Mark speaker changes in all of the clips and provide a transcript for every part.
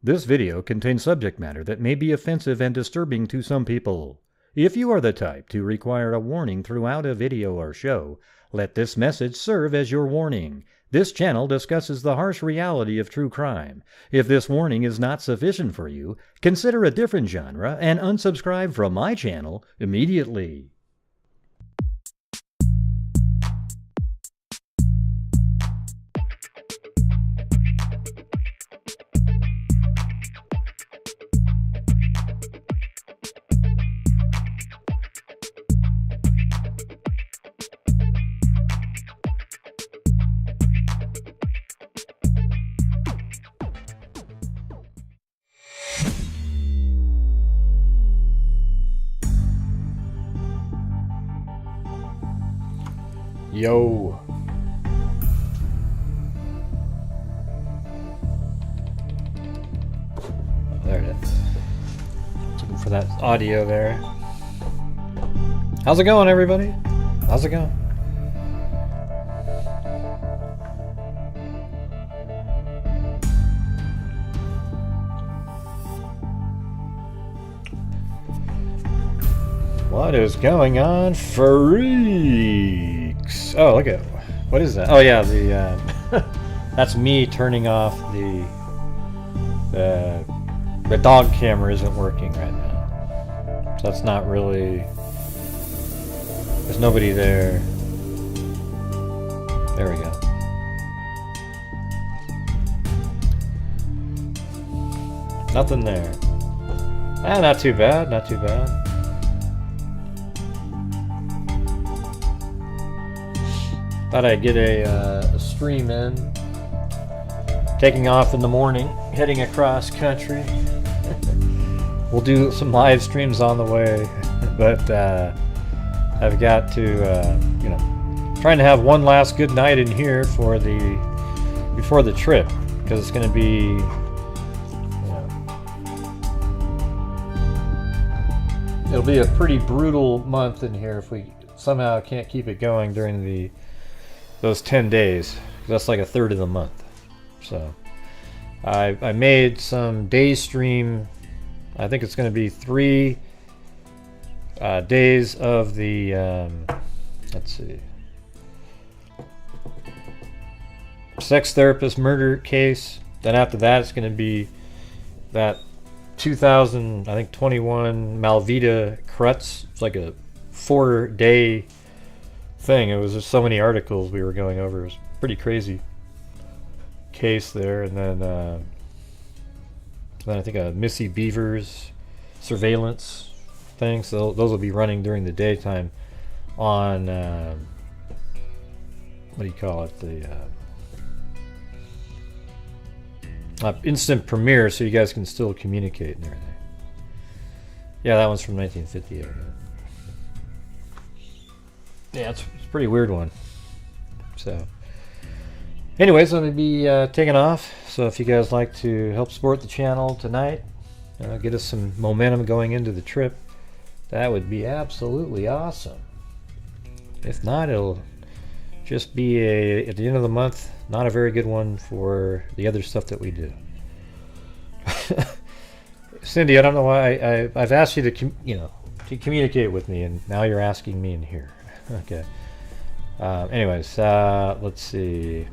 Speaker 1: This video contains subject matter that may be offensive and disturbing to some people. If you are the type to require a warning throughout a video or show, let this message serve as your warning. This channel discusses the harsh reality of true crime. If this warning is not sufficient for you, consider a different genre and unsubscribe from my channel immediately. Yo. There it is. Looking for that audio there. How's it going, everybody? How's it going? What is going on, freaks? Oh, look at, what is that? Oh yeah, the that's me turning off the dog camera isn't working right now, so that's not really. There's nobody there. There we go. Nothing there. Ah, not too bad. Not too bad. Thought I'd get a stream in. Taking off in the morning, heading across country. We'll do some live streams on the way, but I've got to, you know, trying to have one last good night in here for before the trip, because it's going to be, you know, it'll be a pretty brutal month in here if we somehow can't keep it going during those 10 days. That's like a third of the month. So I made some day stream. I think it's going to be 3 days of the let's see, sex therapist murder case. Then after that it's going to be that 2021 Malvita Crutz. It's like a 4-day thing. It was just so many articles we were going over. It was a pretty crazy case there. And then I think a Missy Beavers surveillance thing. So those will be running during the daytime on what do you call it? The instant premiere, so you guys can still communicate and everything. Yeah, that one's from 1958. Yeah, it's a pretty weird one. So, anyways, I'm going to be taking off. So if you guys like to help support the channel tonight, get us some momentum going into the trip, that would be absolutely awesome. If not, it'll just be at the end of the month, not a very good one for the other stuff that we do. Cindy, I don't know why I've asked you to to communicate with me, and now you're asking me in here. Okay. Anyways, let's see.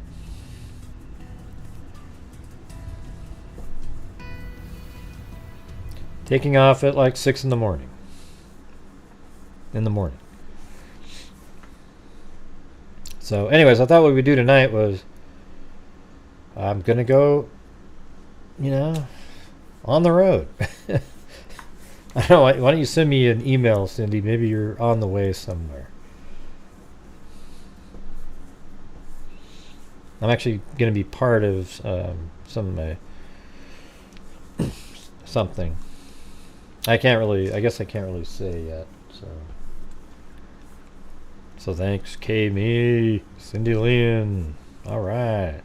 Speaker 1: Taking off at like 6 in the morning. So, anyways, I thought what we'd do tonight was I'm gonna go, on the road. I don't know. Why don't you send me an email, Cindy? Maybe you're on the way somewhere. I'm actually going to be part of some of my something. I guess I can't really say yet. So thanks, K-Me, Cindy Lynn. All right.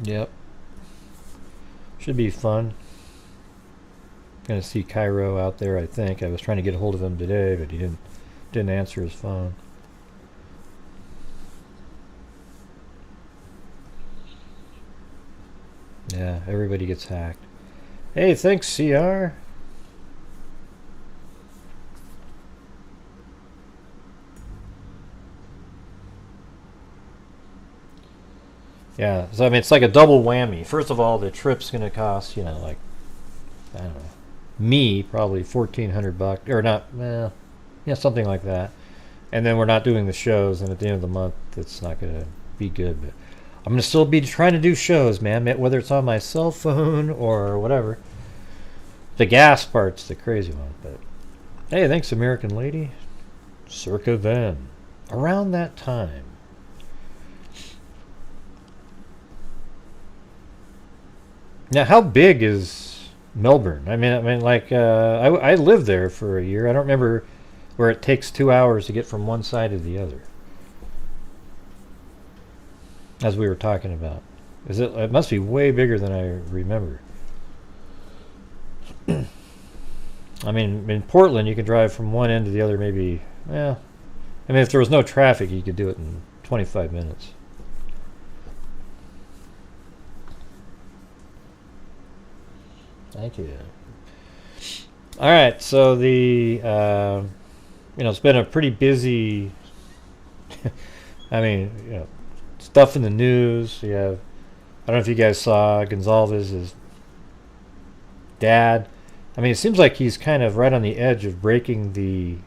Speaker 1: Yep. Should be fun. Gonna see Cairo out there, I think. I was trying to get a hold of him today, but he didn't answer his phone. Yeah, everybody gets hacked. Hey, thanks, CR. Yeah, so I mean, it's like a double whammy. First of all, the trip's going to cost, you know, like, I don't know, me probably $1,400, or not, well, yeah, something like that. And then we're not doing the shows, and at the end of the month, it's not going to be good. But I'm going to still be trying to do shows, man, whether it's on my cell phone or whatever. The gas part's the crazy one, but hey, thanks, American Lady. Circa then. Around that time. Now, how big is Melbourne? I mean, like, I lived there for a year. I don't remember where it takes 2 hours to get from one side to the other. As we were talking about. It must be way bigger than I remember. I mean, in Portland, you can drive from one end to the other maybe, well, I mean, if there was no traffic, you could do it in 25 minutes. Thank you. All right, so it's been a pretty busy, I mean, stuff in the news. You have, I don't know if you guys saw Goncalves' dad. I mean, it seems like he's kind of right on the edge of breaking the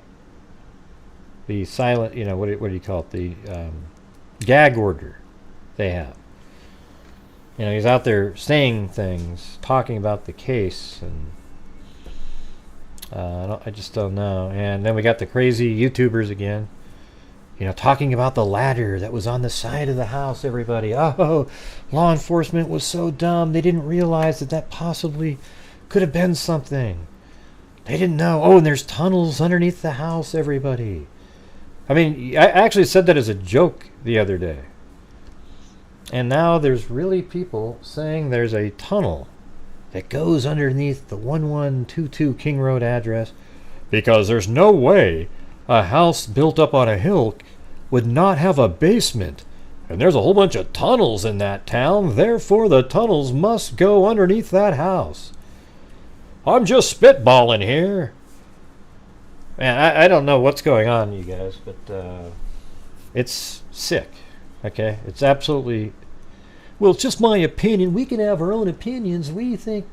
Speaker 1: silent, what do you call it, the gag order they have. He's out there saying things, talking about the case, and I just don't know. And then we got the crazy YouTubers again, talking about the ladder that was on the side of the house, everybody. Oh, law enforcement was so dumb. They didn't realize that possibly could have been something. They didn't know. Oh, and there's tunnels underneath the house, everybody. I mean, I actually said that as a joke the other day. And now there's really people saying there's a tunnel that goes underneath the 1122 King Road address, because there's no way a house built up on a hill would not have a basement. And there's a whole bunch of tunnels in that town, therefore the tunnels must go underneath that house. I'm just spitballing here. Man, I don't know what's going on, you guys, but it's sick. Okay? It's absolutely... Well, it's just my opinion. We can have our own opinions. We think...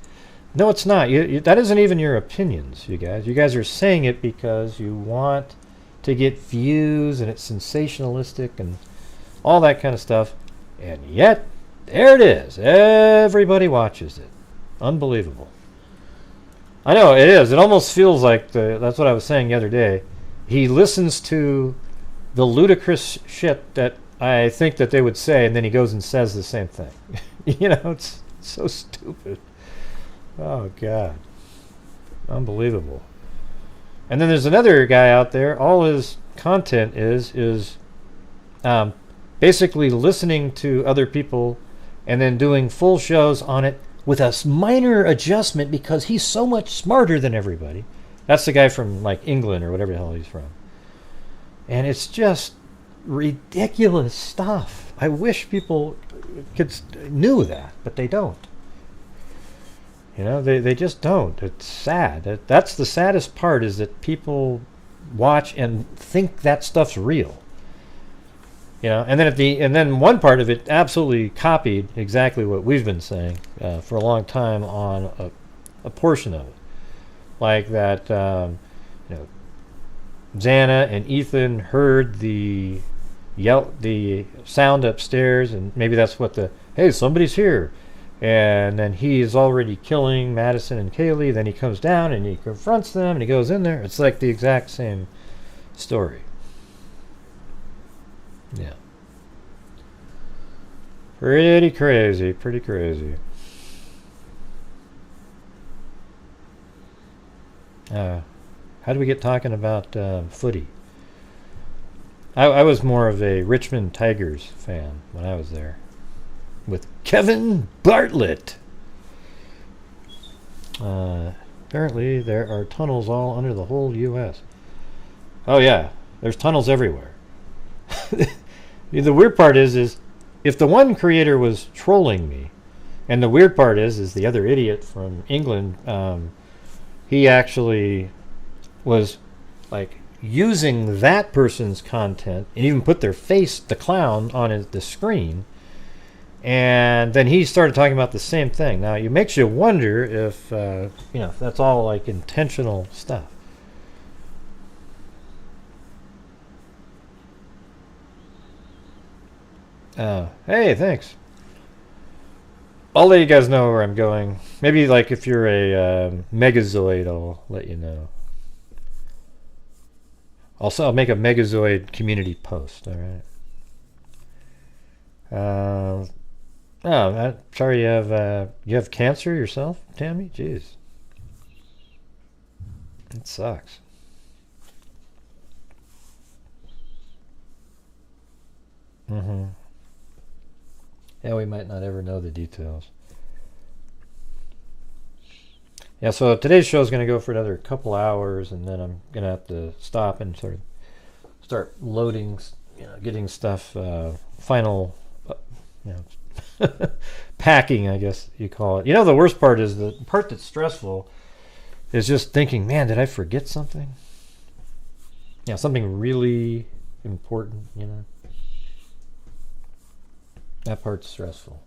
Speaker 1: No, it's not. That isn't even your opinions, you guys. You guys are saying it because you want to get views, and it's sensationalistic and all that kind of stuff. And yet, there it is. Everybody watches it. Unbelievable. I know, it is. It almost feels like, that's what I was saying the other day. He listens to the ludicrous shit that I think that they would say, and then he goes and says the same thing. It's so stupid. Oh, God. Unbelievable. And then there's another guy out there. All his content is basically listening to other people and then doing full shows on it with a minor adjustment because he's so much smarter than everybody. That's the guy from, like, England or whatever the hell he's from. And it's just ridiculous stuff. I wish people knew that, but they don't. They just don't. It's sad. That's the saddest part, is that people watch and think that stuff's real. And then one part of it absolutely copied exactly what we've been saying for a long time on a portion of it, like that. Xana and Ethan heard the sound upstairs, and maybe that's what hey, somebody's here, and then he is already killing Madison and Kaylee. Then he comes down and he confronts them, and he goes in there. It's like the exact same story. Yeah. Pretty crazy. How do we get talking about footy? I was more of a Richmond Tigers fan when I was there, with Kevin Bartlett. Apparently there are tunnels all under the whole U.S. Oh yeah, there's tunnels everywhere. The weird part is if the one creator was trolling me And the weird part is the other idiot from England, he actually was like using that person's content and even put their face, the clown, on the screen. And then he started talking about the same thing. Now, it makes you wonder if, if that's all like intentional stuff. Hey, thanks. I'll let you guys know where I'm going. Maybe like if you're a Megazoid, I'll let you know. Also, I'll make a Megazoid community post. All right. Sorry you have cancer yourself, Tammy? Jeez. It sucks. Mm-hmm. Yeah, we might not ever know the details. Yeah, so today's show is going to go for another couple hours, and then I'm going to have to stop and sort of start loading, getting stuff, final, packing, I guess you call it. The worst part is the part that's stressful is just thinking, man, did I forget something? Yeah, something really important, That part's stressful.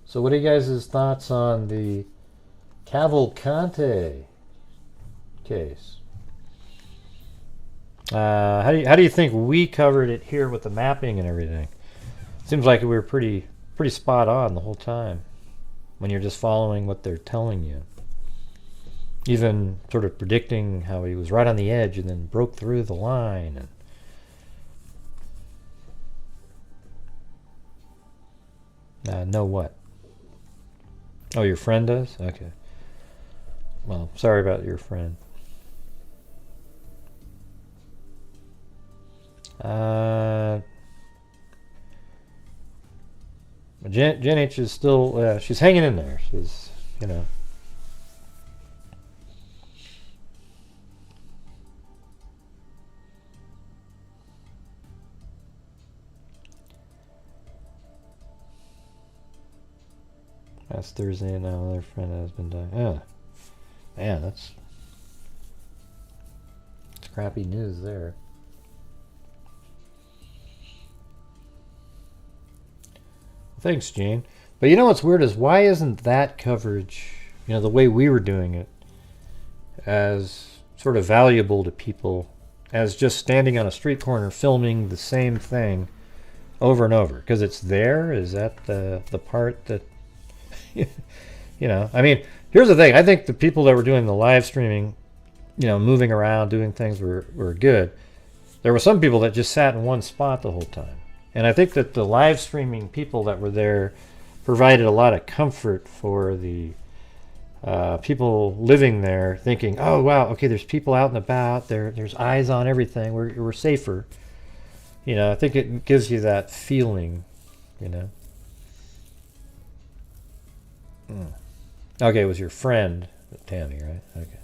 Speaker 1: So what are you guys' thoughts on the Cavalcante case? How do you think we covered it here with the mapping and everything? Seems like we were pretty spot on the whole time when you're just following what they're telling you. Even sort of predicting how he was right on the edge and then broke through the line. And know what? Oh, your friend does? Okay. Well, sorry about your friend. Jen H is still, she's hanging in there. She's, That's Thursday now. Their friend has been dying. Yeah. Man, that's crappy news there. Thanks, Jane. But what's weird is why isn't that coverage, the way we were doing it, as sort of valuable to people as just standing on a street corner filming the same thing over and over? Because it's there. Is that the part that, I mean, here's the thing. I think the people that were doing the live streaming, moving around, doing things were good. There were some people that just sat in one spot the whole time. And I think that the live streaming people that were there provided a lot of comfort for the people living there, thinking, oh, wow, okay, there's people out and about. There's eyes on everything. We're safer. I think it gives you that feeling, Okay, it was your friend, Tammy, right? Okay.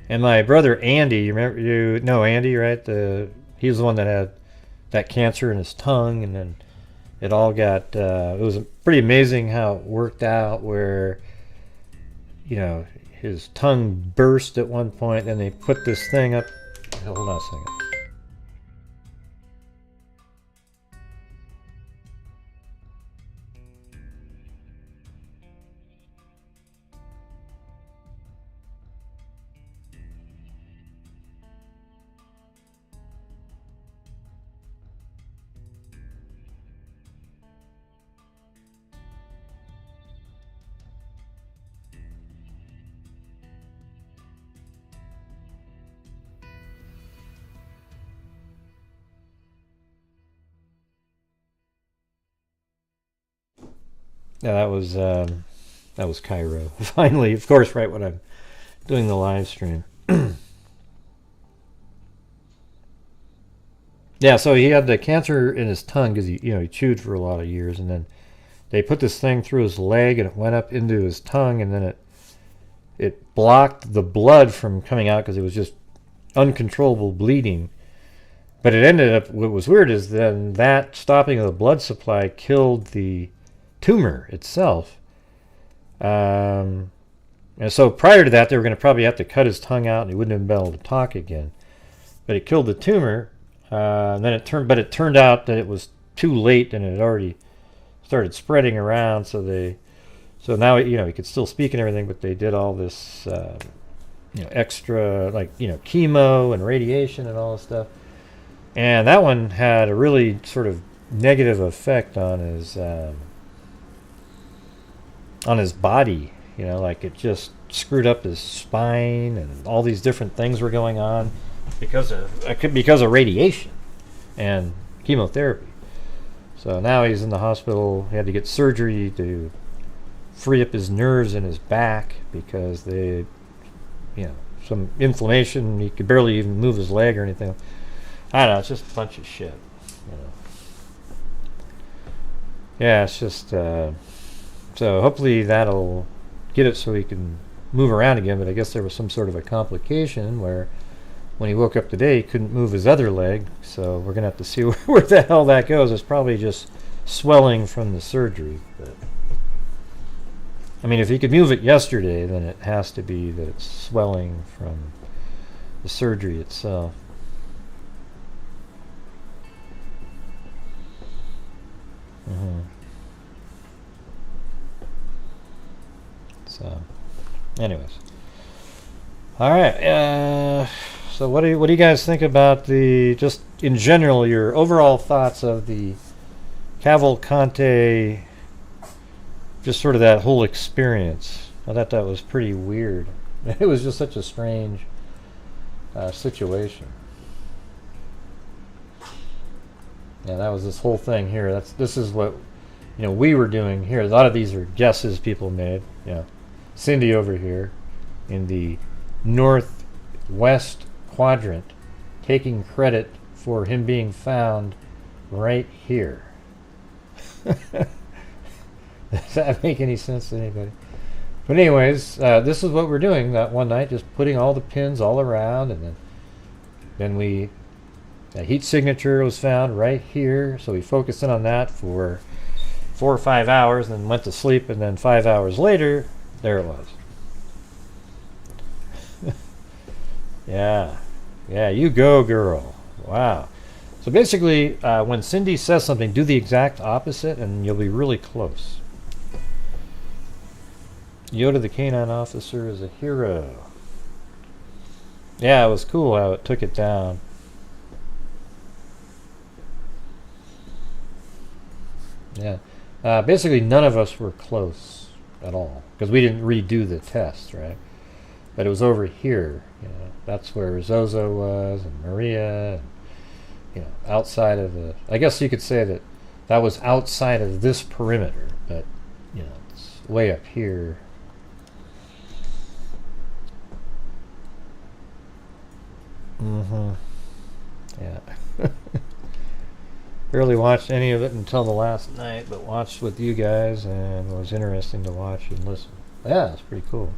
Speaker 1: And my brother Andy, you know Andy, right? He was the one that had that cancer in his tongue, and then it all got. It was pretty amazing how it worked out. Where, his tongue burst at one point, and they put this thing up. Hold on a second. Yeah, that was Cairo. Finally, of course, right when I'm doing the live stream. Yeah, so he had the cancer in his tongue because he chewed for a lot of years, and then they put this thing through his leg, and it went up into his tongue, and then it blocked the blood from coming out because it was just uncontrollable bleeding. But it ended up, what was weird is then that stopping of the blood supply killed the tumor itself. And so prior to that, they were going to probably have to cut his tongue out, and he wouldn't have been able to talk again. But it killed the tumor. And then it turned out that it was too late, and it had already started spreading around. So now he could still speak and everything, but they did all this extra chemo and radiation and all this stuff. And that one had a really sort of negative effect on his body. It just screwed up his spine, and all these different things were going on because of radiation and chemotherapy. So now he's in the hospital. He had to get surgery to free up his nerves in his back because some inflammation. He could barely even move his leg or anything. I don't know. It's just a bunch of shit. Yeah, it's just so hopefully that'll get it so he can move around again. But I guess there was some sort of a complication where when he woke up today, he couldn't move his other leg. So we're gonna have to see where the hell that goes. It's probably just swelling from the surgery. But I mean, if he could move it yesterday, then it has to be that it's swelling from the surgery itself. So, anyways, all right. So, what do you guys think about just in general, your overall thoughts of the Cavalcante? Just sort of that whole experience. I thought that was pretty weird. It was just such a strange situation. Yeah, that was this whole thing here. This is what we were doing here. A lot of these are guesses people made. Yeah, Cindy over here in the northwest quadrant, taking credit for him being found right here. Does that make any sense to anybody? But anyways, this is what we're doing that one night, just putting all the pins all around, and then a heat signature was found right here, so we focused in on that for 4 or 5 hours, and then went to sleep, and then 5 hours later, there it was. Yeah, you go, girl. Wow. So basically, when Cindy says something, do the exact opposite, and you'll be really close. Yoda the canine officer is a hero. Yeah, it was cool how it took it down. Yeah. Basically, none of us were close at all because we didn't redo the test, right? But it was over here. That's where Zozo was, and Maria, and, outside of the. I guess you could say that was outside of this perimeter, but it's way up here. Yeah. Barely watched any of it until the last night, but watched with you guys, and it was interesting to watch and listen. Yeah, it's pretty cool.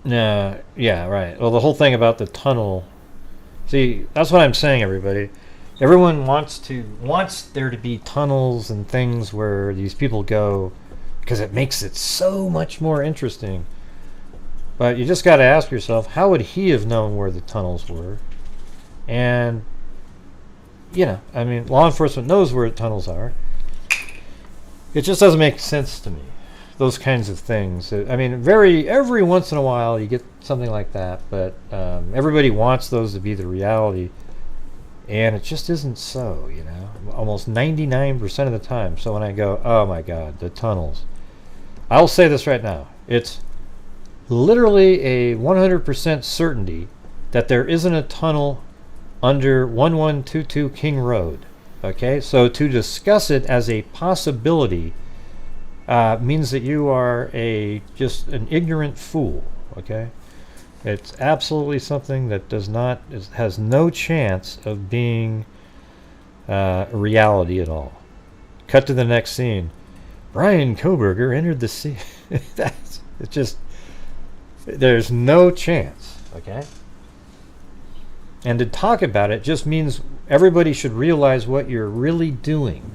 Speaker 1: Yeah, right. Well, the whole thing about the tunnel. See, that's what I'm saying, everybody. Everyone wants there to be tunnels and things where these people go because it makes it so much more interesting. But you just got to ask yourself, how would he have known where the tunnels were? And, I mean, law enforcement knows where the tunnels are. It just doesn't make sense to me, those kinds of things. I mean, every once in a while you get something like that, but everybody wants those to be the reality. And it just isn't so, almost 99% of the time. So when I go, oh my God, the tunnels. I'll say this right now. It's literally a 100% certainty that there isn't a tunnel under 1122 King Road. Okay, so to discuss it as a possibility means that you are just an ignorant fool. Okay, it's absolutely something that has no chance of being a reality at all. Cut to the next scene. Brian Kohberger entered the scene. There's no chance. Okay. And to talk about it just means everybody should realize what you're really doing.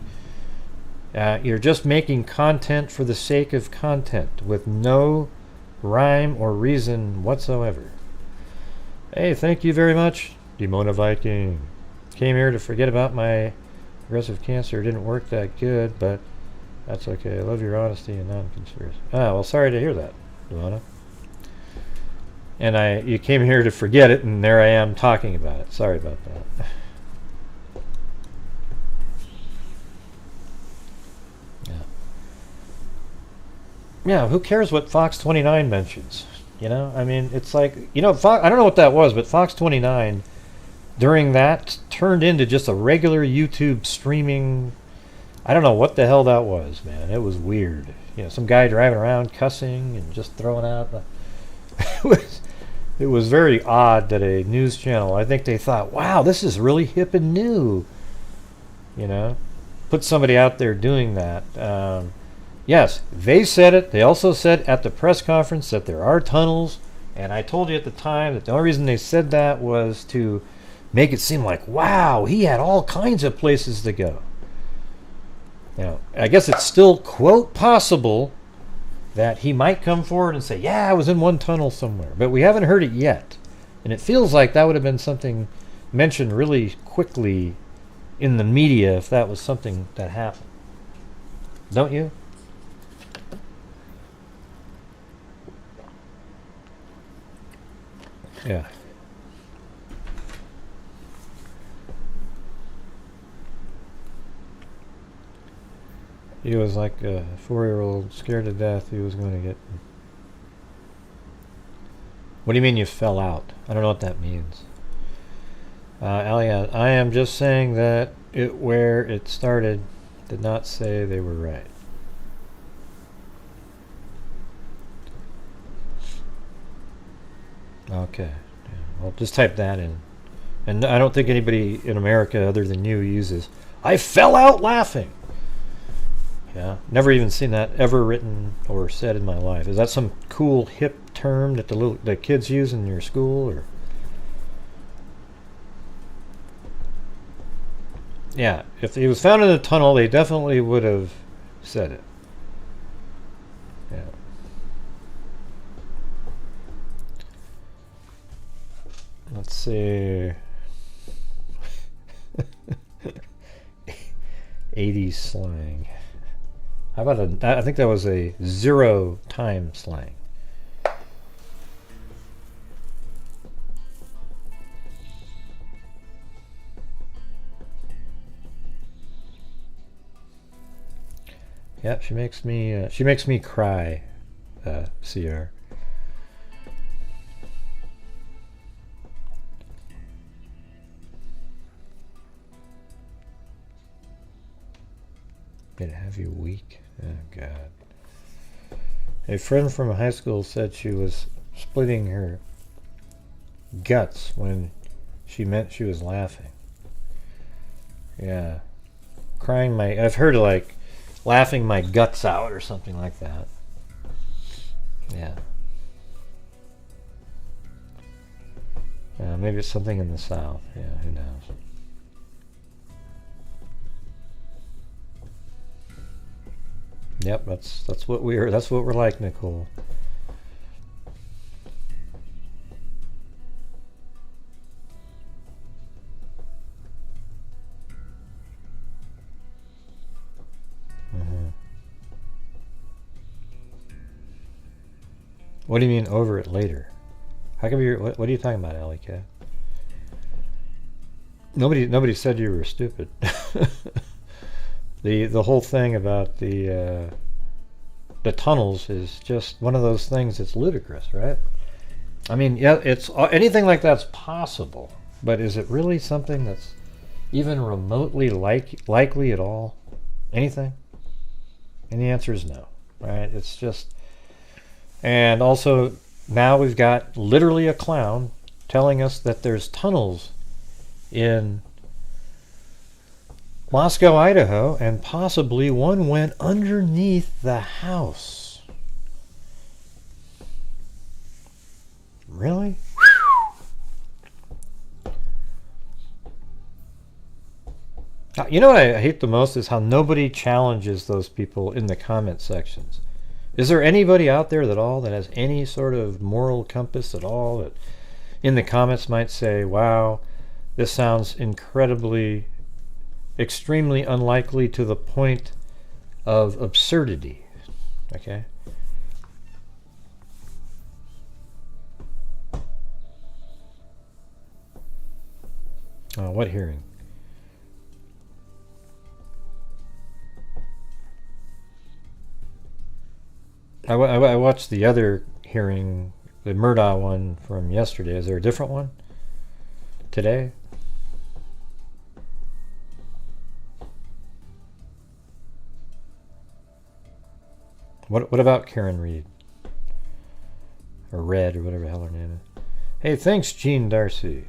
Speaker 1: You're just making content for the sake of content with no rhyme or reason whatsoever. Hey, thank you very much, Demona Viking. Came here to forget about my aggressive cancer. Didn't work that good, but that's okay. I love your honesty and non-conspiracy. Well, sorry to hear that, Demona. And you came here to forget it, and there I am talking about it. Sorry about that. Yeah, who cares what Fox 29 mentions? You know, I mean, it's like, Fox, I don't know what that was, but Fox 29 during that turned into just a regular YouTube streaming. I don't know what the hell that was, man. It was weird. Some guy driving around cussing and just throwing out. It was very odd that a news channel, I think they thought, wow, this is really hip and new. Put somebody out there doing that. Yes, they said it. They also said at the press conference that there are tunnels. And I told you at the time that the only reason they said that was to make it seem like, wow, he had all kinds of places to go. I guess it's still, quote, possible that he might come forward and say, yeah, I was in one tunnel somewhere. But we haven't heard it yet. And it feels like that would have been something mentioned really quickly in the media if that was something that happened. Don't you? Yeah. He was like a 4-year-old scared to death he was going to get. What do you mean you fell out? I don't know what that means. Alia, I am just saying that where it started did not say they were right. Okay. Yeah. Well, just type that in. And I don't think anybody in America other than you uses, I fell out laughing. Yeah. Never even seen that ever written or said in my life. Is that some cool hip term that the kids use in your school? Or? Yeah. If he was found in a tunnel, they definitely would have said it. Yeah. Let's see. 80s slang. How about I think that was a 0-time slang. Yeah, she makes me cry, CR. It'd have you weak. Oh, God. A friend from high school said she was splitting her guts when she meant she was laughing. Yeah. I've heard of like laughing my guts out or something like that. Yeah. Maybe it's something in the South. Yeah, who knows? Yep, that's what we're like, Nicole. What do you mean over it later? How come you're what are you talking about, Ellie Cat? Nobody said you were stupid. The whole thing about the tunnels is just one of those things that's ludicrous, right? I mean, yeah, it's anything like that's possible, but is it really something that's even remotely likely at all? Anything? And the answer is no. right? It's just, and also now we've got literally a clown telling us that there's tunnels in Moscow, Idaho, and possibly one went underneath the house. Really? You know what I hate the most is how nobody challenges those people in the comment sections. Is there anybody out there that has any sort of moral compass at all that in the comments might say, wow, this sounds extremely unlikely to the point of absurdity? Okay? What hearing? I watched the other hearing, the Murdaugh one from yesterday. Is there a different one today? What about Karen Reed? Or Red, or whatever the hell her name is. Hey, thanks, Gene Darcy.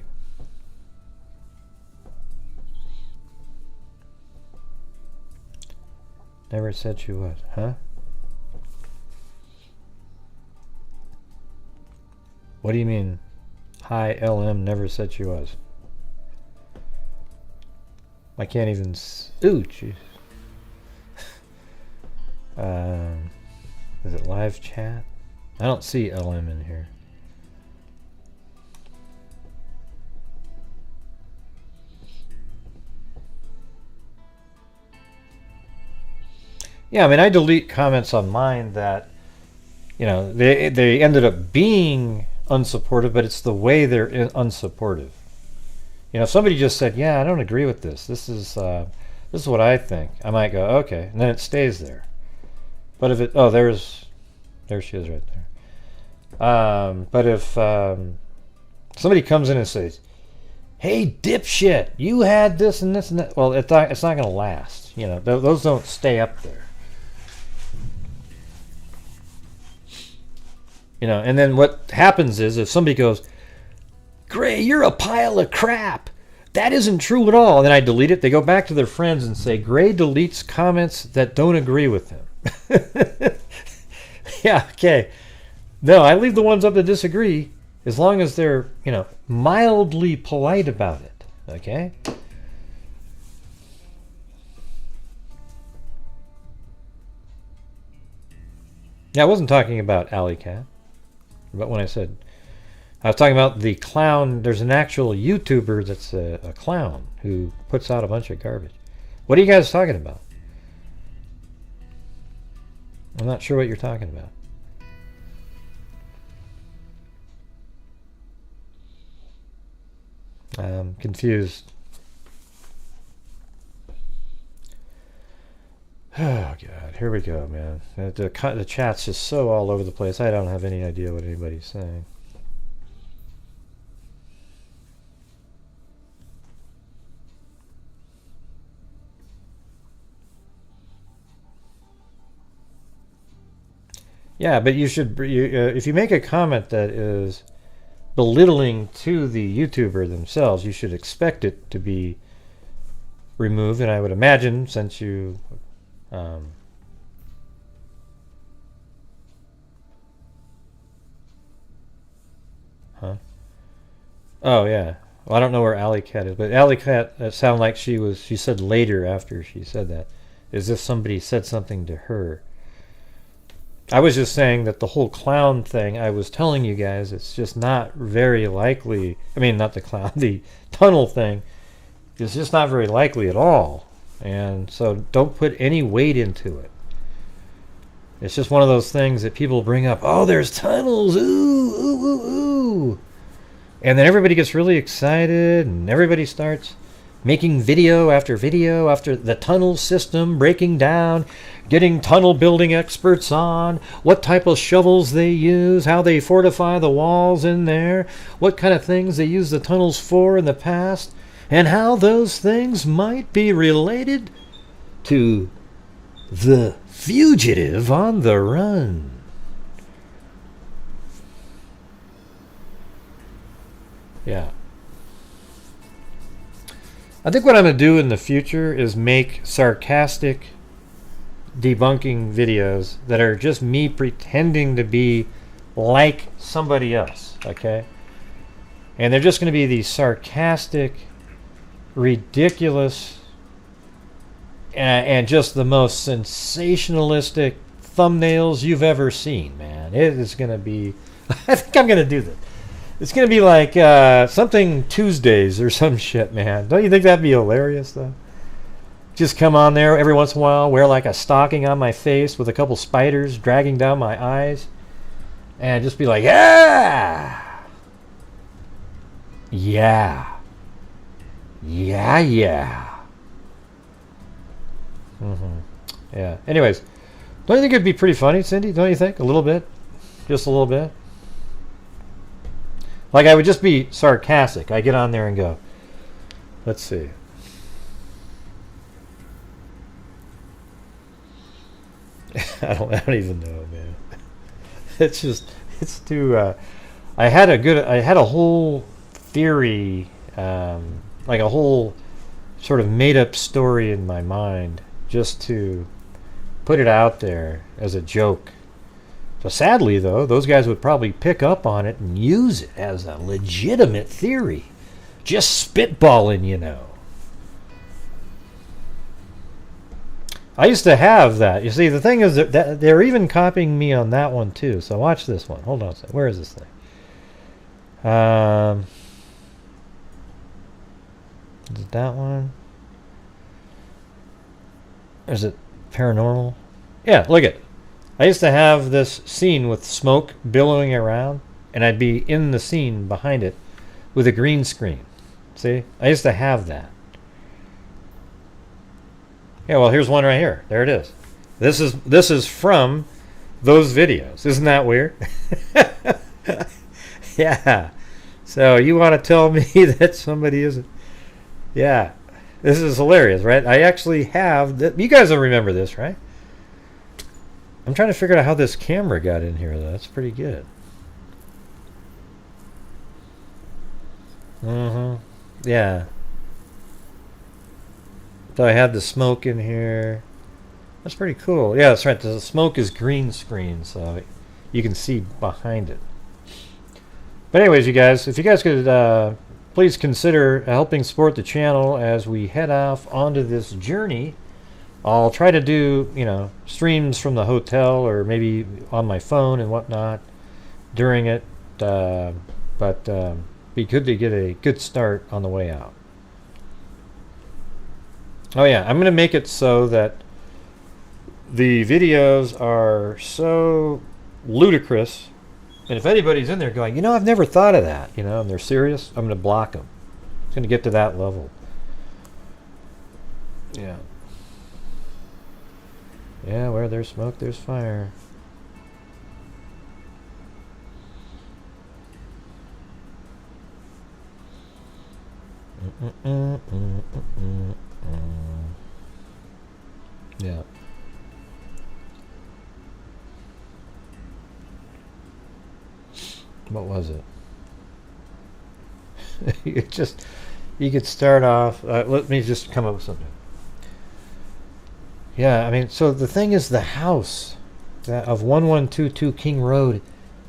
Speaker 1: Never said she was, huh? What do you mean? Hi, LM never said she was. I can't even... Ooh, jeez. Is it live chat? I don't see LM in here. Yeah, I mean, I delete comments on mine that, you know, they ended up being unsupportive, but it's the way they're unsupportive. You know, if somebody just said, yeah, I don't agree with this. This is what I think. I might go, okay, and then it stays there. But if it, oh, there she is right there. But if somebody comes in and says, hey, dipshit, you had this and this and that, well, it's not going to last. You know, those don't stay up there. You know, and then what happens is if somebody goes, Gray, you're a pile of crap. That isn't true at all. And then I delete it. They go back to their friends and say, Gray deletes comments that don't agree with him. Yeah, okay. No, I leave the ones up that disagree as long as they're, you know, mildly polite about it. Okay? Yeah, I wasn't talking about Alley Cat. But when I said, I was talking about the clown. There's an actual YouTuber that's a clown who puts out a bunch of garbage. What are you guys talking about? I'm not sure what you're talking about. I'm confused. Oh, God. Here we go, man. The chat's just so all over the place. I don't have any idea what anybody's saying. Yeah, but you should, if you make a comment that is belittling to the YouTuber themselves, you should expect it to be removed. And I would imagine, since you... Huh? Oh, yeah. Well, I don't know where Alley Cat is, but Alley Cat, it sounded like she said later after she said that, as if somebody said something to her. I was just saying that the whole clown thing, I was telling you guys, it's just not very likely. I mean, not the clown, the tunnel thing is just not very likely at all. And so don't put any weight into it. It's just one of those things that people bring up. Oh, there's tunnels. Ooh, ooh, ooh, ooh. And then everybody gets really excited and everybody starts making video after the tunnel system breaking down, getting tunnel building experts on, what type of shovels they use, how they fortify the walls in there, what kind of things they use the tunnels for in the past, and how those things might be related to The fugitive on the run. Yeah. I think what I'm going to do in the future is make sarcastic debunking videos that are just me pretending to be like somebody else, okay? And they're just going to be these sarcastic, ridiculous, and just the most sensationalistic thumbnails you've ever seen, man. It is going to be... I think I'm going to do this. It's going to be like something Tuesdays or some shit, man. Don't you think that'd be hilarious, though? Just come on there every once in a while, wear like a stocking on my face with a couple spiders dragging down my eyes, and just be like, yeah! Yeah. Yeah, yeah. Yeah. Anyways, don't you think it'd be pretty funny, Cindy? Don't you think? A little bit? Just a little bit? Like, I would just be sarcastic. I get on there and go, let's see. I don't even know, man. It's too. I had a whole theory, like a whole sort of made up story in my mind, just to put it out there as a joke. So sadly, though, those guys would probably pick up on it and use it as a legitimate theory. Just spitballing, you know. I used to have that. You see, the thing is that they're even copying me on that one, too. So watch this one. Hold on a second. Where is this thing? Is it that one? Or is it paranormal? Yeah, look at it. I used to have this scene with smoke billowing around, and I'd be in the scene behind it with a green screen. See? I used to have that. Yeah, well, here's one right here. There it is. This is from those videos. Isn't that weird? Yeah. So you want to tell me that somebody isn't? Yeah. This is hilarious, right? I actually have... You guys will remember this, right? I'm trying to figure out how this camera got in here, though. That's pretty good. Yeah. So I had the smoke in here. That's pretty cool. Yeah, that's right. The smoke is green screen, so you can see behind it. But anyways, you guys, if you guys could please consider helping support the channel as we head off onto this journey. I'll try to do, streams from the hotel or maybe on my phone and whatnot during it. But be good to get a good start on the way out. Oh yeah, I'm going to make it so that the videos are so ludicrous. And if anybody's in there going, I've never thought of that, and they're serious, I'm going to block them. It's going to get to that level. Yeah. Yeah, where there's smoke, there's fire. Yeah. What was it? You could start off. Let me just come up with something. Yeah, I mean, so the thing is, the house of 1122 King Road,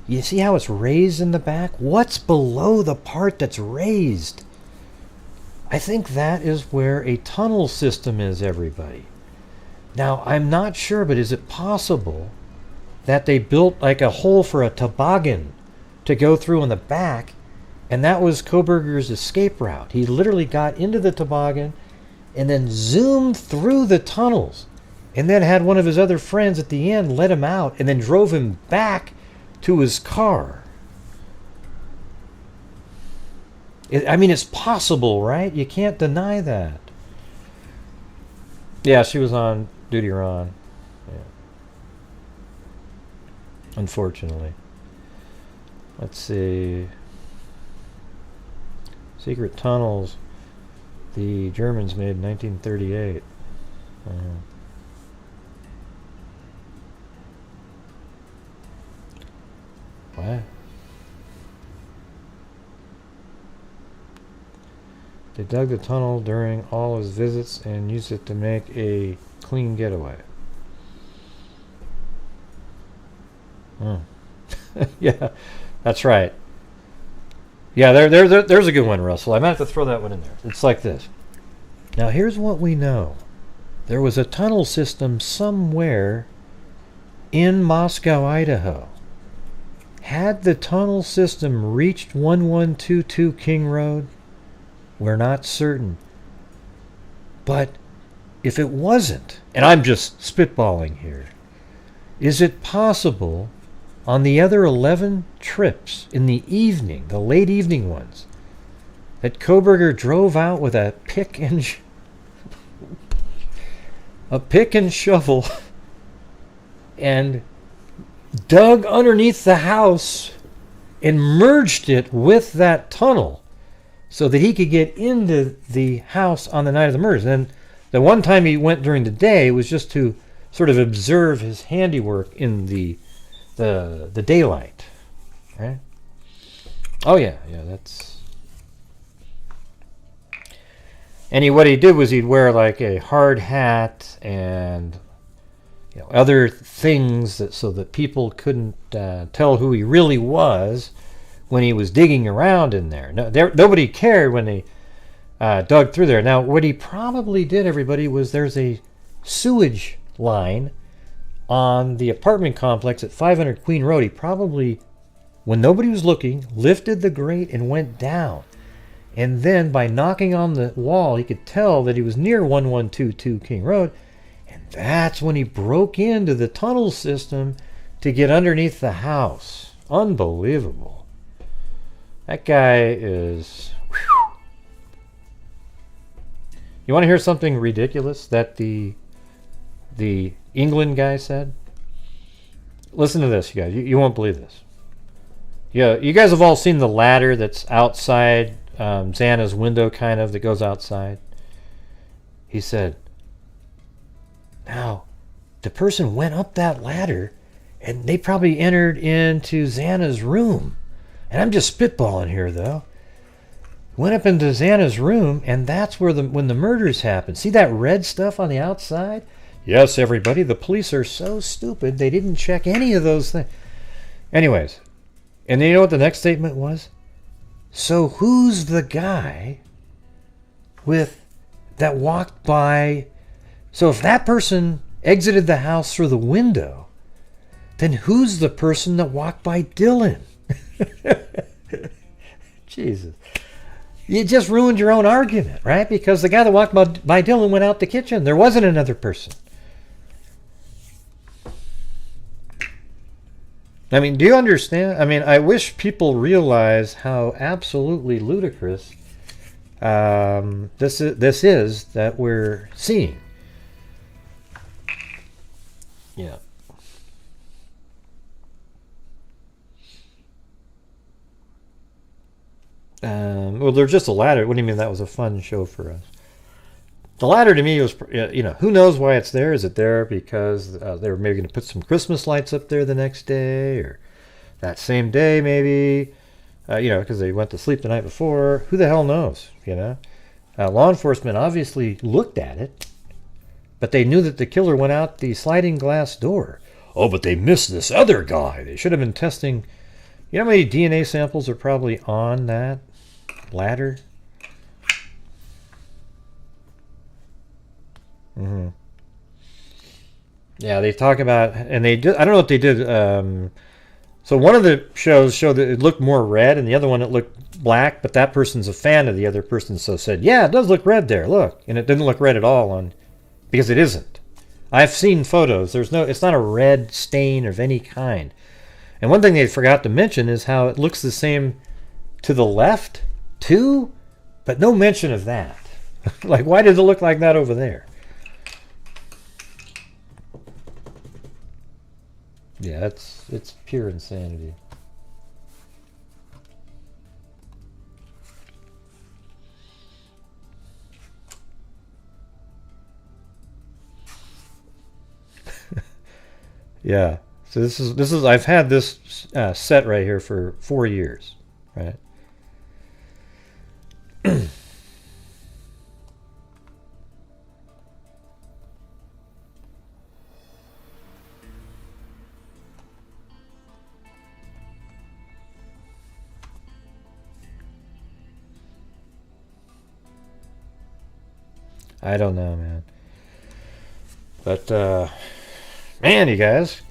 Speaker 1: you see how it's raised in the back? What's below the part that's raised? I think that is where a tunnel system is, everybody. Now, I'm not sure, but is it possible that they built like a hole for a toboggan to go through in the back, and that was Kohberger's escape route? He literally got into the toboggan and then zoomed through the tunnels, and then had one of his other friends at the end let him out and then drove him back to his car. I mean, it's possible, right? You can't deny that. Yeah, she was on duty Ron. Yeah. Unfortunately. Let's see. Secret tunnels the Germans made in 1938. What? They dug the tunnel during all his visits and used it to make a clean getaway. Yeah, that's right. Yeah, there's a good one, Russell. I might have to throw that one in there. It's like this. Now, here's what we know. There was a tunnel system somewhere in Moscow, Idaho. Had the tunnel system reached 1122 King Road? We're not certain. But if it wasn't, and I'm just spitballing here, is it possible on the other 11 trips in the evening, the late evening ones, that Kohberger drove out with a pick and shovel and dug underneath the house and merged it with that tunnel so that he could get into the house on the night of the murders? And the one time he went during the day was just to sort of observe his handiwork in the daylight, right? Oh yeah, that's. And what he did was he'd wear like a hard hat and other things so that people couldn't tell who he really was when he was digging around in there. Nobody cared when they dug through there. Now, what he probably did, everybody, was there's a sewage line on the apartment complex at 500 Queen Road. He probably, when nobody was looking, lifted the grate and went down. And then by knocking on the wall, he could tell that he was near 1122 King Road. And that's when he broke into the tunnel system to get underneath the house. Unbelievable. That guy is... Whew. You want to hear something ridiculous that the England guy said? Listen to this, you guys. You won't believe this. Yeah, you guys have all seen the ladder that's outside Xana's window, kind of, that goes outside. He said, now, the person went up that ladder and they probably entered into Xana's room. And I'm just spitballing here, though. Went up into Xana's room, and that's where when the murders happened. See that red stuff on the outside? Yes, everybody, the police are so stupid they didn't check any of those things. Anyways, and then you know what the next statement was? So who's the guy that walked by? So if that person exited the house through the window, then who's the person that walked by Dylan? Jesus. You just ruined your own argument, right? Because the guy that walked by Dylan went out the kitchen. There wasn't another person. I mean, do you understand? I mean, I wish people realize how absolutely ludicrous this is that we're seeing. Yeah. Well, there's just a ladder. What do you mean that was a fun show for us? The ladder to me was, who knows why it's there? Is it there because they were maybe going to put some Christmas lights up there the next day, or that same day maybe, because they went to sleep the night before? Who the hell knows, Law enforcement obviously looked at it, but they knew that the killer went out the sliding glass door. Oh, but they missed this other guy. They should have been testing. You know how many DNA samples are probably on that ladder? Mm-hmm. Yeah, they talk about, and they did, I don't know what they did. So one of the shows showed that it looked more red, and the other one it looked black, but that person's a fan of the other person, so said, yeah, it does look red there, look. And it didn't look red at all, because it isn't. I've seen photos. It's not a red stain of any kind. And one thing they forgot to mention is how it looks the same to the left, too, but no mention of that. Like, why does it look like that over there? Yeah, it's pure insanity. Yeah. So this is I've had this set right here for 4 years, right? I don't know, man. But man, you guys,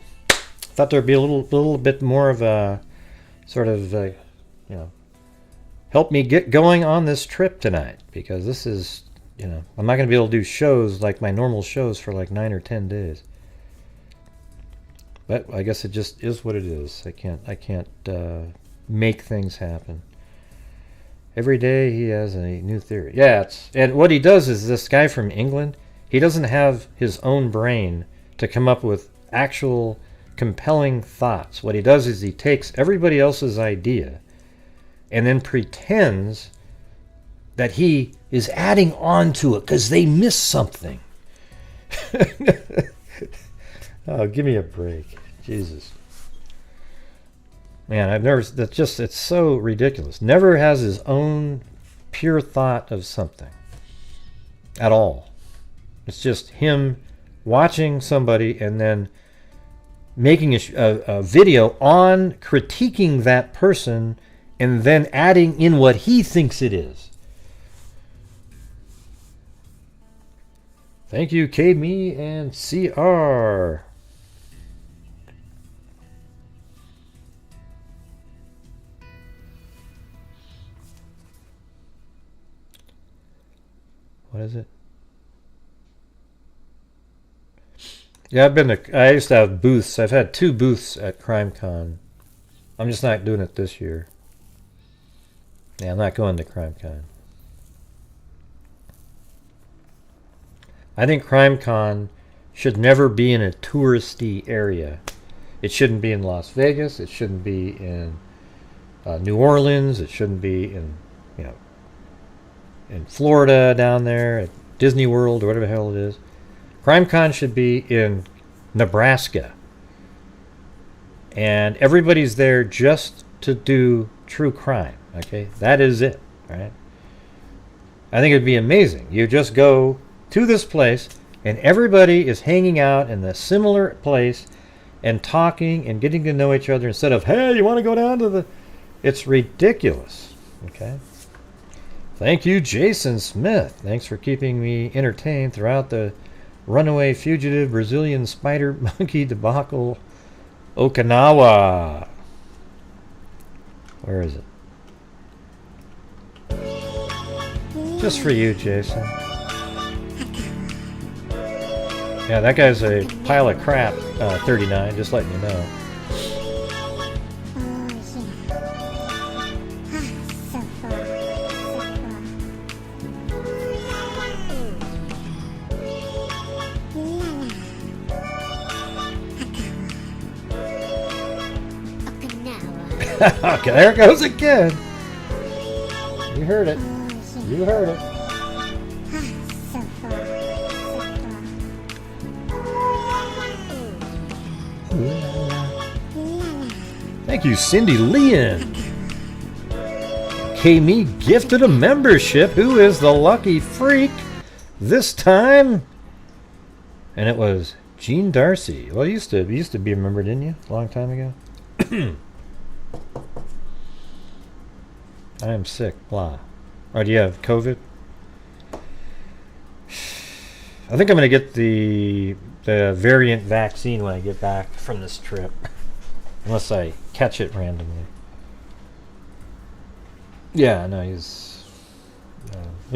Speaker 1: thought there'd be a little bit more of a sort of help me get going on this trip tonight, because this is, I'm not going to be able to do shows like my normal shows for like 9 or 10 days. But I guess it just is what it is. I can't make things happen. Every day he has a new theory. Yeah, and what he does is, this guy from England, he doesn't have his own brain to come up with actual compelling thoughts. What he does is he takes everybody else's idea and then pretends that he is adding on to it because they missed something. Oh, give me a break. Jesus. Man, it's so ridiculous. Never has his own pure thought of something at all. It's just him watching somebody and then making a video on critiquing that person and then adding in what he thinks it is. Thank you, K-Me and CR. What is it? Yeah, I used to have booths. I've had 2 booths at CrimeCon. I'm just not doing it this year. Yeah, I'm not going to CrimeCon. I think CrimeCon should never be in a touristy area. It shouldn't be in Las Vegas. It shouldn't be in New Orleans. It shouldn't be in, in Florida down there at Disney World or whatever the hell it is. CrimeCon should be in Nebraska. And everybody's there just to do true crime. Okay? That is it. Right? I think it'd be amazing. You just go to this place and everybody is hanging out in the similar place and talking and getting to know each other instead of, hey, you want to go down to the... It's ridiculous. Okay? Thank you, Jason Smith. Thanks for keeping me entertained throughout the runaway fugitive Brazilian spider monkey debacle. Okinawa. Where is it? Just for you, Jason. Yeah, that guy's a pile of crap, 39, just letting you know. Okay, there it goes again. You heard it. You heard it. Thank you, Cindy Leon. K-Me gifted a membership. Who is the lucky freak this time? And it was Gene Darcy. Well, you used to be a member, didn't you? A long time ago. I am sick, blah. Or do you have COVID? I think I'm going to get the variant vaccine when I get back from this trip. Unless I catch it randomly. Yeah, no, he's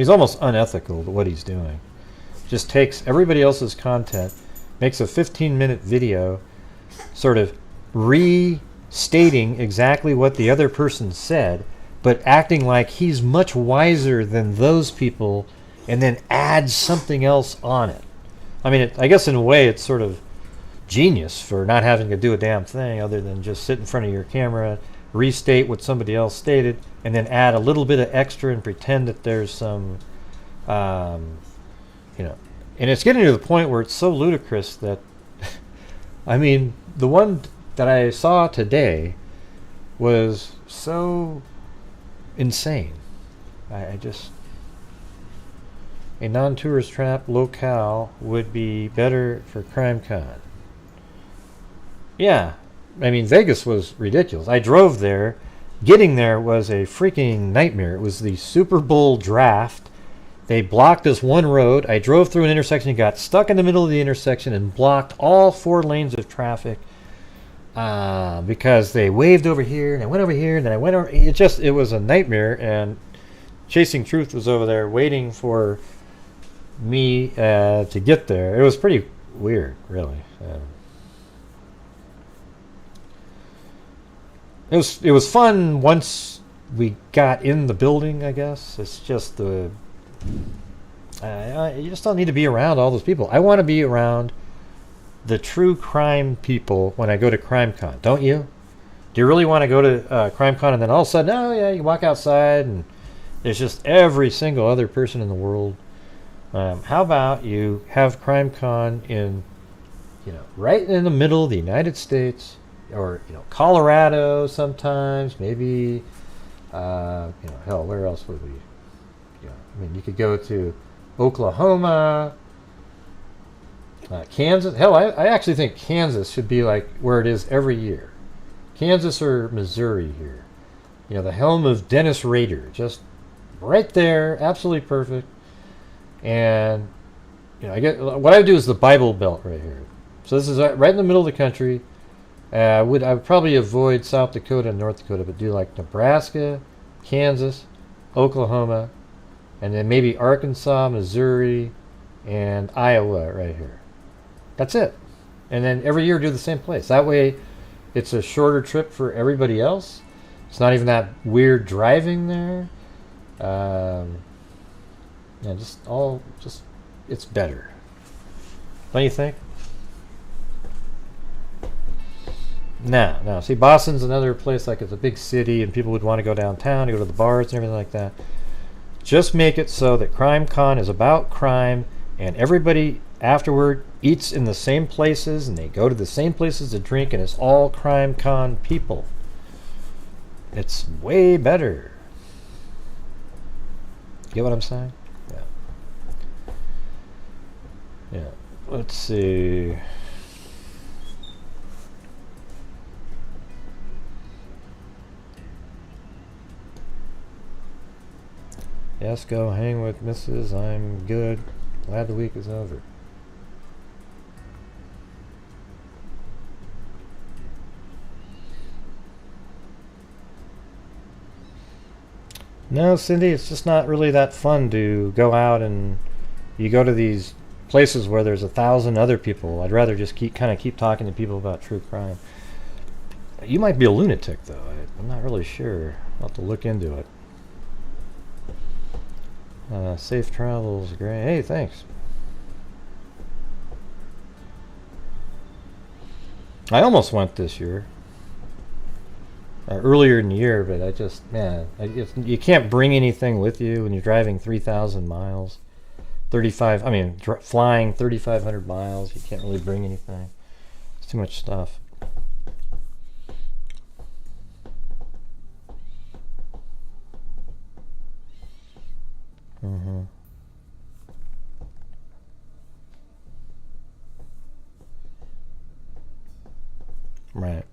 Speaker 1: almost unethical to what he's doing. Just takes everybody else's content, makes a 15-minute video, sort of restating exactly what the other person said, but acting like he's much wiser than those people, and then adds something else on it. I mean, I guess in a way it's sort of genius for not having to do a damn thing other than just sit in front of your camera, restate what somebody else stated, and then add a little bit of extra and pretend that there's some, and it's getting to the point where it's so ludicrous that I mean, the one that I saw today was so insane. I just... A non-tourist trap locale would be better for CrimeCon. Yeah, I mean, Vegas was ridiculous. I drove there. Getting there was a freaking nightmare. It was the Super Bowl draft. They blocked us one road. I drove through an intersection, got stuck in the middle of the intersection, and blocked all 4 lanes of traffic because they waved over here, and I went over here, and then I went over. It was a nightmare, and Chasing Truth was over there waiting for me to get there. It was pretty weird, really. It was fun once we got in the building, I guess. It's just you just don't need to be around all those people. I want to be around the true crime people when I go to CrimeCon, don't you? Do you really want to go to CrimeCon and then all of a sudden, oh yeah, you walk outside and there's just every single other person in the world? How about you have CrimeCon in, right in the middle of the United States, or Colorado sometimes, maybe, hell, where else would we? I mean, you could go to Oklahoma, Kansas. Hell, I actually think Kansas should be like where it is every year. Kansas or Missouri here. The helm of Dennis Rader, just right there, absolutely perfect. And what I would do is the Bible Belt right here. So this is right in the middle of the country. I would probably avoid South Dakota and North Dakota, but do like Nebraska, Kansas, Oklahoma, and then maybe Arkansas, Missouri, and Iowa right here. That's it. And then every year do the same place. That way it's a shorter trip for everybody else. It's not even that weird driving there. It's better. Don't you think? No. See, Boston's another place, like it's a big city and people would want to go downtown to go to the bars and everything like that. Just make it so that CrimeCon is about crime and everybody afterward eats in the same places and they go to the same places to drink and it's all CrimeCon people. It's way better. Get what I'm saying? Yeah. Let's see. Yes, go hang with Mrs. I'm good. Glad the week is over. No, Cindy, it's just not really that fun to go out and you go to these places where there's 1,000 other people. I'd rather just keep talking to people about true crime. You might be a lunatic, though. I'm not really sure. I'll have to look into it. Safe travels, great. Hey, thanks. I almost went this year. Earlier in the year, but you can't bring anything with you when you're driving 3,000 miles. Flying 3,500 miles, you can't really bring anything. It's too much stuff. Right.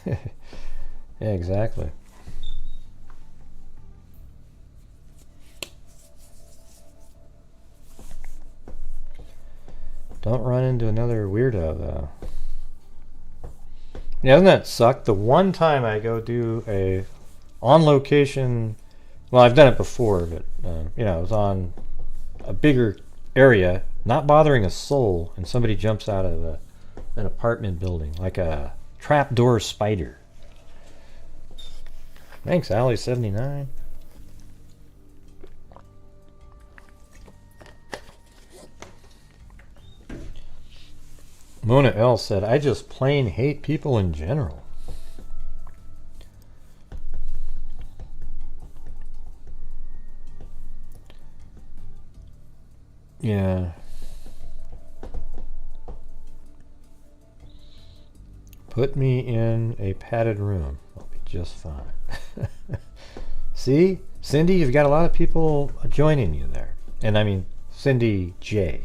Speaker 1: Yeah, exactly. Don't run into another weirdo, though. Yeah, doesn't that suck? The one time I go do a on-location... Well, I've done it before, but, it was on a bigger area, not bothering a soul, and somebody jumps out of an apartment building, like a trapdoor spider. Thanks, Allie79. Mona L said, I just plain hate people in general. Yeah. Put me in a padded room. I'll be just fine. See? Cindy, you've got a lot of people joining you there. And I mean, Cindy J.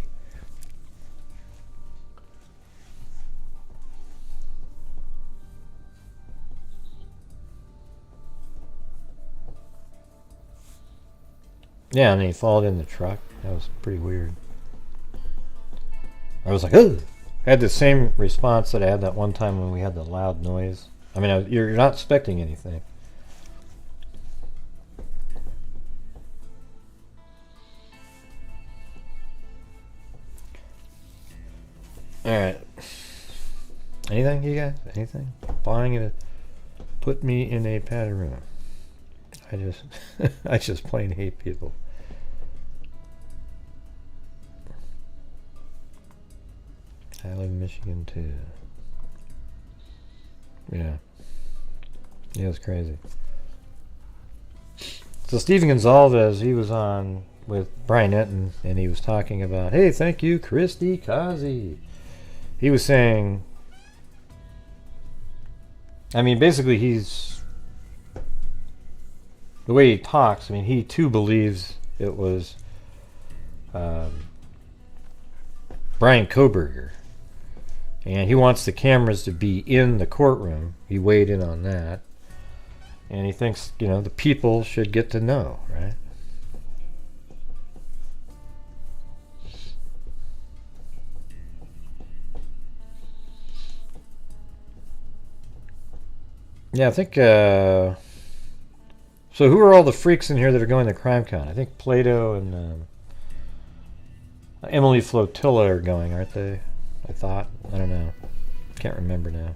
Speaker 1: Yeah, and he followed in the truck. That was pretty weird. I was like, ugh! I had the same response that I had that one time when we had the loud noise. I mean, you're not expecting anything. Alright. Anything, you guys? Anything? Buying it. Put me in a padded room. I just plain hate people. I live in Michigan too. Yeah. Yeah, it's crazy. So Stephen Goncalves, he was on with Brian Etten, and he was talking about, hey, thank you, Christy Kazi. He was saying, I mean, basically he's, the way he talks, I mean, he too believes it was Brian Kohberger. And he wants the cameras to be in the courtroom. He weighed in on that. And he thinks, you know, the people should get to know, right? Yeah, I think, so who are all the freaks in here that are going to CrimeCon? I think Plato and Emily Flotilla are going, aren't they? I thought. I don't know. Can't remember now.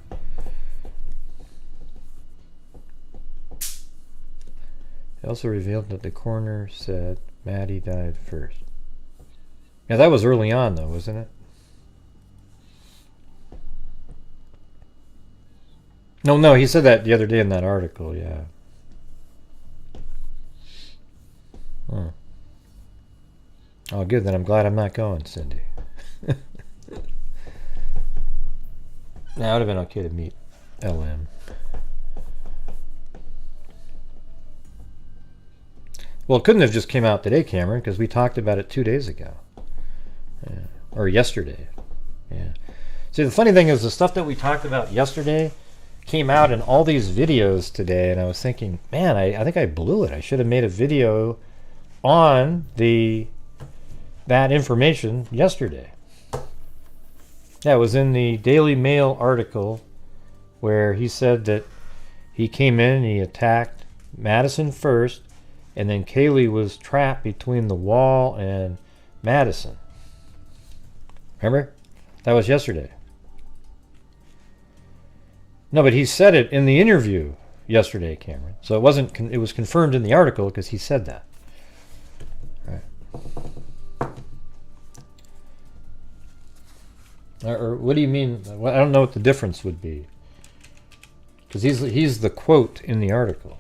Speaker 1: It also revealed that the coroner said Maddie died first. Yeah, that was early on, though, wasn't it? No, he said that the other day in that article, yeah. Oh, good, then I'm glad I'm not going, Cindy. Now, it would have been okay to meet LM. Well, it couldn't have just came out today, Cameron, because we talked about it 2 days ago. Yeah. Or yesterday. Yeah. See, the funny thing is, the stuff that we talked about yesterday came out in all these videos today, and I was thinking, man, I think I blew it. I should have made a video on that information yesterday. Yeah, it was in the Daily Mail article where he said that he came in and he attacked Madison first, and then Kaylee was trapped between the wall and Madison. Remember? That was yesterday. No, but he said it in the interview yesterday, Cameron. So it wasn't. It was confirmed in the article because he said that. Or what do you mean? I don't know what the difference would be. Because he's the quote in the article.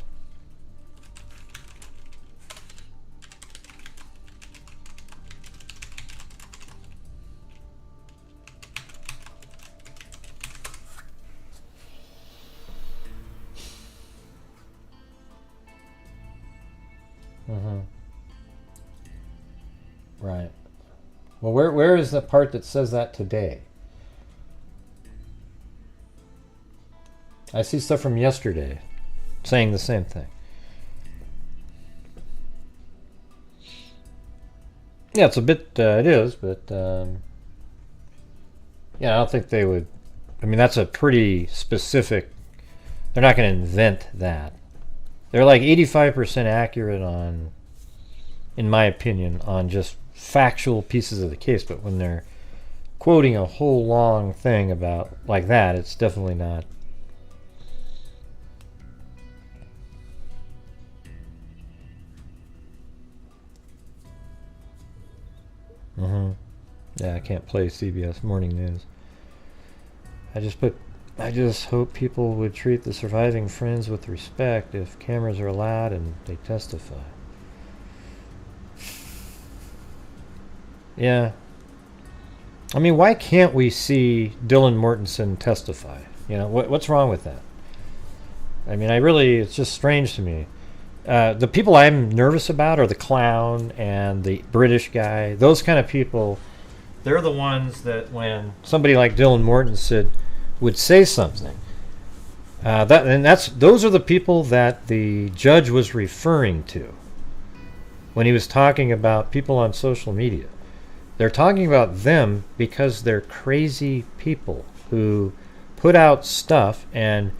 Speaker 1: Right. Well, where is the part that says that today? I see stuff from yesterday saying the same thing. Yeah, it's a bit, it is, but yeah, I don't think they would. I mean, that's a pretty specific. They're not going to invent that. They're like 85% accurate on, in my opinion, on just factual pieces of the case. But when they're quoting a whole long thing about like that, it's definitely not. Yeah, I can't play CBS Morning News. I just hope people would treat the surviving friends with respect if cameras are allowed and they testify. Yeah. I mean, why can't we see Dylan Mortensen testify? You know, what's wrong with that? I mean, it's just strange to me. The people I'm nervous about are the clown and the British guy. Those kind of people, they're the ones that when somebody like Dylan Morton would say something, those are the people that the judge was referring to when he was talking about people on social media. They're talking about them because they're crazy people who put out stuff and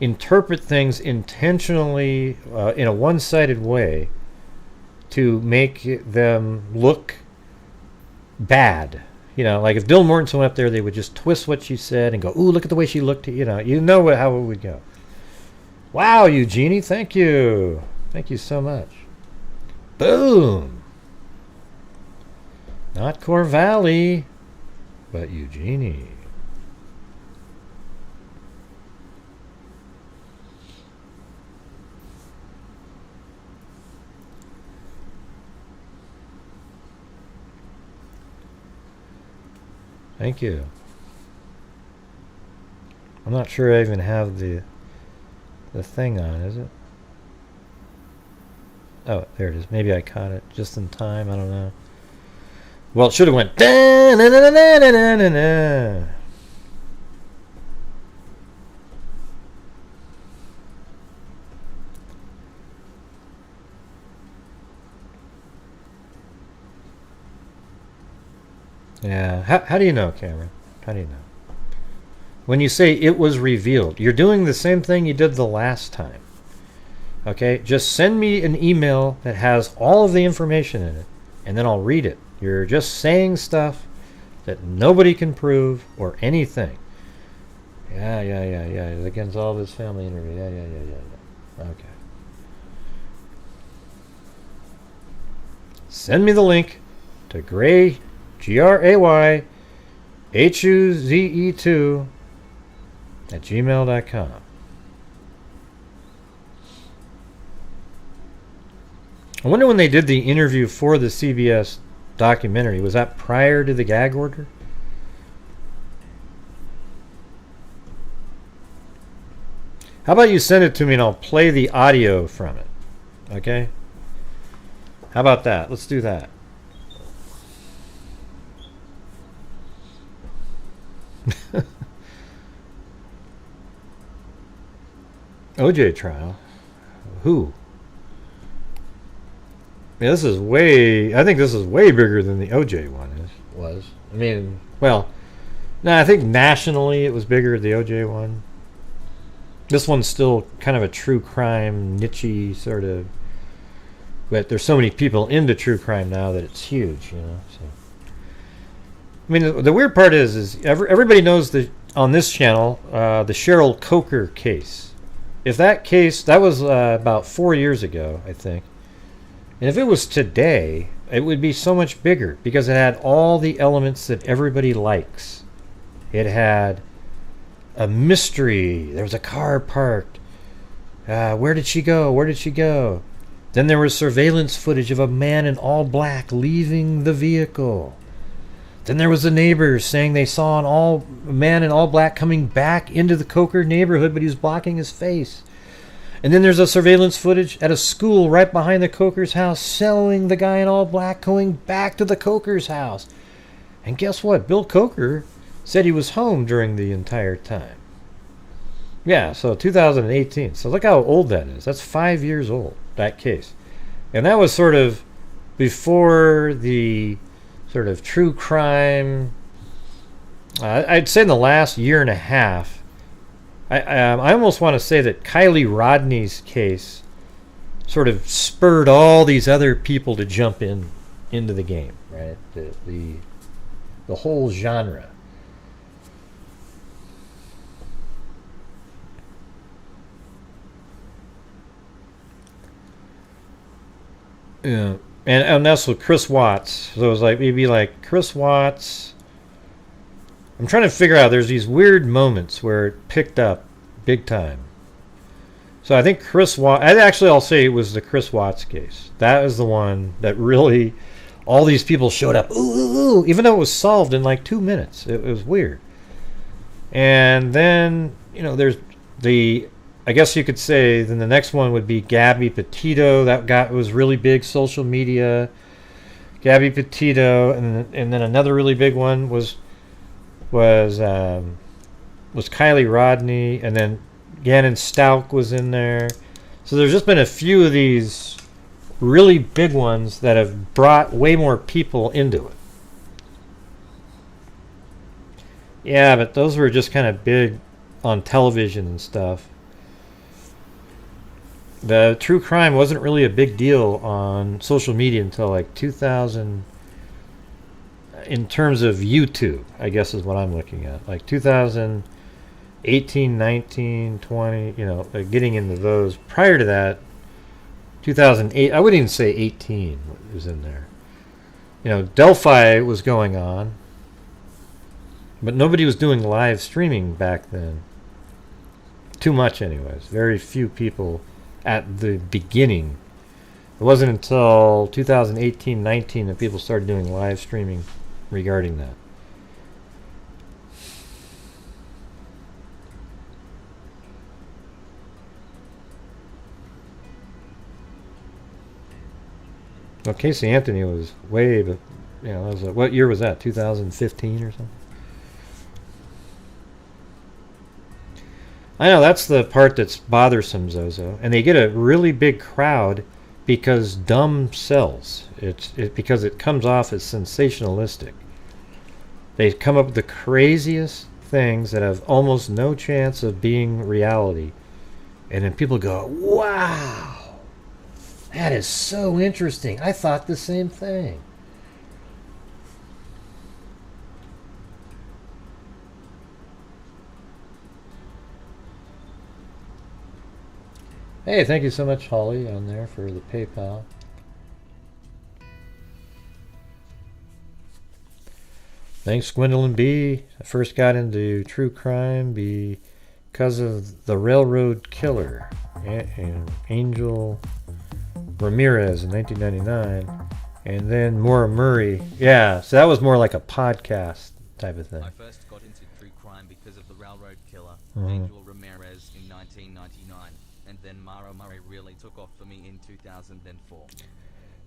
Speaker 1: interpret things intentionally in a one-sided way to make them look bad. You know, like if Dylan Mortensen went up there, they would just twist what she said and go, "Ooh, look at the way she looked." You know how it would go. Wow, Eugenie, thank you so much. Boom. Not Corvalli, but Eugenie. Thank you. I'm not sure I even have the thing on, is it? Oh, there it is. Maybe I caught it just in time. I don't know. Well, it should have went. Yeah. How do you know, Cameron? How do you know? When you say it was revealed, you're doing the same thing you did the last time. Okay? Just send me an email that has all of the information in it, and then I'll read it. You're just saying stuff that nobody can prove or anything. Yeah. The Goncalves family interview. Yeah. Okay. Send me the link to Gray, GRAYHUZE2 at gmail.com. I wonder when they did the interview for the CBS documentary, was that prior to the gag order? How about you send it to me and I'll play the audio from it? Okay? How about that? Let's do that. OJ trial? Who? Yeah, I think this is way bigger than the OJ one was. I mean, well, no, I think nationally it was bigger, the OJ one. This one's still kind of a true crime, niche-y sort of, but there's so many people into true crime now that it's huge, you know. So, I mean, the weird part is everybody knows on this channel, the Cheryl Coker case. If that case, that was about 4 years ago, I think. And if it was today, it would be so much bigger because it had all the elements that everybody likes. It had a mystery. There was a car parked. Where did she go? Where did she go? Then there was surveillance footage of a man in all black leaving the vehicle. Then there was the neighbors saying they saw a man in all black coming back into the Coker neighborhood, but he was blocking his face. And then there's a surveillance footage at a school right behind the Coker's house showing the guy in all black going back to the Coker's house. And guess what? Bill Coker said he was home during the entire time. Yeah, so 2018. So look how old that is. That's 5 years old, that case. And that was sort of before the sort of true crime. I'd say in the last year and a half, I almost want to say that Kylie Rodney's case sort of spurred all these other people to jump into the game, right? The whole genre. Yeah, and that's with Chris Watts. So it was like maybe like Chris Watts. I'm trying to figure out. There's these weird moments where it picked up big time. So I think Chris Watts. I'll say it was the Chris Watts case. That was the one that really, all these people showed up. Ooh, even though it was solved in like 2 minutes. It was weird. And then there's the, I guess you could say, then the next one would be Gabby Petito. That was really big social media. Gabby Petito, and then another really big one was Kylie Rodney, and then Gannon Stauch was in there. So there's just been a few of these really big ones that have brought way more people into it. Yeah, but those were just kind of big on television and stuff. The true crime wasn't really a big deal on social media until like 2000, in terms of YouTube, I guess is what I'm looking at. Like 2018, 19, 20, getting into those. Prior to that, 2008, I wouldn't even say 18 was in there. Delphi was going on, but nobody was doing live streaming back then. Too much anyways. Very few people at the beginning. It wasn't until 2018, 19 that people started doing live streaming regarding that. Well, Casey Anthony was way, but what year was that? 2015 or something? I know, that's the part that's bothersome, Zozo. And they get a really big crowd because dumb sells. Because it comes off as sensationalistic. They come up with the craziest things that have almost no chance of being reality. And then people go, wow, that is so interesting. I thought the same thing. Hey, thank you so much, Holly, on there for the PayPal. Thanks, Gwendolyn B. I first got into true crime because of The Railroad Killer and Angel Ramirez in 1999. And then Maura Murray. Yeah, so that was more like a podcast type of thing.
Speaker 2: I first got into true crime because of The Railroad Killer, Angel Ramirez in 1999. And then Maura Murray really took off for me in 2004.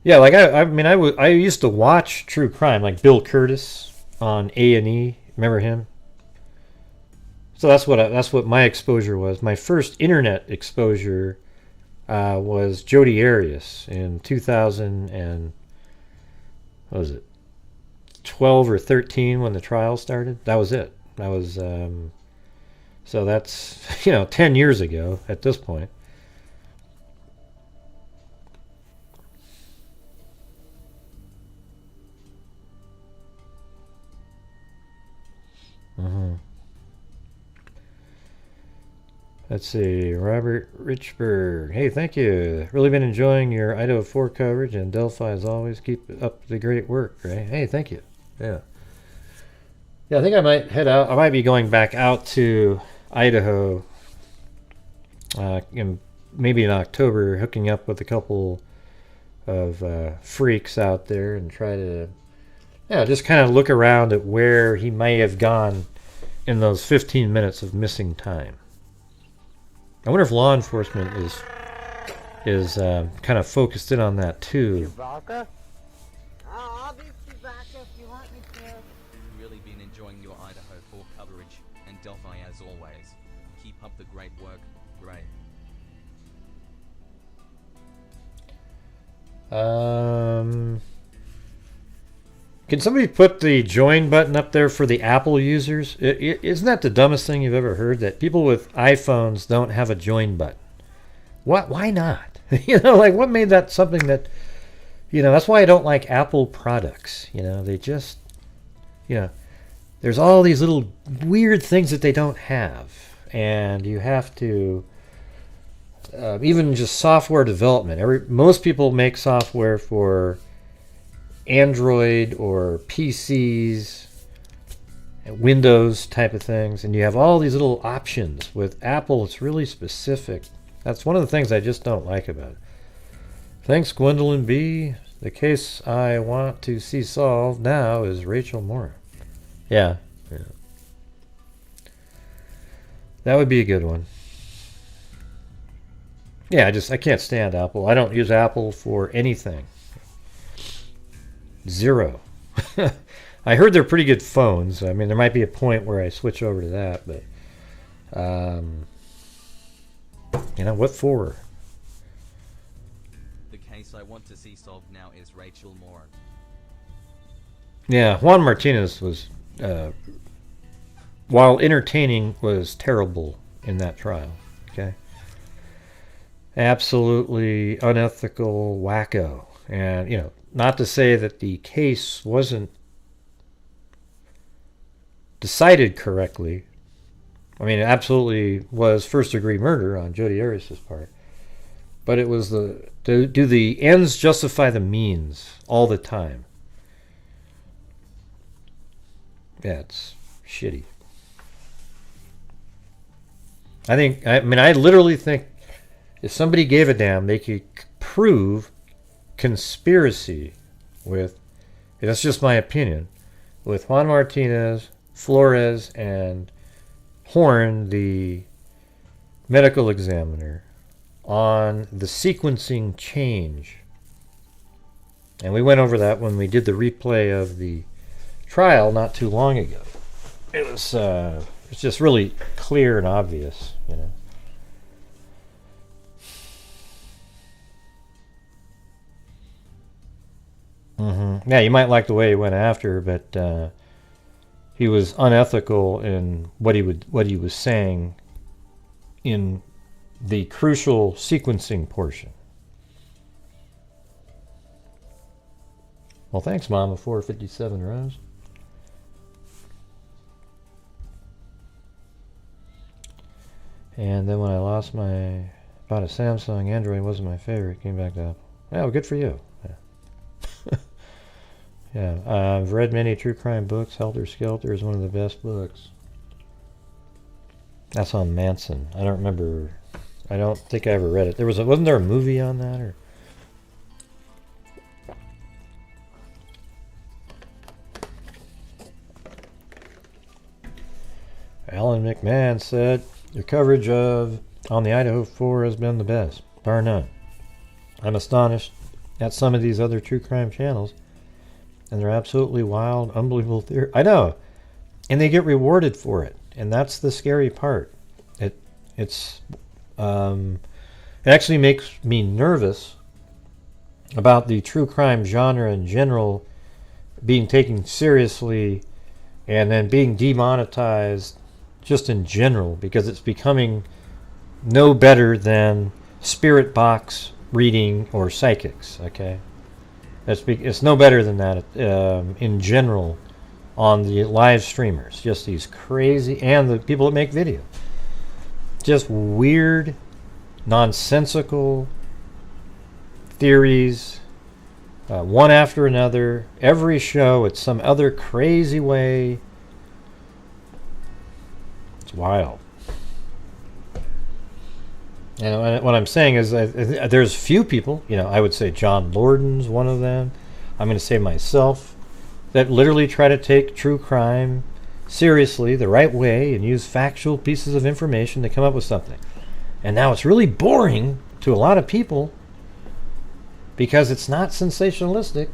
Speaker 1: Yeah, like I used to watch true crime, like Bill Curtis on A&E. Remember him? So that's what my exposure was. My first internet exposure was Jodi Arias in 2000 and what was it, 12 or 13 when the trial started. That was it. That was so that's 10 years ago at this point. Let's see, Robert Richburg. Hey, thank you. Really been enjoying your Idaho 4 coverage, and Delphi as always. Keep up the great work, right? Hey, thank you. Yeah, I think I might head out. I might be going back out to Idaho maybe in October, hooking up with a couple of freaks out there and try to just kind of look around at where he may have gone in those 15 minutes of missing time. I wonder if law enforcement is kind of focused in on that too.
Speaker 3: Chewbacca? Oh, I'll be Chewbacca if you want me to.
Speaker 2: Really been enjoying your Idaho 4 coverage, and Delphi as always. Keep up the great work. Great.
Speaker 1: Can somebody put the join button up there for the Apple users? Isn't that the dumbest thing you've ever heard? That people with iPhones don't have a join button. What? Why not? What made that something that, that's why I don't like Apple products. They just, there's all these little weird things that they don't have. And you have to, even just software development. Most people make software for Android or PCs, Windows type of things, and you have all these little options. With Apple, it's really specific. That's one of the things I just don't like about it. Thanks, Gwendolyn B. The case I want to see solved now is Rachel Moore. Yeah. That would be a good one. Yeah, I can't stand Apple. I don't use Apple for anything. Zero. I heard they're pretty good phones. I mean, there might be a point where I switch over to that, but what for?
Speaker 2: The case I want to see solved now is Rachel Moore.
Speaker 1: Yeah, Juan Martinez was, while entertaining, was terrible in that trial. Okay. Absolutely unethical wacko. And, not to say that the case wasn't decided correctly. I mean, it absolutely was first-degree murder on Jodi Arias' part. But it was do the ends justify the means all the time? Yeah, it's shitty. I literally think if somebody gave a damn, they could prove conspiracy with, that's just my opinion, with Juan Martinez, Flores, and Horn, the medical examiner, on the sequencing change. And we went over that when we did the replay of the trial not too long ago. It's just really clear and obvious, Yeah, you might like the way he went after, but he was unethical in what he was saying in the crucial sequencing portion. Well, thanks, Mama. 457 Rose. And then when I bought a Samsung, Android wasn't my favorite. Came back to Apple. Yeah, well, good for you. Yeah. Yeah, I've read many true crime books. Helter Skelter is one of the best books. That's on Manson. I don't remember. I don't think I ever read it. Wasn't there a movie on that? Or Alan McMahon said, your coverage on the Idaho 4 has been the best, bar none. I'm astonished at some of these other true crime channels, and they're absolutely wild, unbelievable theory. I know, and they get rewarded for it, and that's the scary part. It actually makes me nervous about the true crime genre in general being taken seriously and then being demonetized just in general, because it's becoming no better than spirit box reading or psychics. Okay, it's no better than that in general on the live streamers. Just these crazy, and the people that make video, just weird, nonsensical theories, one after another. Every show, it's some other crazy way. It's wild. And what I'm saying is there's few people, I would say John Lorden's one of them. I'm going to say myself, that literally try to take true crime seriously the right way and use factual pieces of information to come up with something. And now it's really boring to a lot of people because it's not sensationalistic.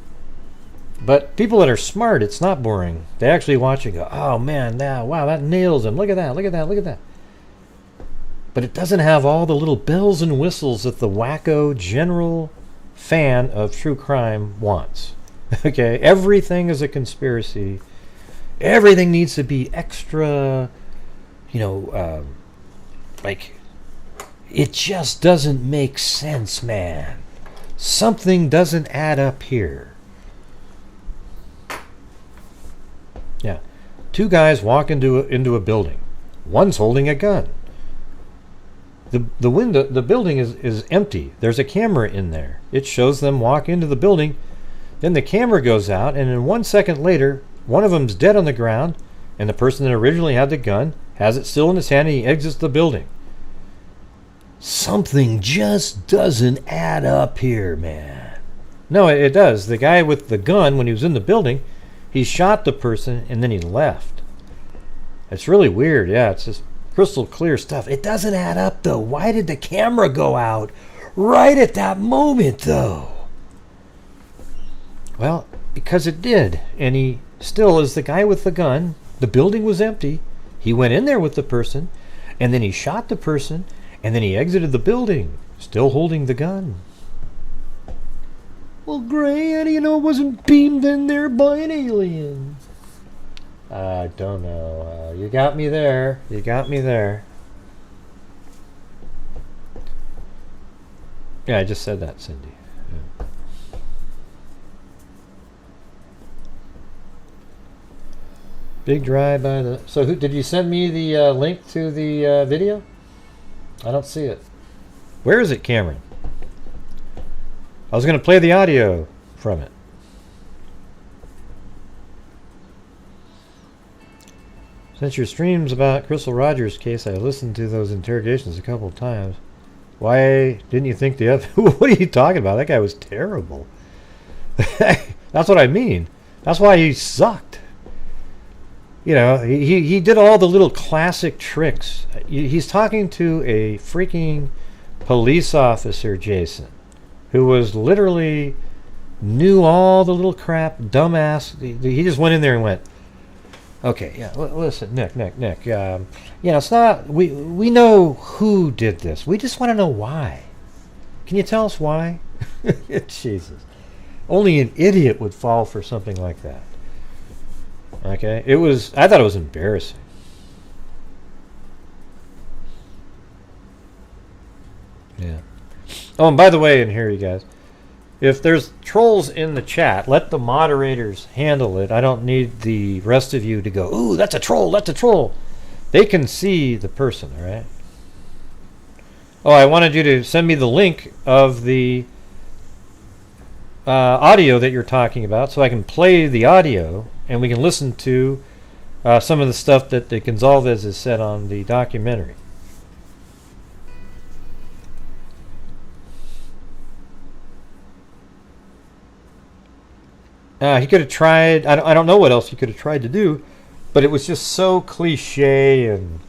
Speaker 1: But people that are smart, it's not boring. They actually watch and go, oh man, wow, that nails him. Look at that, look at that, look at that. But it doesn't have all the little bells and whistles that the wacko general fan of true crime wants. Okay, everything is a conspiracy. Everything needs to be extra, like, it just doesn't make sense, man. Something doesn't add up here. Yeah, two guys walk into a building. One's holding a gun. The window, the building is empty. There's a camera in there. It shows them walk into the building. Then the camera goes out, and then 1 second later, one of them's dead on the ground, and the person that originally had the gun has it still in his hand, and he exits the building. Something just doesn't add up here, man. No, it does. The guy with the gun, when he was in the building, he shot the person, and then he left. It's really weird. Yeah, it's just crystal clear stuff. It doesn't add up, though. Why did the camera go out right at that moment, though? Well, because it did. And he still is the guy with the gun. The building was empty. He went in there with the person, and then he shot the person, and then he exited the building, still holding the gun. Well, Gray, how do you know it wasn't beamed in there by an alien? I don't know. You got me there. You got me there. Yeah, I just said that, Cindy. Yeah. Big drive by the... So who did you send me the link to the video? I don't see it. Where is it, Cameron? I was going to play the audio from it. Since your streams about Crystal Rogers' case, I listened to those interrogations a couple of times. Why didn't you think the other... What are you talking about? That guy was terrible. That's what I mean. That's why he sucked. You know, he did all the little classic tricks. He's talking to a freaking police officer, Jason, who was literally knew all the little crap, dumbass. He just went in there and went, okay, yeah, listen, Nick. It's not, we know who did this. We just want to know why. Can you tell us why? Jesus. Only an idiot would fall for something like that. Okay? I thought it was embarrassing. Yeah. Oh, and by the way, in here, you guys, if there's trolls in the chat, let the moderators handle it. I don't need the rest of you to go, ooh, that's a troll, that's a troll. They can see the person, all right? Oh, I wanted you to send me the link of the audio that you're talking about so I can play the audio and we can listen to some of the stuff that the Goncalves has said on the documentary. He could have tried, I don't know what else he could have tried to do, but it was just so cliche and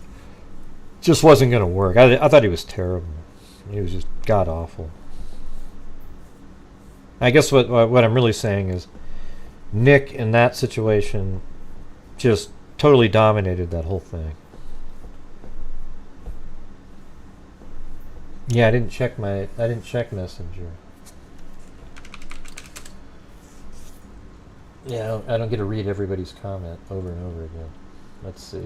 Speaker 1: just wasn't going to work. I thought he was terrible. He was just god-awful. I guess what I'm really saying is Nick in that situation just totally dominated that whole thing. Yeah, I didn't check Messenger. Yeah, I don't get to read everybody's comment over and over again. Let's see.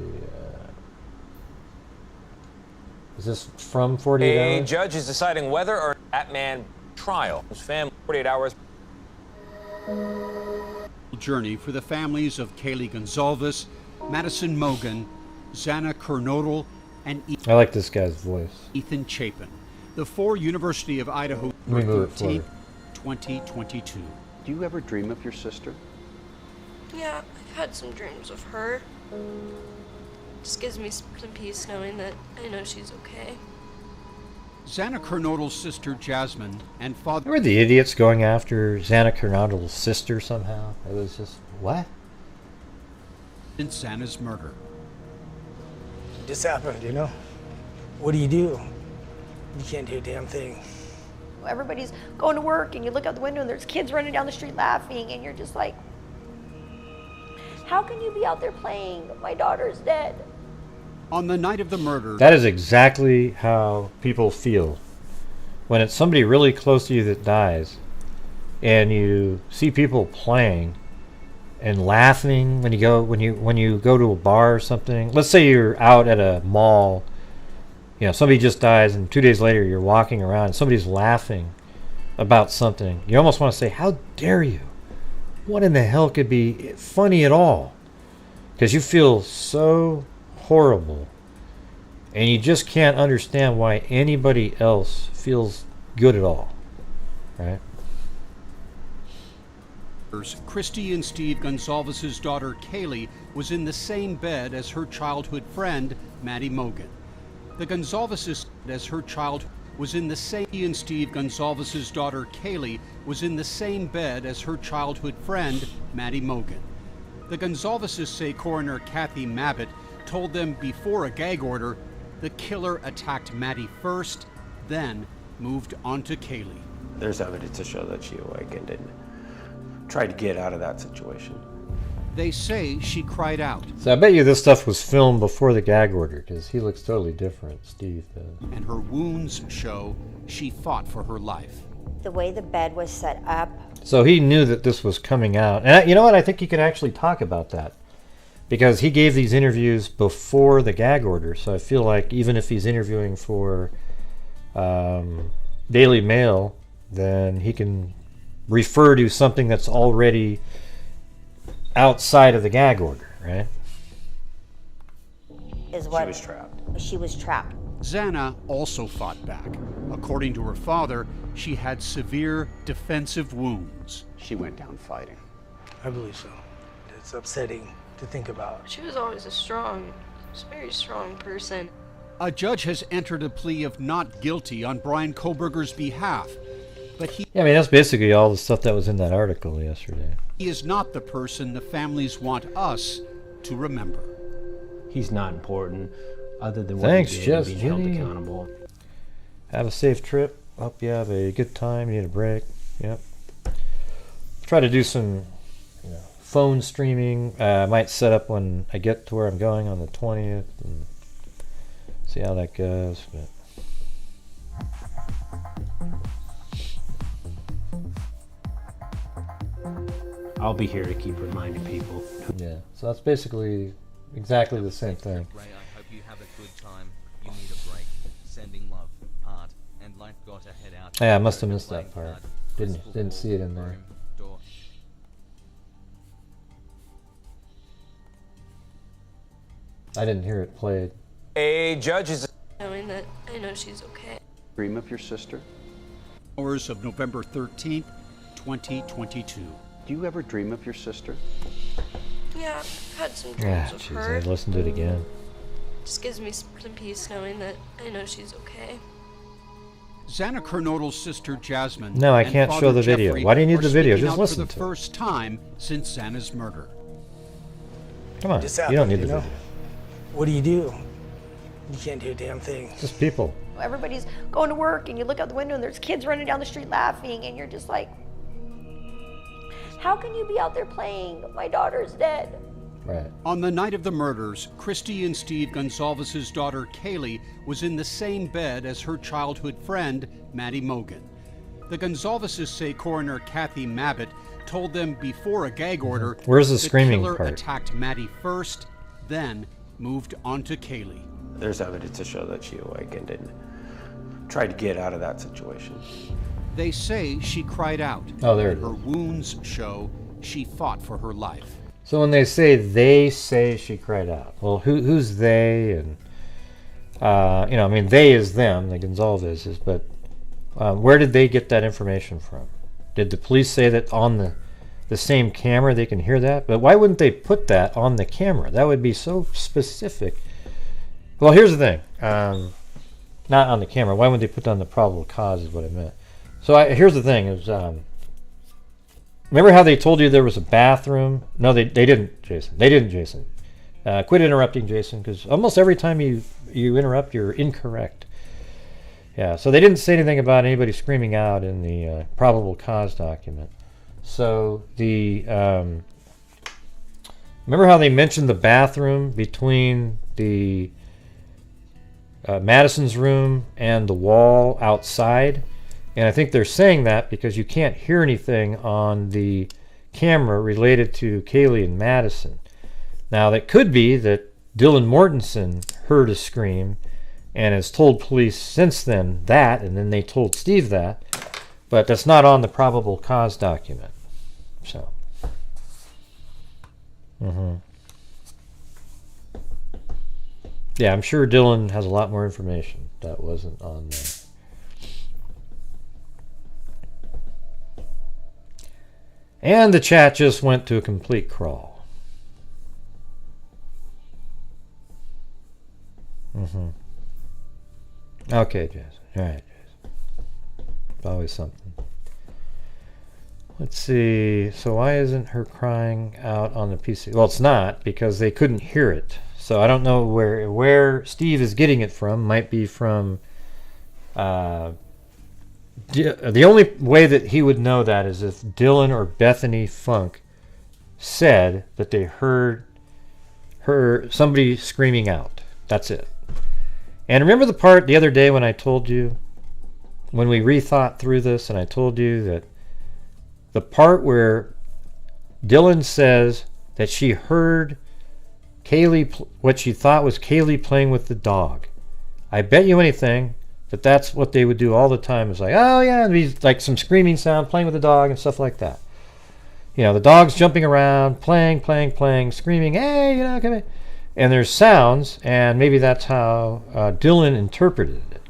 Speaker 1: Is this from 48 Hours?
Speaker 4: A judge is deciding whether or that man trial. His family 48 hours.
Speaker 5: Journey for the families of Kaylee Goncalves, Maddie Mogen, Xana Kernodle, and
Speaker 1: I like this guy's voice.
Speaker 5: Ethan Chapin. The 4 University of Idaho, 13th, 2022.
Speaker 6: Do you ever dream of your sister?
Speaker 7: Yeah, I've had some dreams of her. Just gives me some peace knowing that I know she's okay.
Speaker 5: Xana Kernodle's sister Jasmine and father...
Speaker 1: Remember the idiots going after Xana Kernodle's sister somehow? It was just, what?
Speaker 5: In Xana's murder.
Speaker 8: This happened, you know? What do? You can't do a damn thing.
Speaker 9: Everybody's going to work and you look out the window and there's kids running down the street laughing and you're just like, how can you be out there playing? My daughter's dead.
Speaker 5: On the night of the murder...
Speaker 1: That is exactly how people feel. When it's somebody really close to you that dies, and you see people playing and laughing when you go to a bar or something. Let's say you're out at a mall, you know, somebody just dies, and 2 days later you're walking around and somebody's laughing about something. You almost want to say, how dare you? What in the hell could be funny at all? Because you feel so horrible and you just can't understand why anybody else feels good at all, right?
Speaker 5: Christy and Steve Goncalves' daughter Kaylee was in the same bed as her childhood friend Maddie Mogen. The Goncalves as her child was in the same and Steve Goncalves' daughter Kaylee was in the same bed as her childhood friend Maddie Mogen. The Goncalves say coroner Kathy Mabbitt told them before a gag order The killer attacked Maddie first, then moved on to Kaylee.
Speaker 6: There's evidence to show that she awakened and tried to get out of that situation.
Speaker 5: They say she cried out.
Speaker 1: So I bet you this stuff was filmed before the gag order, because he looks totally different, Steve does.
Speaker 5: And her wounds show she fought for her life.
Speaker 9: The way the bed was set up.
Speaker 1: So he knew that this was coming out. And you know what? I think he could actually talk about that. Because he gave these interviews before the gag order. So I feel like even if he's interviewing for Daily Mail, then he can refer to something that's already outside of the gag order, right?
Speaker 9: Is what
Speaker 6: She was trapped.
Speaker 9: She was trapped.
Speaker 5: Xana also fought back. According to her father, she had severe defensive wounds.
Speaker 6: She went down fighting.
Speaker 8: I believe so. It's upsetting to think about.
Speaker 7: She was always a very strong person.
Speaker 5: A judge has entered a plea of not guilty on Brian Kohberger's behalf, but he
Speaker 1: Yeah, I mean, that's basically all the stuff that was in that article yesterday.
Speaker 5: is not the person the families want us to remember.
Speaker 10: He's not important other than what
Speaker 1: Thanks,
Speaker 10: he did
Speaker 1: Jess
Speaker 10: and being held
Speaker 1: Ginny.
Speaker 10: accountable.
Speaker 1: Have a safe trip. Hope you have a good time. You need a break. Yep. Try to do some phone streaming. I might set up when I get to where I'm going on the 20th and see how that goes. But
Speaker 10: I'll be here to keep reminding people.
Speaker 1: yeah, so that's basically exactly the same thing.
Speaker 2: Ray, I hope you have a good time. You need a break. Sending love, part, and life got a head out.
Speaker 1: Yeah, I must have missed that part. Didn't see it in there.
Speaker 2: Door.
Speaker 1: I didn't hear it played.
Speaker 4: A judge is
Speaker 7: Knowing that I know she's okay.
Speaker 6: Dream of your sister?
Speaker 5: Hours of November 13th, 2022.
Speaker 6: Do you ever dream of your sister?
Speaker 7: Yeah, I've had some
Speaker 1: Yeah,
Speaker 7: dreams of
Speaker 1: jeez,
Speaker 7: her.
Speaker 1: I listened to it again.
Speaker 7: Just gives me some peace knowing that I know she's okay.
Speaker 5: Xana Kernodle's sister Jasmine.
Speaker 1: No, I
Speaker 5: and
Speaker 1: can't
Speaker 5: Father
Speaker 1: show the video.
Speaker 5: Jeffrey
Speaker 1: Why do you need
Speaker 5: are
Speaker 1: the video?
Speaker 5: speaking
Speaker 1: Just
Speaker 5: out
Speaker 1: listen
Speaker 5: for
Speaker 1: to
Speaker 5: the
Speaker 1: it.
Speaker 5: first time since Xana's murder.
Speaker 1: Come on,
Speaker 8: This
Speaker 1: you don't
Speaker 8: happened,
Speaker 1: need the
Speaker 8: you know?
Speaker 1: video.
Speaker 8: What do? You can't do a damn thing.
Speaker 1: Just people.
Speaker 9: Everybody's going to work and you look out the window and there's kids running down the street laughing and you're just like, how can you be out there playing? My daughter's dead.
Speaker 1: Right.
Speaker 5: On the night of the murders, Christy and Steve Goncalves' daughter Kaylee was in the same bed as her childhood friend, Maddie Mogen. The Goncalveses say coroner Kathy Mabbitt told them before a gag order
Speaker 1: Where's the screaming
Speaker 5: killer
Speaker 1: part?
Speaker 5: attacked Maddie first, then moved on to Kaylee.
Speaker 6: There's evidence to show that she awakened and tried to get out of that situation.
Speaker 5: They say she cried out.
Speaker 1: Oh, there it
Speaker 5: and her
Speaker 1: is.
Speaker 5: wounds show she fought for her life.
Speaker 1: So when they say she cried out. Well, who's they? And I mean, they is them, the Goncalveses. But where did they get that information from? Did the police say that on the same camera they can hear that? But why wouldn't they put that on the camera? That would be so specific. Well, here's the thing. Not on the camera. Why wouldn't they put down the probable cause is what I meant. So here's the thing. Is remember how they told you there was a bathroom? No, they didn't, Jason. They didn't, Jason. Quit interrupting, Jason, because almost every time you interrupt, you're incorrect. Yeah, so they didn't say anything about anybody screaming out in the probable cause document. So remember how they mentioned the bathroom between the Madison's room and the wall outside? And I think they're saying that because you can't hear anything on the camera related to Kaylee and Madison. Now, that could be that Dylan Mortensen heard a scream and has told police since then that, and then they told Steve that, but that's not on the probable cause document. So. Yeah, I'm sure Dylan has a lot more information that wasn't on there. And the chat just went to a complete crawl. Okay, Jason. All right, Jason. Always something. Let's see. So why isn't her crying out on the PC? Well, it's not because they couldn't hear it. So I don't know where Steve is getting it from. Might be from the only way that he would know that is if Dylan or Bethany Funk said that they heard somebody screaming out. That's it. And remember the part the other day when I told you, when we rethought through this, and I told you that the part where Dylan says that she heard Kaylee, what she thought was Kaylee playing with the dog. I bet you anything that that's what they would do all the time. It's like, oh yeah, and be like some screaming sound, playing with the dog and stuff like that. You know, the dog's jumping around, playing, screaming, hey, you know, come here. And there's sounds, and maybe that's how Dylan interpreted it.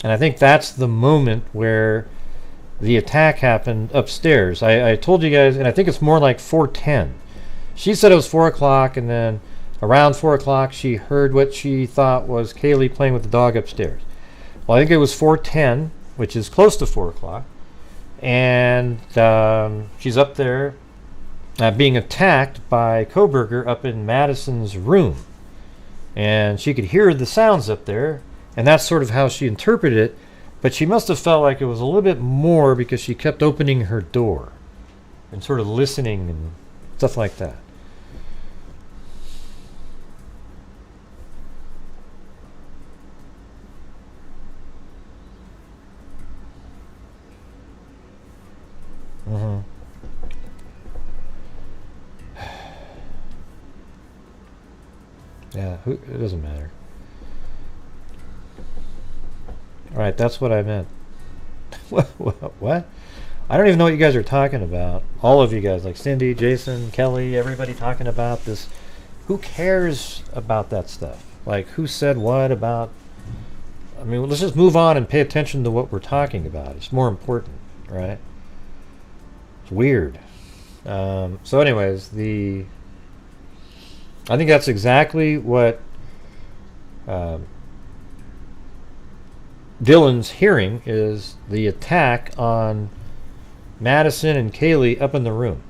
Speaker 1: And I think that's the moment where the attack happened upstairs. I told you guys, and I think it's more like 4:10. She said it was 4 o'clock, and then around 4 o'clock she heard what she thought was Kaylee playing with the dog upstairs. Well, I think it was 4:10, which is close to 4 o'clock. And she's up there being attacked by Kohberger up in Madison's room. And she could hear the sounds up there, and that's sort of how she interpreted it. But she must have felt like it was a little bit more because she kept opening her door and sort of listening and stuff like that. Yeah, it doesn't matter. Alright, that's what I meant. What? I don't even know what you guys are talking about. All of you guys, like Cindy, Jason, Kelly, everybody talking about this. Who cares about that stuff? Like, who said what about... I mean, let's just move on and pay attention to what we're talking about. It's more important, right? It's weird. So anyways, I think that's exactly what Dylan's hearing is the attack on Madison and Kaylee up in the room.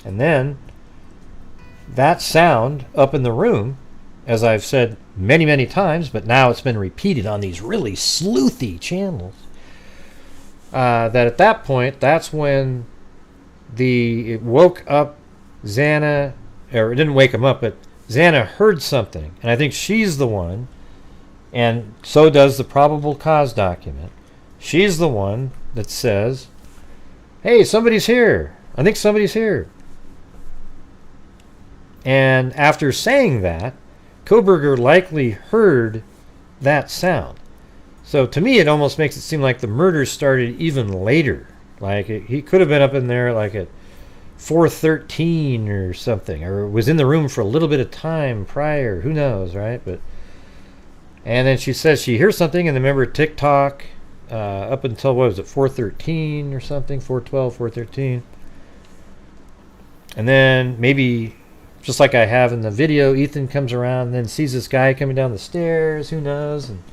Speaker 1: And then that sound up in the room, as I've said many, many times, but now it's been repeated on these really sleuthy channels, that at that point, that's when it woke up Xana, or it didn't wake him up, but Xana heard something. And I think she's the one, and so does the probable cause document. She's the one that says, hey, somebody's here. I think somebody's here. And after saying that, Kohberger likely heard that sound. So to me, it almost makes it seem like the murder started even later. Like he could have been up in there like at 4:13 or something, or was in the room for a little bit of time prior. Who knows, right? And then she says she hears something, and remember TikTok up until, what was it, 4:13 or something, 4:12, 4:13. And then maybe, just like I have in the video, Ethan comes around and then sees this guy coming down the stairs. Who knows? And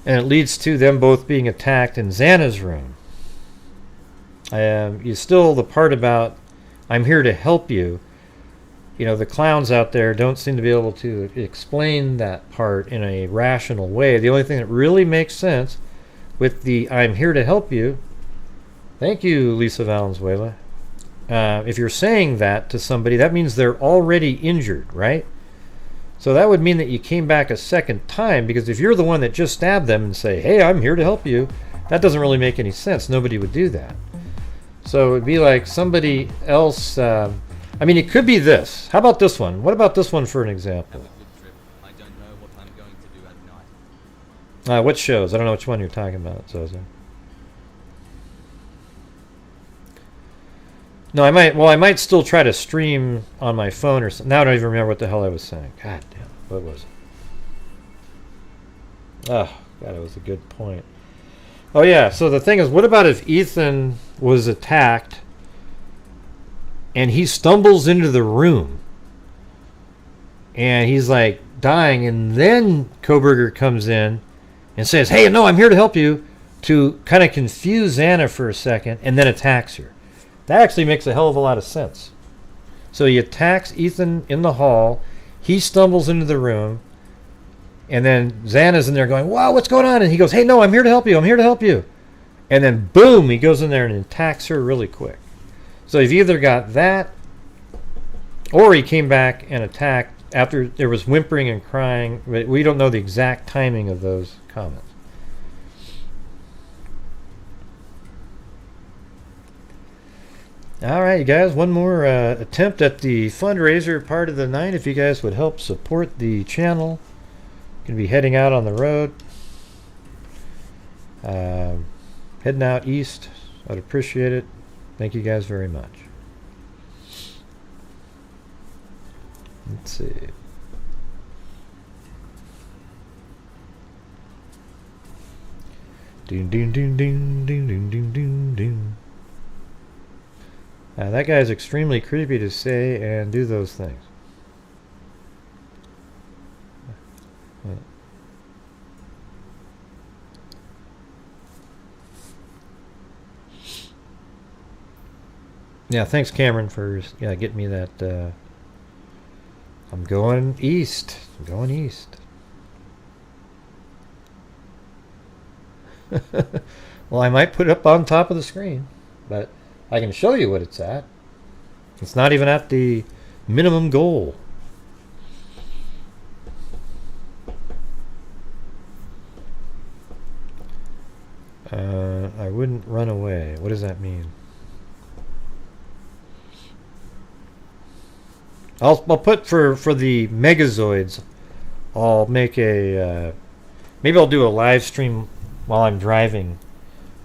Speaker 1: it leads to them both being attacked in Xana's room. You still, the part about I'm here to help you, you know, the clowns out there don't seem to be able to explain that part in a rational way. The only thing that really makes sense with the I'm here to help you, thank you, Lisa Valenzuela. If you're saying that to somebody, that means they're already injured, right? So that would mean that you came back a second time, because if you're the one that just stabbed them and say, hey, I'm here to help you, that doesn't really make any sense. Nobody would do that. So it would be like somebody else. I mean, it could be this. How about this one? What about this one for an example?
Speaker 2: Have a good trip. I don't know what I'm going to do at night.
Speaker 1: What shows? I don't know which one you're talking about, Zozo. No, I might. Well, I might still try to stream on my phone or something. Now I don't even remember what the hell I was saying. God damn, what was it? Oh, God, it was a good point. Oh yeah. So the thing is, what about if Ethan was attacked and he stumbles into the room and he's like dying, and then Kohberger comes in and says, hey, no, I'm here to help you, to kind of confuse Xana for a second, and then attacks her. That actually makes a hell of a lot of sense. So he attacks Ethan in the hall. He stumbles into the room, and then Xana's in there going, wow, what's going on? And he goes, hey, no, I'm here to help you. I'm here to help you. And then, boom, he goes in there and attacks her really quick. So you've either got that, or he came back and attacked after there was whimpering and crying. But we don't know the exact timing of those comments. All right, you guys, one more attempt at the fundraiser part of the night. If you guys would help support the channel, going to be heading out on the road, heading out east. I'd appreciate it. Thank you guys very much. Let's see. Doom, doom, doom, doom, doom, doom, doom, doom, doom. That guy is extremely creepy to say and do those things. Yeah, thanks Cameron for getting me that. I'm going east. I'm going east. Well, I might put it up on top of the screen, but I can show you what it's at. It's not even at the minimum goal. I wouldn't run away. What does that mean? I'll put for the Megazoids. I'll make a maybe I'll do a live stream while I'm driving,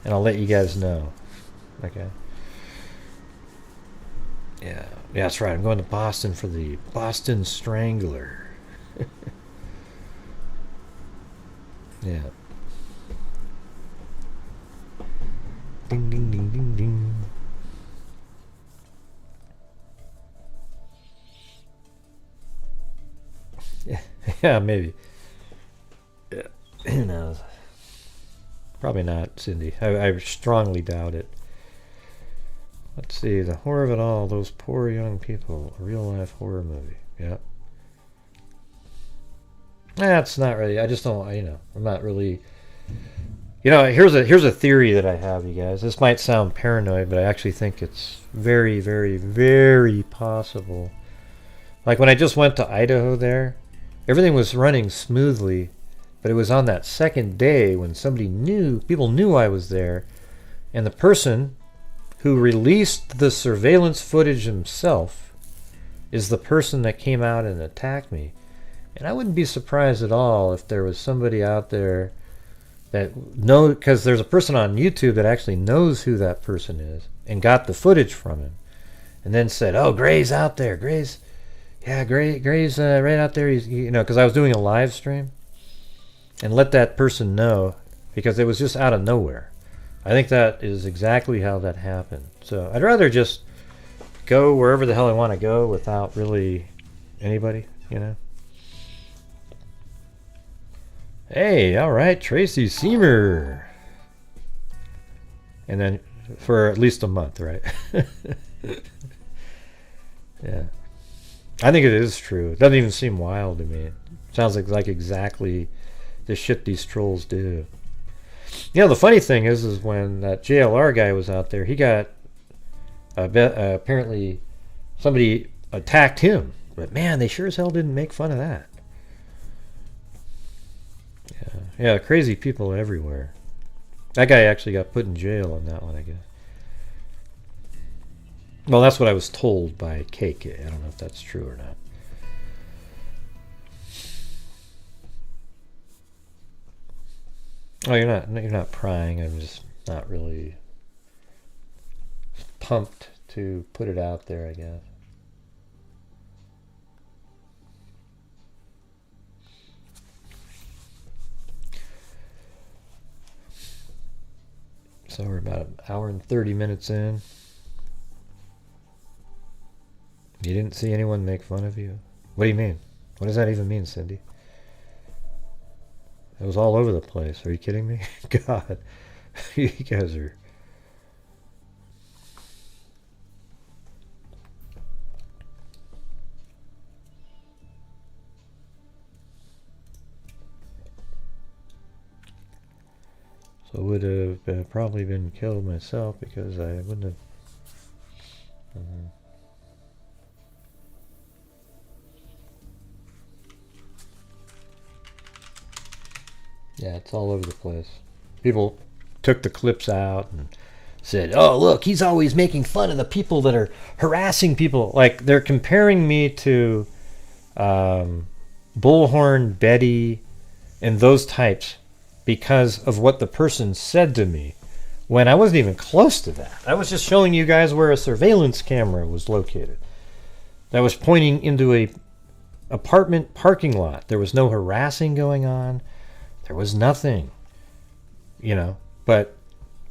Speaker 1: and I'll let you guys know. Okay. Yeah, that's right. I'm going to Boston for the Boston Strangler. Yeah. Ding, ding, ding, ding, ding. Yeah, maybe. Yeah. Who knows? Probably not, Cindy. I strongly doubt it. Let's see, the horror of it all, those poor young people. A real-life horror movie. Yep. That's not really, I just don't, I'm not really, here's a theory that I have, you guys. This might sound paranoid, but I actually think it's very, very, very possible. Like when I just went to Idaho there, everything was running smoothly, but it was on that second day when people knew I was there, and the person who released the surveillance footage himself is the person that came out and attacked me. And I wouldn't be surprised at all if there was somebody out there that knows, because there's a person on YouTube that actually knows who that person is and got the footage from him and then said, oh, Gray's out there. Gray's right out there. He's, because I was doing a live stream, and let that person know, because it was just out of nowhere. I think that is exactly how that happened. So I'd rather just go wherever the hell I want to go without really anybody, Hey, all right, Tracy Seamer. And then for at least a month, right? Yeah. I think it is true. It doesn't even seem wild to me. It sounds like exactly the shit these trolls do. The funny thing is when that JLR guy was out there, he got apparently somebody attacked him. But man, they sure as hell didn't make fun of that. Yeah, crazy people everywhere. That guy actually got put in jail on that one, I guess. Well, that's what I was told by KK. I don't know if that's true or not. Oh, you're not prying. I'm just not really pumped to put it out there, I guess. So we're about an hour and 30 minutes in. You didn't see anyone make fun of you? What do you mean? What does that even mean, Cindy? It was all over the place. Are you kidding me? God. You guys are... So I would have probably been killed myself because I wouldn't have. Yeah, it's all over the place. People took the clips out and said, "Oh, look, he's always making fun of the people that are harassing people." Like, they're comparing me to Bullhorn Betty and those types because of what the person said to me, when I wasn't even close to that. I was just showing you guys where a surveillance camera was located that was pointing into a apartment parking lot. There was no harassing going on. There was nothing, but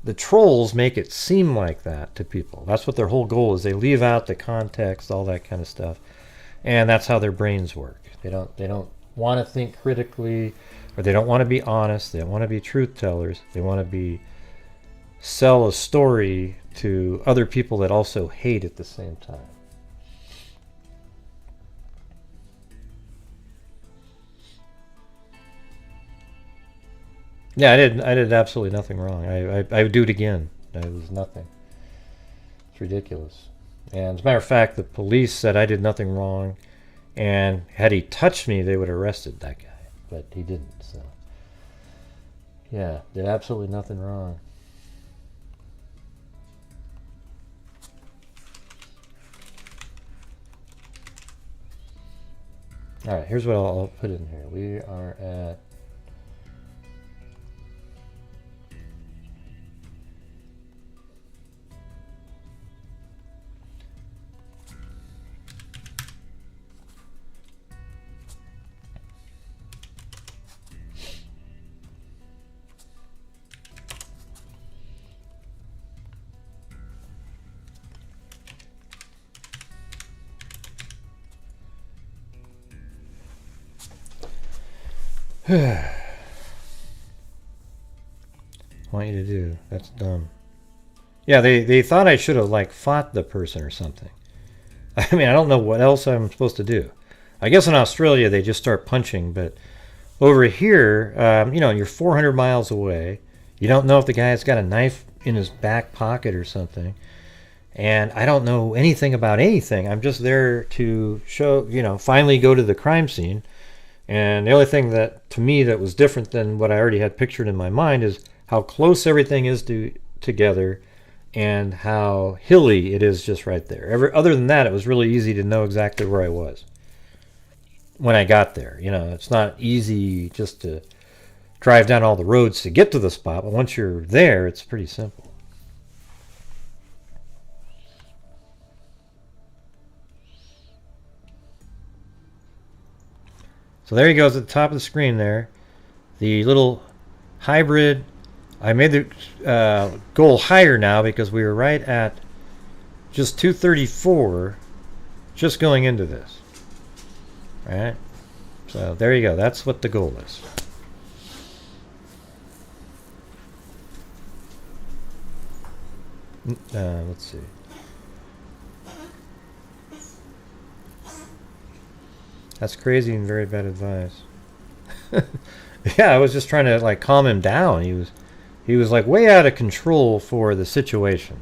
Speaker 1: the trolls make it seem like that to people. That's what their whole goal is. They leave out the context, all that kind of stuff, and that's how their brains work. They don't want to think critically, or they don't want to be honest. They don't want to be truth tellers. They want to sell a story to other people that also hate at the same time. Yeah, I did absolutely nothing wrong. I would do it again. It was nothing. It's ridiculous. And as a matter of fact, the police said I did nothing wrong, and had he touched me, they would have arrested that guy. But he didn't, so. Yeah, did absolutely nothing wrong. Alright, here's what I'll put in here. We are at... I want you to do. That's dumb. Yeah, they thought I should have fought the person or something. I mean, I don't know what else I'm supposed to do. I guess in Australia they just start punching, but over here, you're 400 miles away. You don't know if the guy's got a knife in his back pocket or something. And I don't know anything about anything. I'm just there to show, finally go to the crime scene. And the only thing that, to me, that was different than what I already had pictured in my mind is how close everything is together and how hilly it is just right there. Other than that, it was really easy to know exactly where I was when I got there. It's not easy just to drive down all the roads to get to the spot, but once you're there, it's pretty simple. So there he goes at the top of the screen there. The little hybrid. I made the goal higher now because we were right at just 234 just going into this. All right? So there you go. That's what the goal is. Let's see. That's crazy and very bad advice. Yeah, I was just trying to calm him down. He was way out of control for the situation.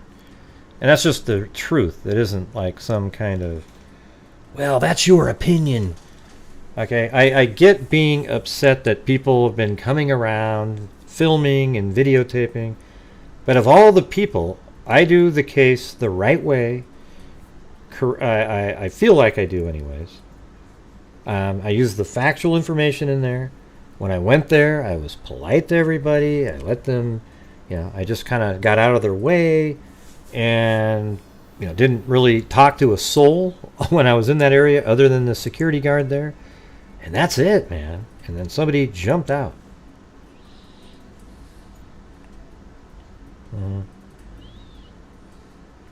Speaker 1: And that's just the truth. It isn't some kind of, well, that's your opinion. Okay, I get being upset that people have been coming around, filming and videotaping. But of all the people, I do the case the right way. I feel like I do anyways. I used the factual information in there. When I went there, I was polite to everybody. I let them, I just kind of got out of their way and, didn't really talk to a soul when I was in that area other than the security guard there. And that's it, man. And then somebody jumped out.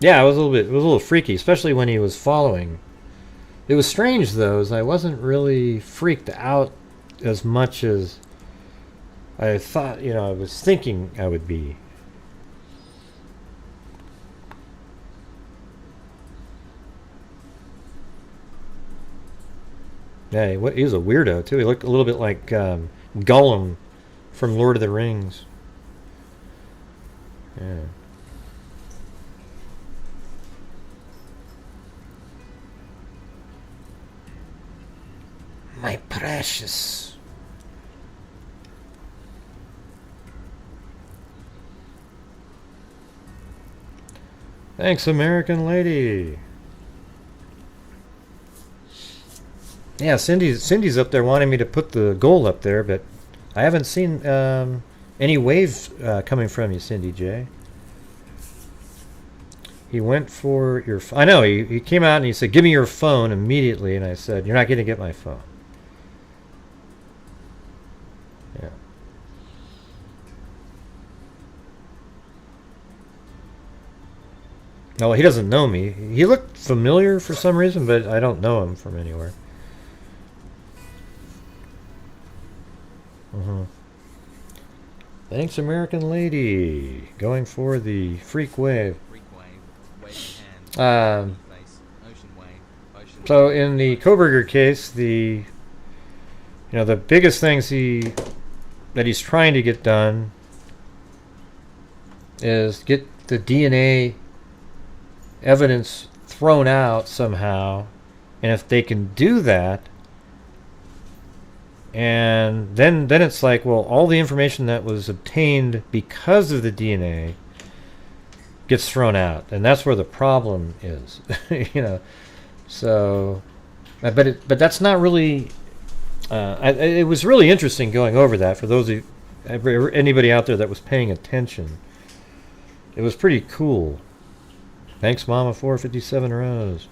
Speaker 1: Yeah, it was a little freaky, especially when he was following. It was strange, though, as I wasn't really freaked out as much as I thought, I was thinking I would be. Yeah, he was a weirdo, too. He looked a little bit like Gollum from Lord of the Rings. Yeah. My precious. Thanks, American lady. Yeah, Cindy's up there wanting me to put the goal up there, but I haven't seen any wave coming from you, Cindy J. He went for your... I know, he came out and he said, give me your phone immediately, and I said, you're not going to get my phone. Yeah. No, he doesn't know me. He looked familiar for some reason, but I don't know him from anywhere. Thanks, American lady. Going for the freak wave. So in the Kohberger case, the biggest things that he's trying to get done is get the DNA evidence thrown out somehow, and if they can do that, and then it's like, well, all the information that was obtained because of the DNA gets thrown out, and that's where the problem is. So but that's not really it was really interesting going over that for those of anybody out there that was paying attention. It was pretty cool. Thanks, Mama 457 Rose.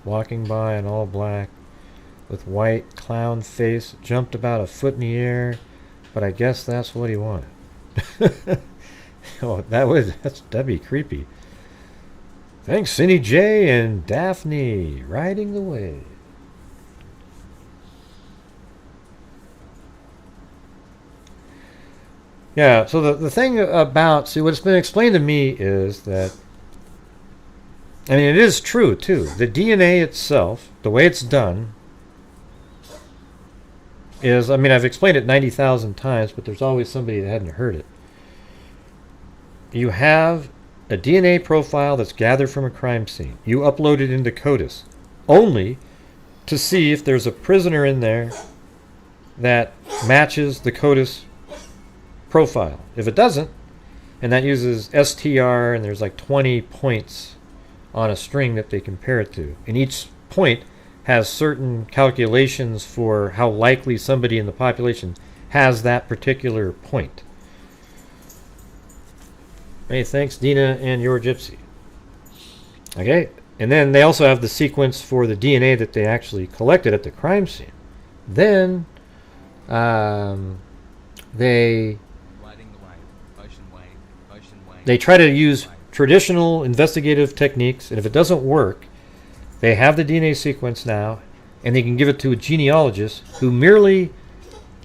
Speaker 1: Walking by in all black with white clown face, jumped about a foot in the air, but I guess that's what he wanted. Oh, that'd be creepy. Thanks, Cindy J and Daphne, riding the wave. Yeah, so the thing about, see, what's been explained to me is that, I mean, it is true, too. The DNA itself, the way it's done, is, I mean, I've explained it 90,000 times, but there's always somebody that hadn't heard it. You have a DNA profile that's gathered from a crime scene. You upload it into CODIS, only to see if there's a prisoner in there that matches the CODIS profile. If it doesn't, and that uses STR, and there's like 20 points on a string that they compare it to, and each point has certain calculations for how likely somebody in the population has that particular point. Hey, thanks, Dina and your gypsy. Okay, and then they also have the sequence for the DNA that they actually collected at the crime scene. Then they try to use traditional investigative techniques, and if it doesn't work, they have the DNA sequence now, and they can give it to a genealogist who merely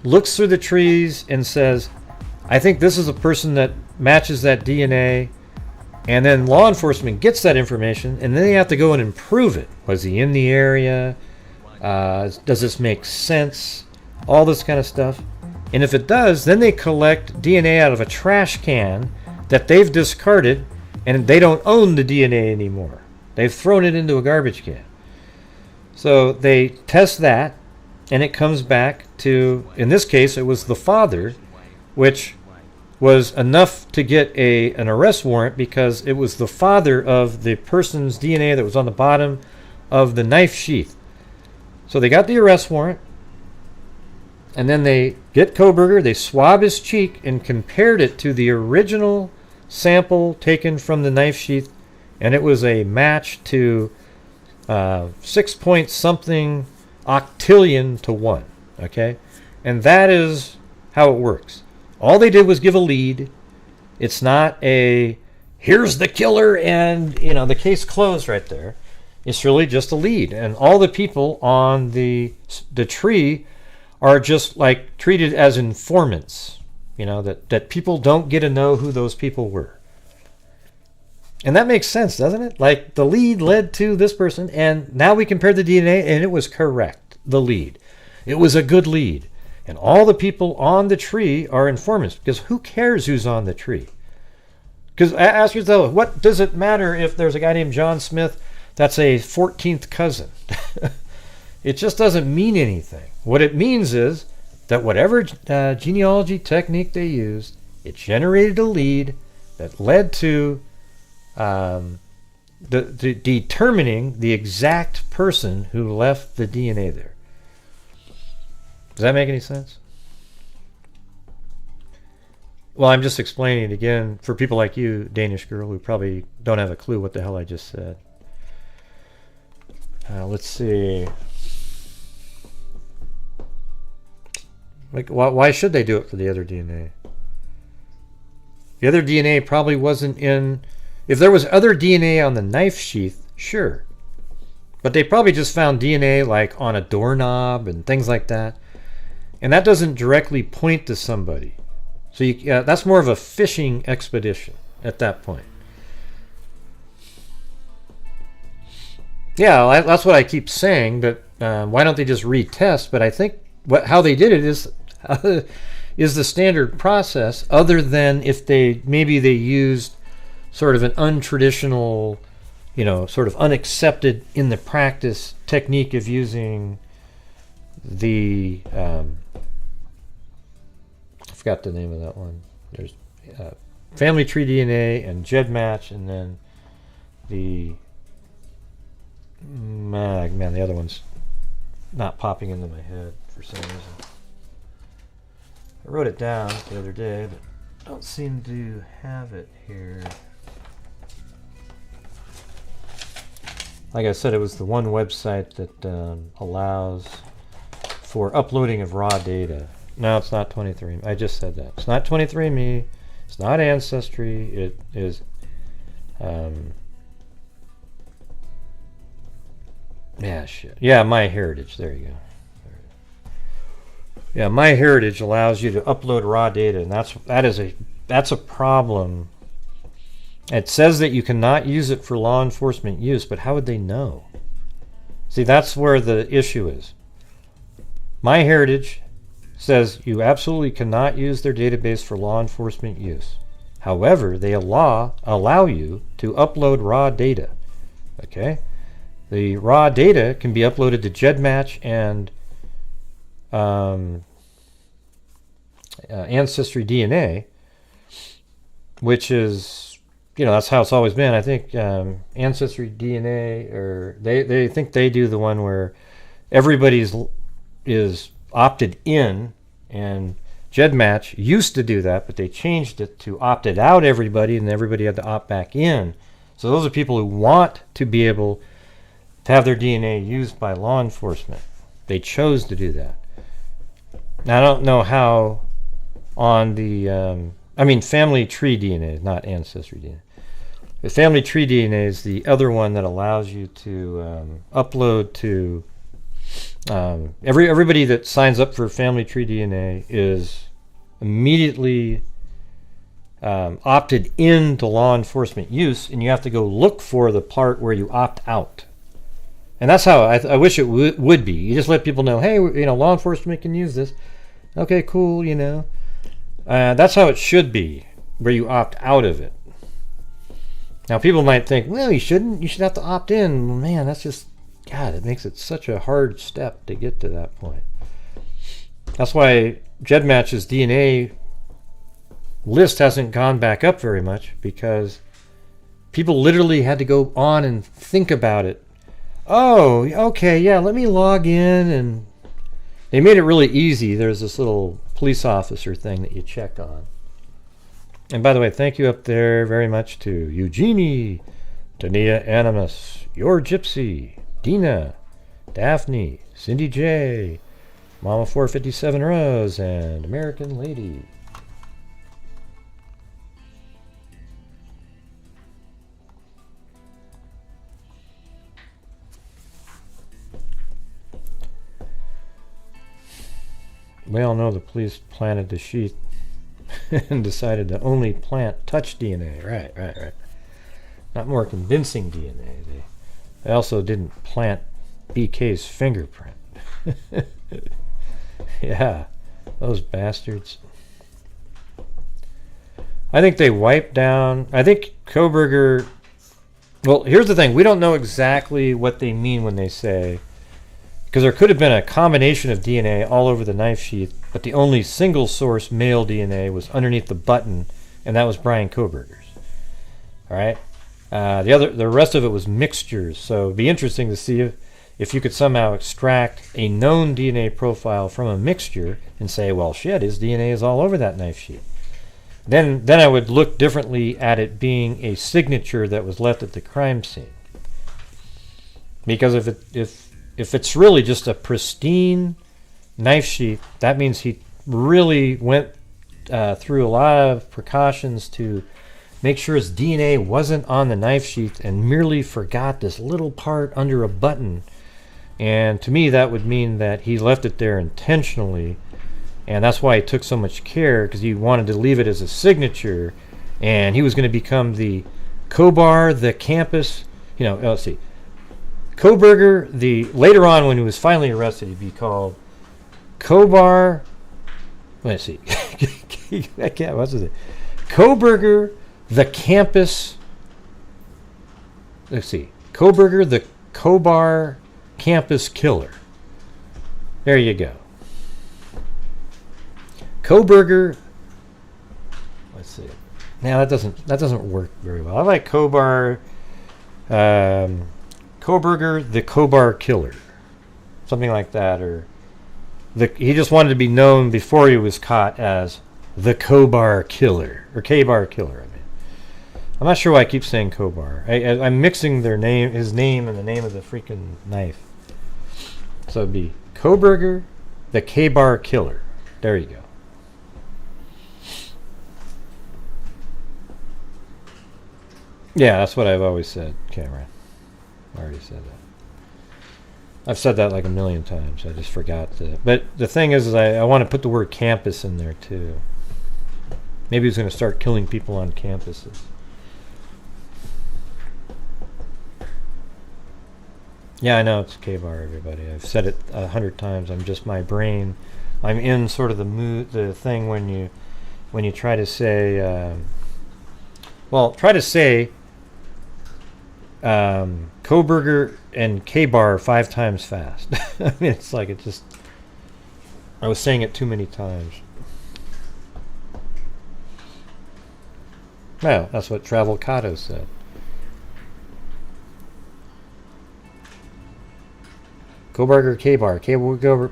Speaker 1: looks through the trees and says, I think this is a person that matches that DNA, and then law enforcement gets that information, and then they have to go in and prove it. Was he in the area? Does this make sense? All this kind of stuff. And if it does, then they collect DNA out of a trash can that they've discarded, and they don't own the DNA anymore. They've thrown it into a garbage can. So they test that, and it comes back to, in this case, it was the father, which was enough to get an arrest warrant because it was the father of the person's DNA that was on the bottom of the knife sheath. So they got the arrest warrant, and then they get Kohberger, they swab his cheek and compared it to the original sample taken from the knife sheath, and it was a match to 6 point something octillion to 1. Okay, and that is how it works. All they did was give a lead. It's not a here's the killer and the case closed right there. It's really just a lead, and all the people on the tree are just like treated as informants. That people don't get to know who those people were. And that makes sense, doesn't it? Like, the lead led to this person, and now we compared the DNA, and it was correct. The lead. It was a good lead. And all the people on the tree are informants, because who cares who's on the tree? Because ask yourself, what does it matter if there's a guy named John Smith that's a 14th cousin? It just doesn't mean anything. What it means is that whatever genealogy technique they used, it generated a lead that led to determining the exact person who left the DNA there. Does that make any sense? Well, I'm just explaining it again for people like you, Danish girl, who probably don't have a clue what the hell I just said. Let's see. Like, why should they do it for the other DNA? The other DNA probably wasn't in... If there was other DNA on the knife sheath, sure. But they probably just found DNA like on a doorknob and things like that. And that doesn't directly point to somebody. So that's more of a fishing expedition at that point. Yeah, that's what I keep saying, but why don't they just retest? But I think how they did it is the standard process, other than if maybe they used sort of an untraditional, sort of unaccepted in the practice technique of using the I forgot the name of that one. There's family tree DNA and GEDmatch, and then the man, the other one's not popping into my head for some reason. I wrote it down the other day, but I don't seem to have it here. Like I said, it was the one website that allows for uploading of raw data. No, it's not 23andMe. I just said that. It's not 23andMe. It's not Ancestry. It is... Yeah, MyHeritage. There you go. Yeah, MyHeritage allows you to upload raw data, and that's a problem. It says that you cannot use it for law enforcement use, but how would they know? See, that's where the issue is. MyHeritage says you absolutely cannot use their database for law enforcement use. However, they allow you to upload raw data. Okay? The raw data can be uploaded to GEDmatch and Ancestry DNA, which is, that's how it's always been. I think Ancestry DNA, or they think they do the one where everybody's is opted in, and GEDmatch used to do that, but they changed it to opted out everybody, and everybody had to opt back in. So those are people who want to be able to have their DNA used by law enforcement. They chose to do that. Now, I don't know how on the family tree DNA, not ancestry DNA. The family tree DNA is the other one that allows you to upload to everybody that signs up for family tree DNA is immediately opted into law enforcement use, and you have to go look for the part where you opt out. And that's how I wish it would be. You just let people know, hey, law enforcement can use this. Okay, cool, That's how it should be, where you opt out of it. Now, people might think, well, you shouldn't. You should have to opt in. Well, man, that's just, God, it makes it such a hard step to get to that point. That's why GEDmatch's DNA list hasn't gone back up very much, because people literally had to go on and think about it. Oh, okay, yeah, let me log in, and they made it really easy. There's this little police officer thing that you check on. And by the way, thank you up there very much to Eugenie, Tania Animus, Your Gypsy, Dina, Daphne, Cindy J, Mama 457 Rose, and American Lady. We all know the police planted the sheath and decided to only plant touch DNA. Right. Not more convincing DNA. They also didn't plant BK's fingerprint. Yeah. Those bastards. I think they wiped down... I think Kohberger... Well, here's the thing. We don't know exactly what they mean when they say... Because there could have been a combination of DNA all over the knife sheath, but the only single source male DNA was underneath the button, and that was Brian Kohberger's. All right? The rest of it was mixtures, so it'd be interesting to see if you could somehow extract a known DNA profile from a mixture and say, well, shit, his DNA is all over that knife sheath. Then I would look differently at it being a signature that was left at the crime scene. Because if it's really just a pristine knife sheath, that means he really went through a lot of precautions to make sure his DNA wasn't on the knife sheath and merely forgot this little part under a button. And to me, that would mean that he left it there intentionally, and that's why he took so much care, because he wanted to leave it as a signature, and he was going to become the Kohberger, the campus, let's see. Kohberger, later on when he was finally arrested, he'd be called Kohberger, let's see. What's it? Kohberger, the campus, let's see. Kohberger, the Kohberger campus killer. There you go. Kohberger. Let's see. Now that doesn't work very well. I like Kohberger, the Kohberger killer, something like that, or he just wanted to be known before he was caught as the Kohberger killer or Kohberger killer. I mean, I'm not sure why I keep saying Kohberger. I'm mixing his name, and the name of the freaking knife. So it'd be Kohberger, the Kohberger killer. There you go. Yeah, that's what I've always said, Cameron. I already said that. I've said that like a million times. I just forgot to. But the thing is I want to put the word campus in there too. Maybe he's going to start killing people on campuses. Yeah, I know it's K-bar, everybody. I've said it 100 times. I'm just my brain. I'm in sort of the mood, the thing when you try to say, try to say Kohberger and K-bar 5 times fast. I mean, it's like I was saying it too many times. Well, that's what Cavalcante said. Kohberger, K-bar. Kohberger.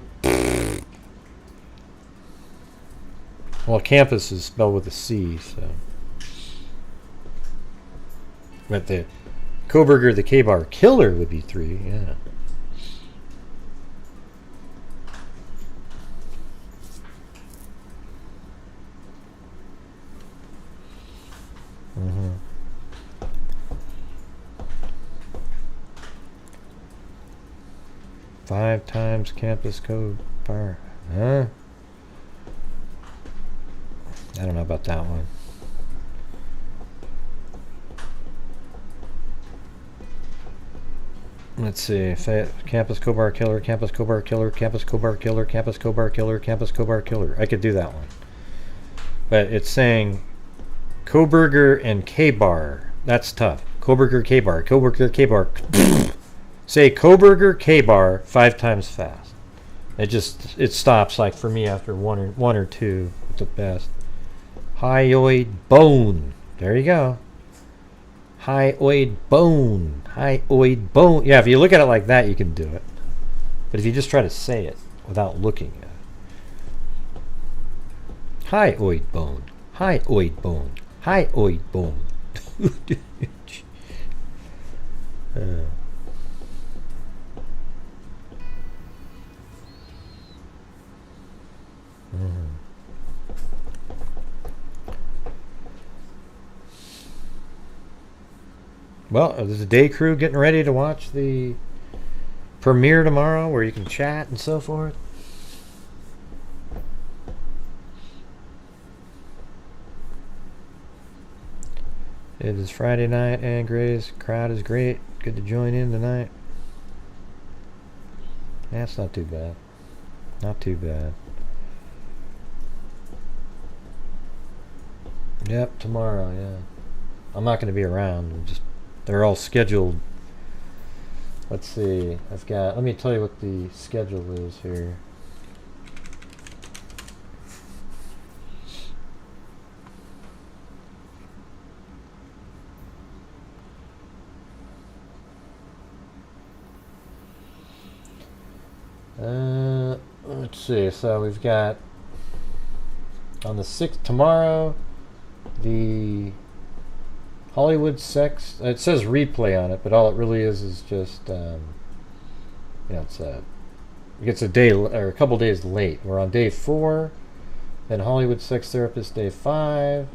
Speaker 1: Well, campus is spelled with a C, so. But the Kohberger, the K-bar killer would be 3, yeah. Mm-hmm. Five times campus code bar. Huh? I don't know about that one. Let's see. Campus Kohberger killer, campus Kohberger killer, campus Kohberger killer, campus Kohberger killer, campus Kohberger killer. I could do that one. But it's saying Kohberger and K-bar. That's tough. Kohberger, K-bar. Kohberger, K-bar. Say Kohberger, K-bar 5 times fast. It stops like for me after one or two at the best. Hyoid bone. There you go. Hyoid bone. Hyoid bone. Yeah, if you look at it like that, you can do it. But if you just try to say it without looking at it. Hyoid bone. Hyoid bone. Hyoid bone. Well, there's a day crew getting ready to watch the premiere tomorrow where you can chat and so forth. It is Friday night and Gray's crowd is great. Good to join in tonight. That's not too bad. Not too bad. Yep, tomorrow, yeah. I'm not going to be around. They're all scheduled. Let's see. Let me tell you what the schedule is here. Let's see. So we've got on the 6th tomorrow, the Hollywood sex. It says replay on it, but all it really is just it's a day or a couple days late. We're on day 4, then Hollywood sex therapist day 5,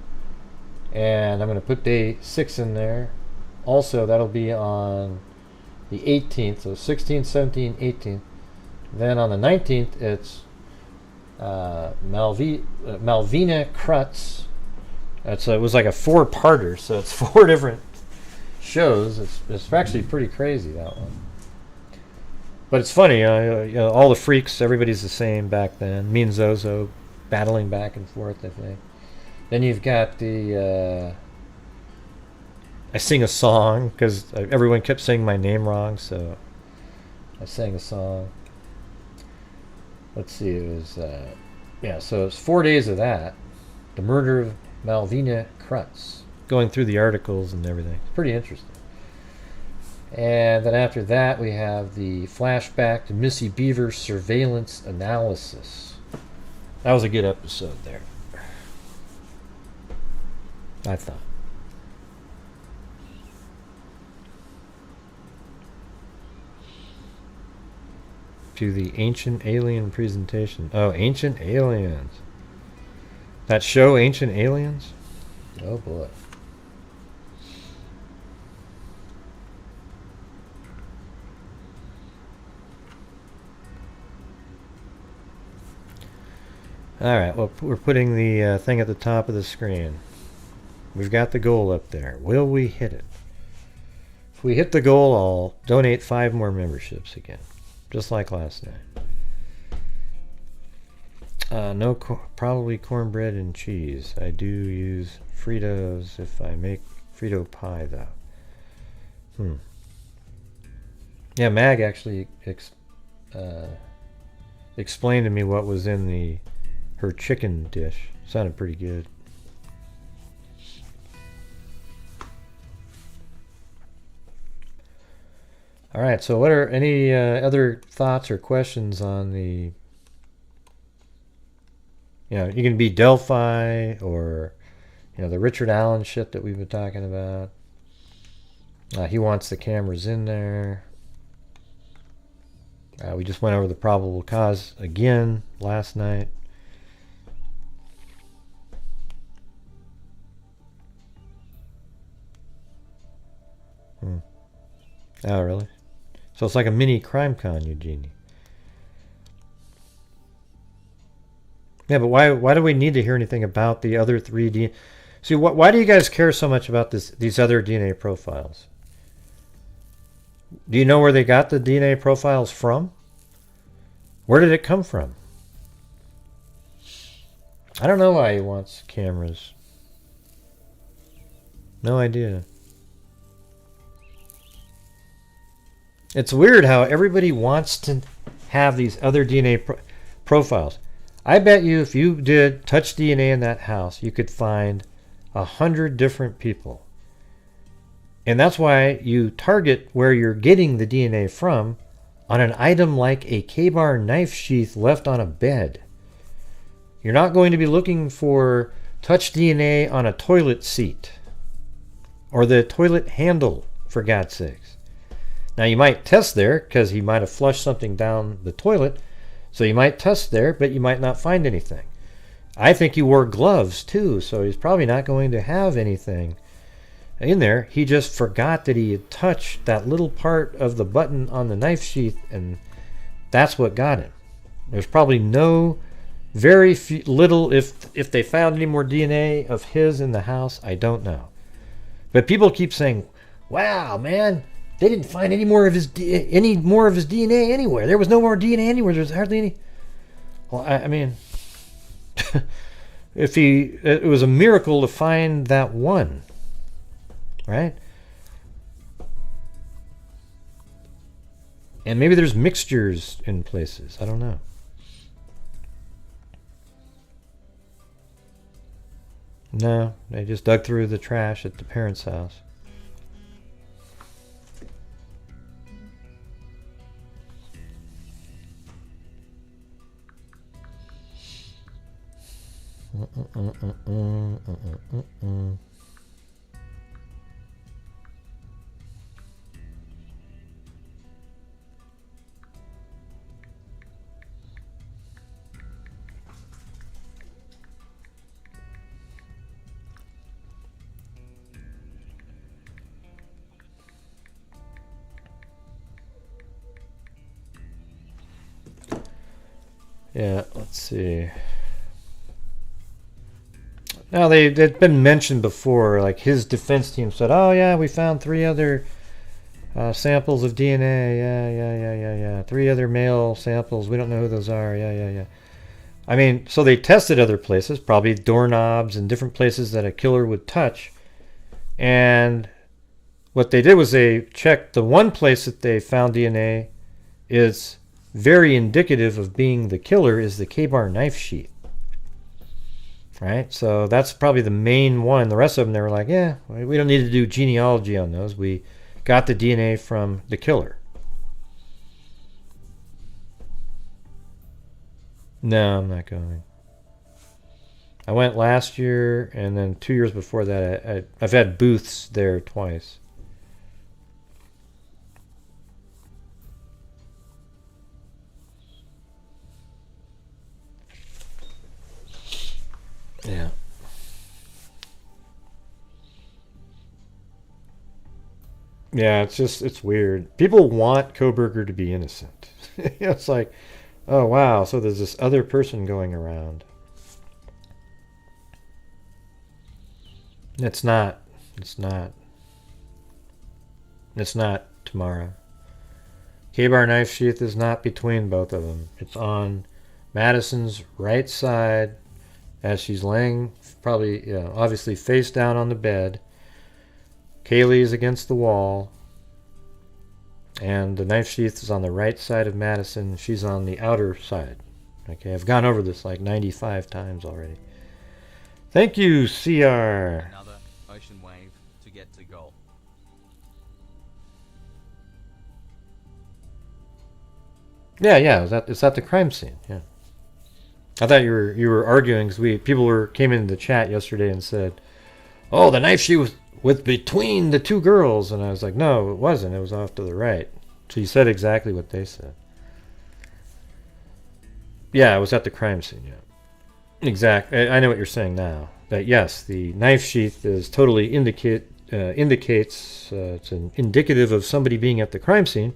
Speaker 1: and I'm going to put day 6 in there. Also, that'll be on the 18th, so 16th, 17th, 18th. Then on the 19th, it's Malvina Krutz. It was like a 4-parter, so it's 4 different shows. It's actually pretty crazy, that one. But it's funny, all the freaks, everybody's the same back then. Me and Zozo battling back and forth, I think. Then you've got the I sing a song because everyone kept saying my name wrong, so I sang a song. Let's see, it was so it's 4 days of that. The murder of Malvina Krutz. Going through the articles and everything. It's pretty interesting. And then after that we have the flashback to Missy Beaver's surveillance analysis. That was a good episode there, I thought. To the Ancient Alien presentation. Oh, Ancient Aliens. That show, Ancient Aliens? Oh boy. Alright, well, we're putting the thing at the top of the screen. We've got the goal up there. Will we hit it? If we hit the goal, I'll donate 5 more memberships again. Just like last night. Probably cornbread and cheese. I do use Fritos if I make Frito pie, though. Yeah, Mag actually explained to me what was in her chicken dish. Sounded pretty good. All right, so what are any other thoughts or questions on the... you can be Delphi or, the Richard Allen shit that we've been talking about. He wants the cameras in there. We just went over the probable cause again last night. Oh, really? So it's like a mini CrimeCon, Eugenie. Yeah, but why do we need to hear anything about the other 3 DNA? See, why do you guys care so much about these other DNA profiles? Do you know where they got the DNA profiles from? Where did it come from? I don't know why he wants cameras. No idea. It's weird how everybody wants to have these other DNA profiles. I bet you if you did touch DNA in that house, you could find 100 different people. And that's why you target where you're getting the DNA from on an item like a K-bar knife sheath left on a bed. You're not going to be looking for touch DNA on a toilet seat or the toilet handle, for God's sakes. Now you might test there because he might have flushed something down the toilet, so you might test there, but you might not find anything. I think he wore gloves too, so he's probably not going to have anything in there. He just forgot that he had touched that little part of the button on the knife sheath, and that's what got him. There's probably very little, if they found any more DNA of his in the house, I don't know. But people keep saying, wow, man, they didn't find any more of his DNA anywhere. There was no more DNA anywhere. There's hardly any. Well, I mean, it was a miracle to find that one, right? And maybe there's mixtures in places. I don't know. No, they just dug through the trash at the parents' house. Yeah, let's see. Now they'd been mentioned before, like his defense team said, "Oh yeah, we found 3 other samples of DNA. Yeah. 3 other male samples. We don't know who those are. Yeah. I mean, so they tested other places, probably doorknobs and different places that a killer would touch. And what they did was they checked the one place that they found DNA is very indicative of being the killer is the K-bar knife sheath. Right? So that's probably the main one. The rest of them, they were like, yeah, we don't need to do genealogy on those. We got the DNA from the killer. No, I'm not going. I went last year, and then 2 years before that, I've had booths there twice. Yeah. Yeah, it's weird. People want Kohberger to be innocent. It's like, oh wow, so there's this other person going around. It's not tomorrow. K-bar knife sheath is not between both of them. It's on Madison's right side as she's laying, probably, obviously face down on the bed. Kaylee is against the wall, and the knife sheath is on the right side of Madison. She's on the outer side. Okay, I've gone over this like 95 times already. Thank you, CR.
Speaker 2: Another ocean wave to get to goal.
Speaker 1: Yeah, it's at the crime scene. Yeah, I thought you were arguing because people came into the chat yesterday and said, "Oh, the knife sheath was with between the 2 girls," and I was like, "No, it wasn't. It was off to the right." So you said exactly what they said. Yeah, it was at the crime scene. Yeah, exactly. I know what you're saying now. That yes, the knife sheath is totally indicates it's an indicative of somebody being at the crime scene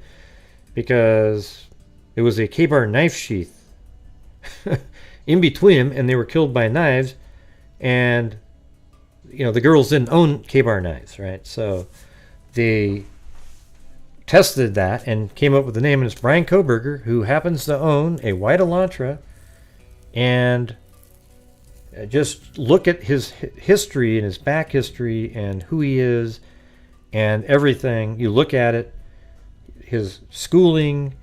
Speaker 1: because it was a K-bar knife sheath in between them, and they were killed by knives, and the girls didn't own K-bar knives, right? So they tested that and came up with the name, and it's Brian Kohberger, who happens to own a white Elantra. And just look at his history and his back history and who he is and everything. You look at it, his schooling,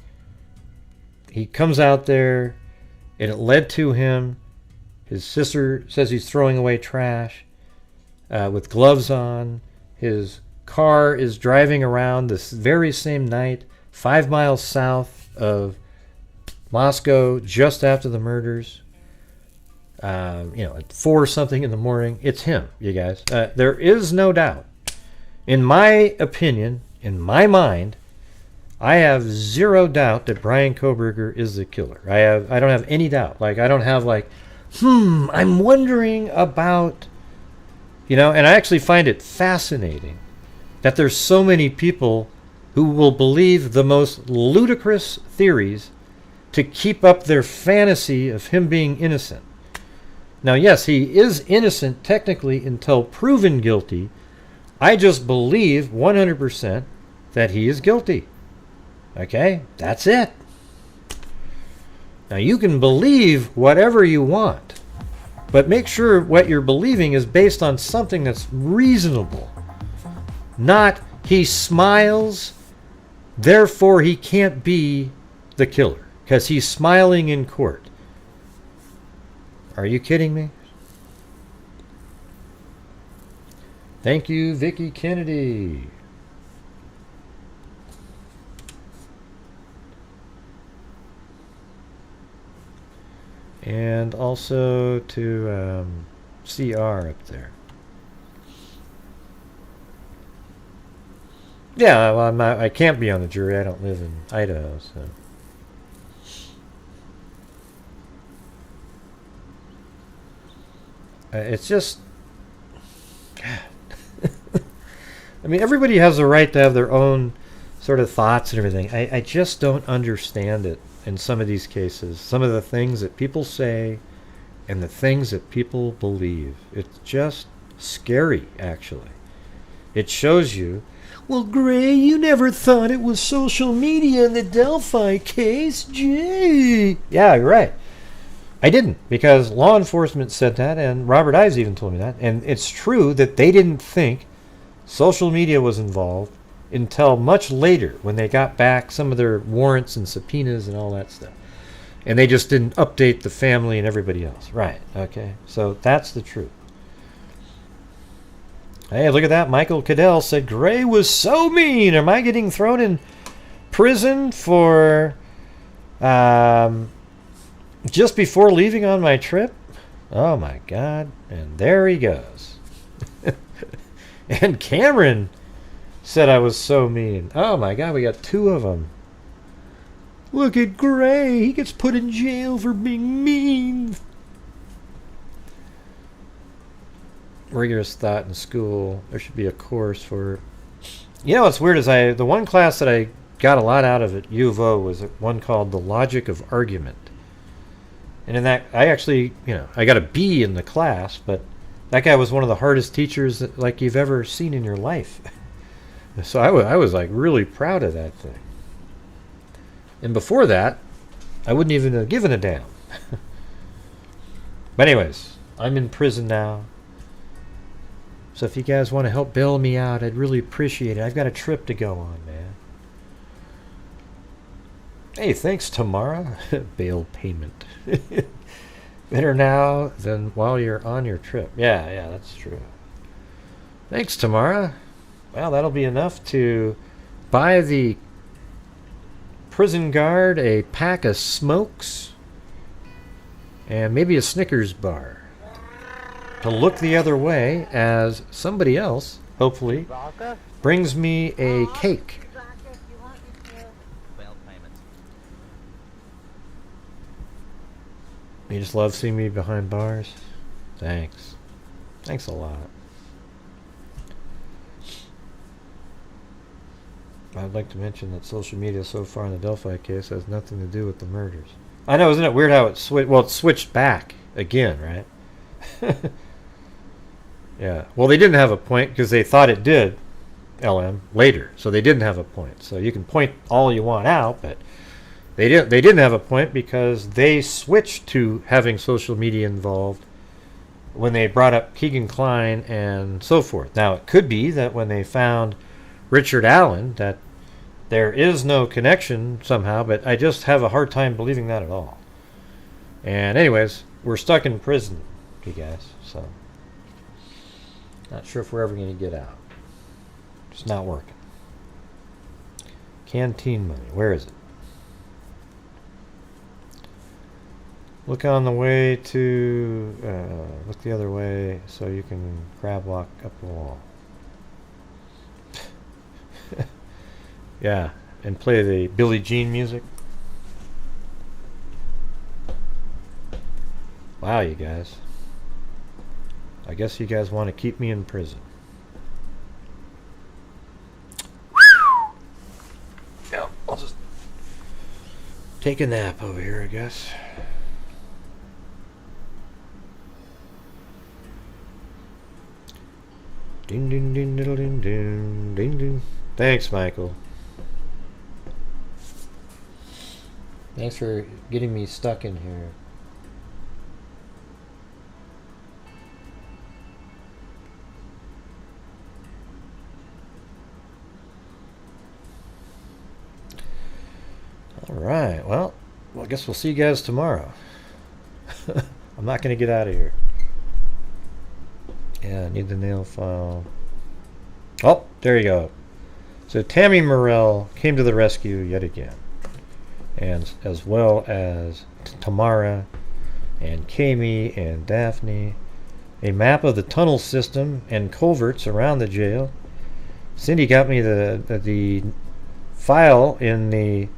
Speaker 1: he comes out there, and it led to him. His sister says he's throwing away trash with gloves on. His car is driving around this very same night 5 miles south of Moscow just after the murders. At 4 something in the morning. It's him, you guys. There is no doubt. In my opinion, in my mind, I have zero doubt that Brian Kohberger is the killer. I don't have any doubt. Like, I don't have I'm wondering about, and I actually find it fascinating that there's so many people who will believe the most ludicrous theories to keep up their fantasy of him being innocent. Now, yes, he is innocent technically until proven guilty. I just believe 100% that he is guilty. Okay? That's it. Now, you can believe whatever you want, But make sure what you're believing is based on something that's reasonable. Not he smiles, therefore he can't be the killer because he's smiling in court. Are you kidding me? Thank you, Vicky Kennedy. And also to CR up there. Yeah, well, I can't be on the jury. I don't live in Idaho, so. It's just... I mean, everybody has a right to have their own sort of thoughts and everything. I just don't understand it in some of these cases. Some of the things that people say and the things that people believe. It's just scary, actually. It shows you, well, Gray, you never thought it was social media in the Delphi case. Gee. Yeah, you're right. I didn't, because law enforcement said that, and Robert Ives even told me that. And it's true that they didn't think social media was involved until much later when they got back some of their warrants and subpoenas and all that stuff. And they just didn't update the family and everybody else. Right, okay. So that's the truth. Hey, look at that. Michael Cadell said, Gray was so mean. Am I getting thrown in prison for just before leaving on my trip? Oh my God. And there he goes. And Cameron said I was so mean. Oh my God, we got two of them. Look at Gray. He gets put in jail for being mean. Rigorous thought in school. There should be a course for... You know what's weird is the one class that I got a lot out of at U of O was one called The Logic of Argument. And in that, I actually, I got a B in the class, but that guy was one of the hardest teachers that, like, you've ever seen in your life. So I was like really proud of that thing. And before that, I wouldn't even have given a damn. But anyways, I'm in prison now. So if you guys want to help bail me out, I'd really appreciate it. I've got a trip to go on, man. Hey, thanks, Tamara. Bail payment. Better now than while you're on your trip. Yeah, that's true. Thanks, Tamara. Well, that'll be enough to buy the prison guard a pack of smokes and maybe a Snickers bar to look the other way as somebody else, hopefully, brings me a cake.
Speaker 2: Bail payment.
Speaker 1: You just love seeing me behind bars? Thanks. Thanks a lot. I'd like to mention that social media so far in the Delphi case has nothing to do with the murders. I know, isn't it weird how it switched? Well, it switched back again, right? Yeah. Well, they didn't have a point because they thought it did, LM, later. So they didn't have a point. So you can point all you want out, but they didn't have a point because they switched to having social media involved when they brought up Keegan Kline and so forth. Now, it could be that when they found Richard Allen that there is no connection somehow, but I just have a hard time believing that at all. And anyways, we're stuck in prison, you guys, so not sure if we're ever going to get out. It's not working. Canteen money, where is it? Look on the way to, look the other way so you can crab walk up the wall. Yeah, and play the Billie Jean music. Wow, you guys. I guess you guys want to keep me in prison. Yeah, I'll just take a nap over here, I guess. Ding ding ding diddle ding ding ding ding. Thanks, Michael. Thanks for getting me stuck in here. right. Well, I guess we'll see you guys tomorrow. I'm not going to get out of here. Yeah, I need the nail file. Oh, there you go. So Tammy Morell came to the rescue yet again. And as well as Tamara and Kami and Daphne. A map of the tunnel system and culverts around the jail. Cindy got me the file in the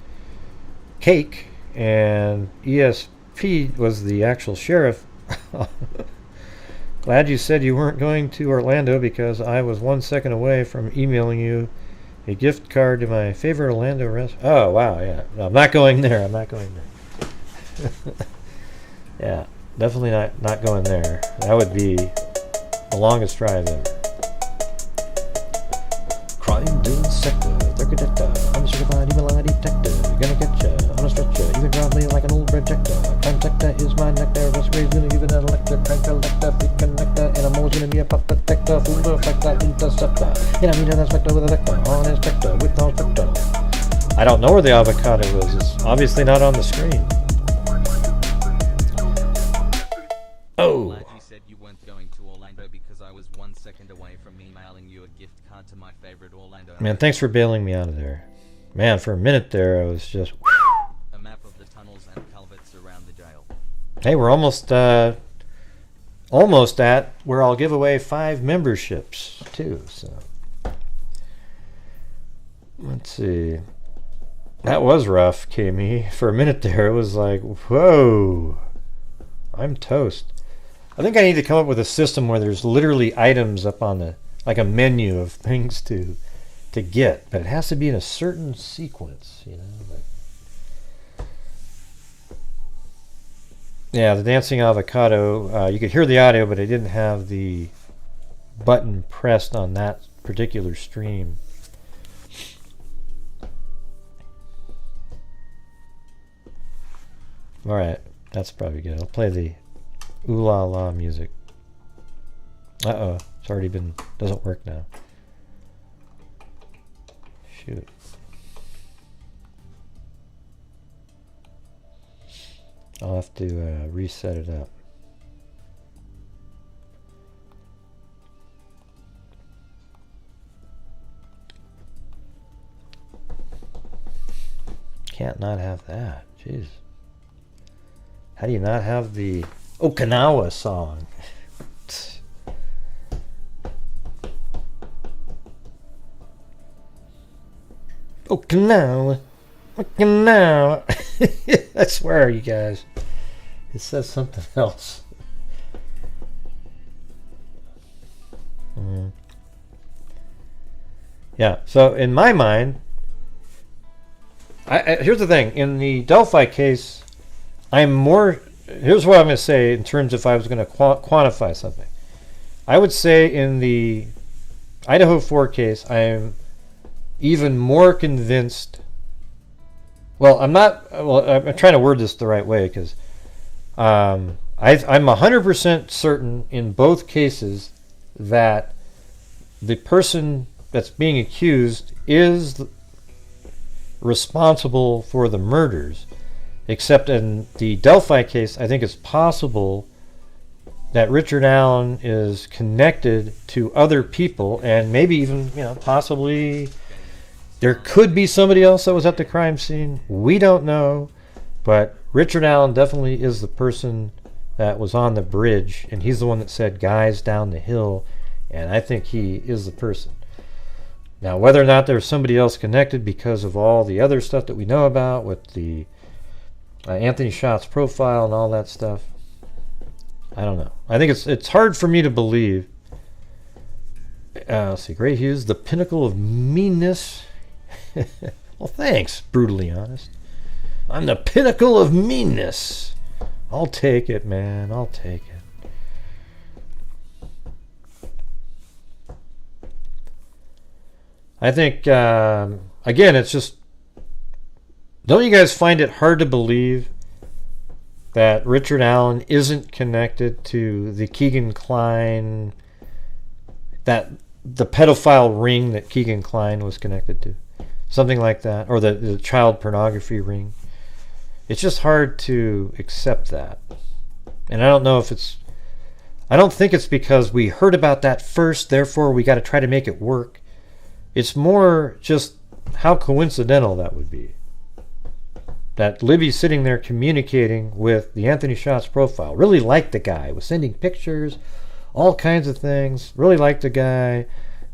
Speaker 1: cake, and ESP was the actual sheriff. Glad you said you weren't going to Orlando, because I was 1 second away from emailing you a gift card to my favorite Orlando restaurant. Oh, wow, yeah. No, I'm not going there. I'm not going there. Yeah, definitely not going there. That would be the longest drive ever. Crime deal sector, I'm a certified email ID detector. Gonna get ya on a stretcher, even drive me like an old projector. Crime sector is my nectar, best raised gonna give it an electric. Crime collector, big connector, and I'm always gonna be a pop detector, fool defector, interceptor. And I mean an inspector with a vector, on inspector, with all spector. I don't know where the avocado is. It's obviously not on the screen. Oh.
Speaker 2: Glad you said you weren't going to Orlando, because I was 1 second away from emailing you a gift card to my favorite Orlando.
Speaker 1: Man, thanks for bailing me out of there. Man, for a minute there, I was just...
Speaker 2: A map of the tunnels and culverts around the jail.
Speaker 1: Hey, we're almost at where I'll give away 5 memberships, too, so... Let's see. That was rough, Kami. For a minute there, it was like, whoa. I'm toast. I think I need to come up with a system where there's literally items up on the, like a menu of things to get, but it has to be in a certain sequence, you know. But yeah, the dancing avocado. You could hear the audio, but I didn't have the button pressed on that particular stream. All right, that's probably good. I'll play the ooh la la music. Uh-oh, it's already been, doesn't work now. Shoot. I'll have to reset it up. Can't not have that, jeez. How do you not have the Okinawa song? Okinawa. Okinawa. I swear, you guys. It says something else. Yeah, so in my mind, here's the thing. In the Delphi case, I'm more... Here's what I'm going to say in terms of if I was going to quantify something. I would say in the Idaho 4 case, I am even more convinced... Well, I'm not... Well, I'm trying to word this the right way, because I'm 100% certain in both cases that the person that's being accused is responsible for the murders. Except in the Delphi case, I think it's possible that Richard Allen is connected to other people, and maybe even, possibly there could be somebody else that was at the crime scene. We don't know, but Richard Allen definitely is the person that was on the bridge, and he's the one that said guys down the hill, and I think he is the person. Now, whether or not there's somebody else connected because of all the other stuff that we know about with the Anthony Schott's profile and all that stuff, I don't know. I think it's hard for me to believe. Let's see, Gray Hughes, the pinnacle of meanness. Well, thanks, brutally honest. I'm the pinnacle of meanness. I'll take it, man. I'll take it. I think, again, it's just... Don't you guys find it hard to believe that Richard Allen isn't connected to the Keegan Kline, the pedophile ring that Keegan Kline was connected to? Something like that. Or the child pornography ring. it's just hard to accept that. And I don't know if it's, I don't think it's because we heard about that first, therefore we got to try to make it work. It's more just how coincidental that would be. That Libby's sitting there communicating with the Anthony Shots profile. Really liked the guy, was sending pictures, all kinds of things. Really liked the guy,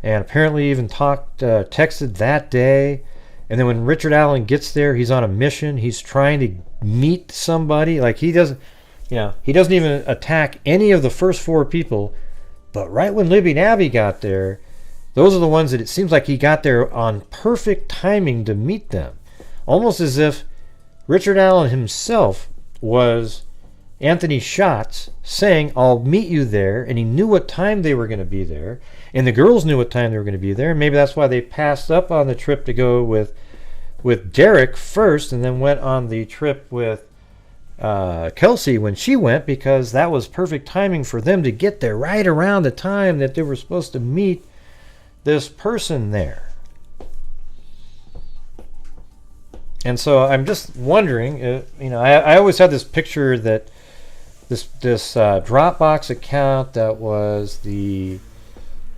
Speaker 1: and apparently even texted that day. And then when Richard Allen gets there, he's on a mission. He's trying to meet somebody. Like he doesn't even attack any of the first 4 people. But right when Libby and Abby got there, those are the ones that it seems like he got there on perfect timing to meet them. Almost as if Richard Allen himself was Anthony Shots saying, I'll meet you there. And he knew what time they were going to be there. And the girls knew what time they were going to be there. And maybe that's why they passed up on the trip to go with Derek first and then went on the trip with Kelsey when she went, because that was perfect timing for them to get there right around the time that they were supposed to meet this person there. And so I'm just wondering, I always had this picture that this Dropbox account that was the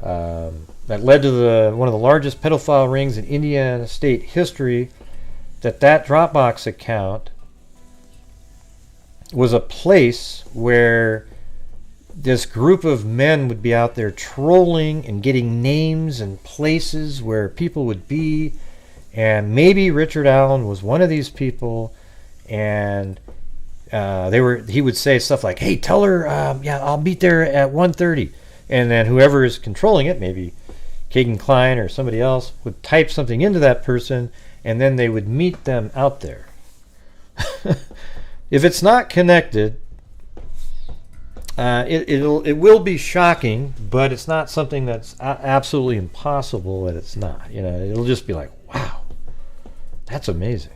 Speaker 1: that led to one of the largest pedophile rings in Indiana state history, that Dropbox account was a place where this group of men would be out there trolling and getting names and places where people would be. And maybe Richard Allen was one of these people, and he would say stuff like, hey, tell her, I'll meet there at 1:30. And then whoever is controlling it, maybe Kagan Klein or somebody else, would type something into that person, and then they would meet them out there. If it's not connected, it will be shocking, but it's not something that's absolutely impossible that it's not. It'll just be like, wow, that's amazing.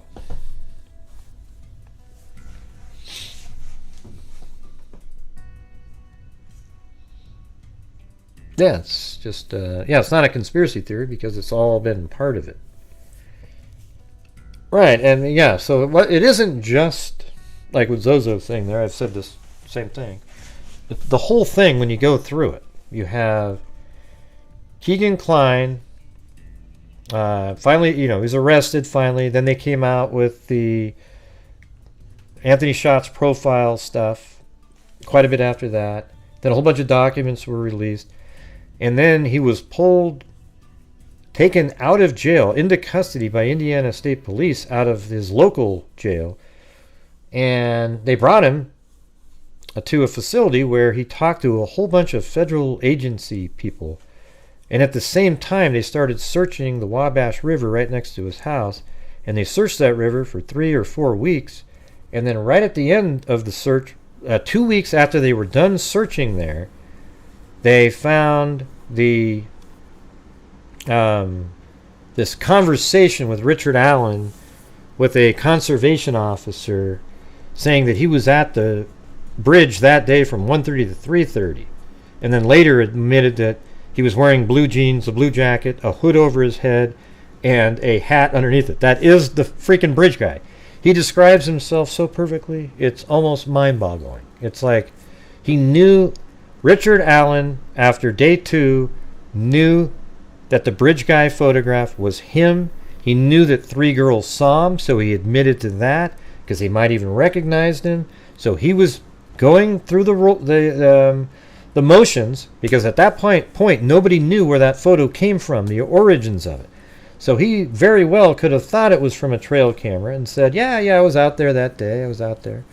Speaker 1: Yeah, it's just it's not a conspiracy theory because it's all been part of it. Right, and so it isn't just like what Zozo's saying there. I've said this same thing. The whole thing, when you go through it, you have Keegan Klein. Finally, he was arrested finally. Then they came out with the Anthony Shots profile stuff quite a bit after that. Then a whole bunch of documents were released. And then he was taken out of jail, into custody by Indiana State Police out of his local jail. And they brought him to a facility where he talked to a whole bunch of federal agency people. And at the same time, they started searching the Wabash River right next to his house. And they searched that river for 3 or 4 weeks. And then right at the end of the search, 2 weeks after they were done searching there, they found this conversation with Richard Allen with a conservation officer saying that he was at the bridge that day from 1:30 to 3:30, and then later admitted that he was wearing blue jeans, a blue jacket, a hood over his head, and a hat underneath it. That is the freaking bridge guy. He describes himself so perfectly, it's almost mind-boggling. It's like he knew. Richard Allen, after day 2, knew that the bridge guy photograph was him. He knew that 3 girls saw him, so he admitted to that, because they might even recognized him. So he was going through the motions, because at that point nobody knew where that photo came from, the origins of it. So he very well could have thought it was from a trail camera and said, yeah, I was out there that day, I was out there.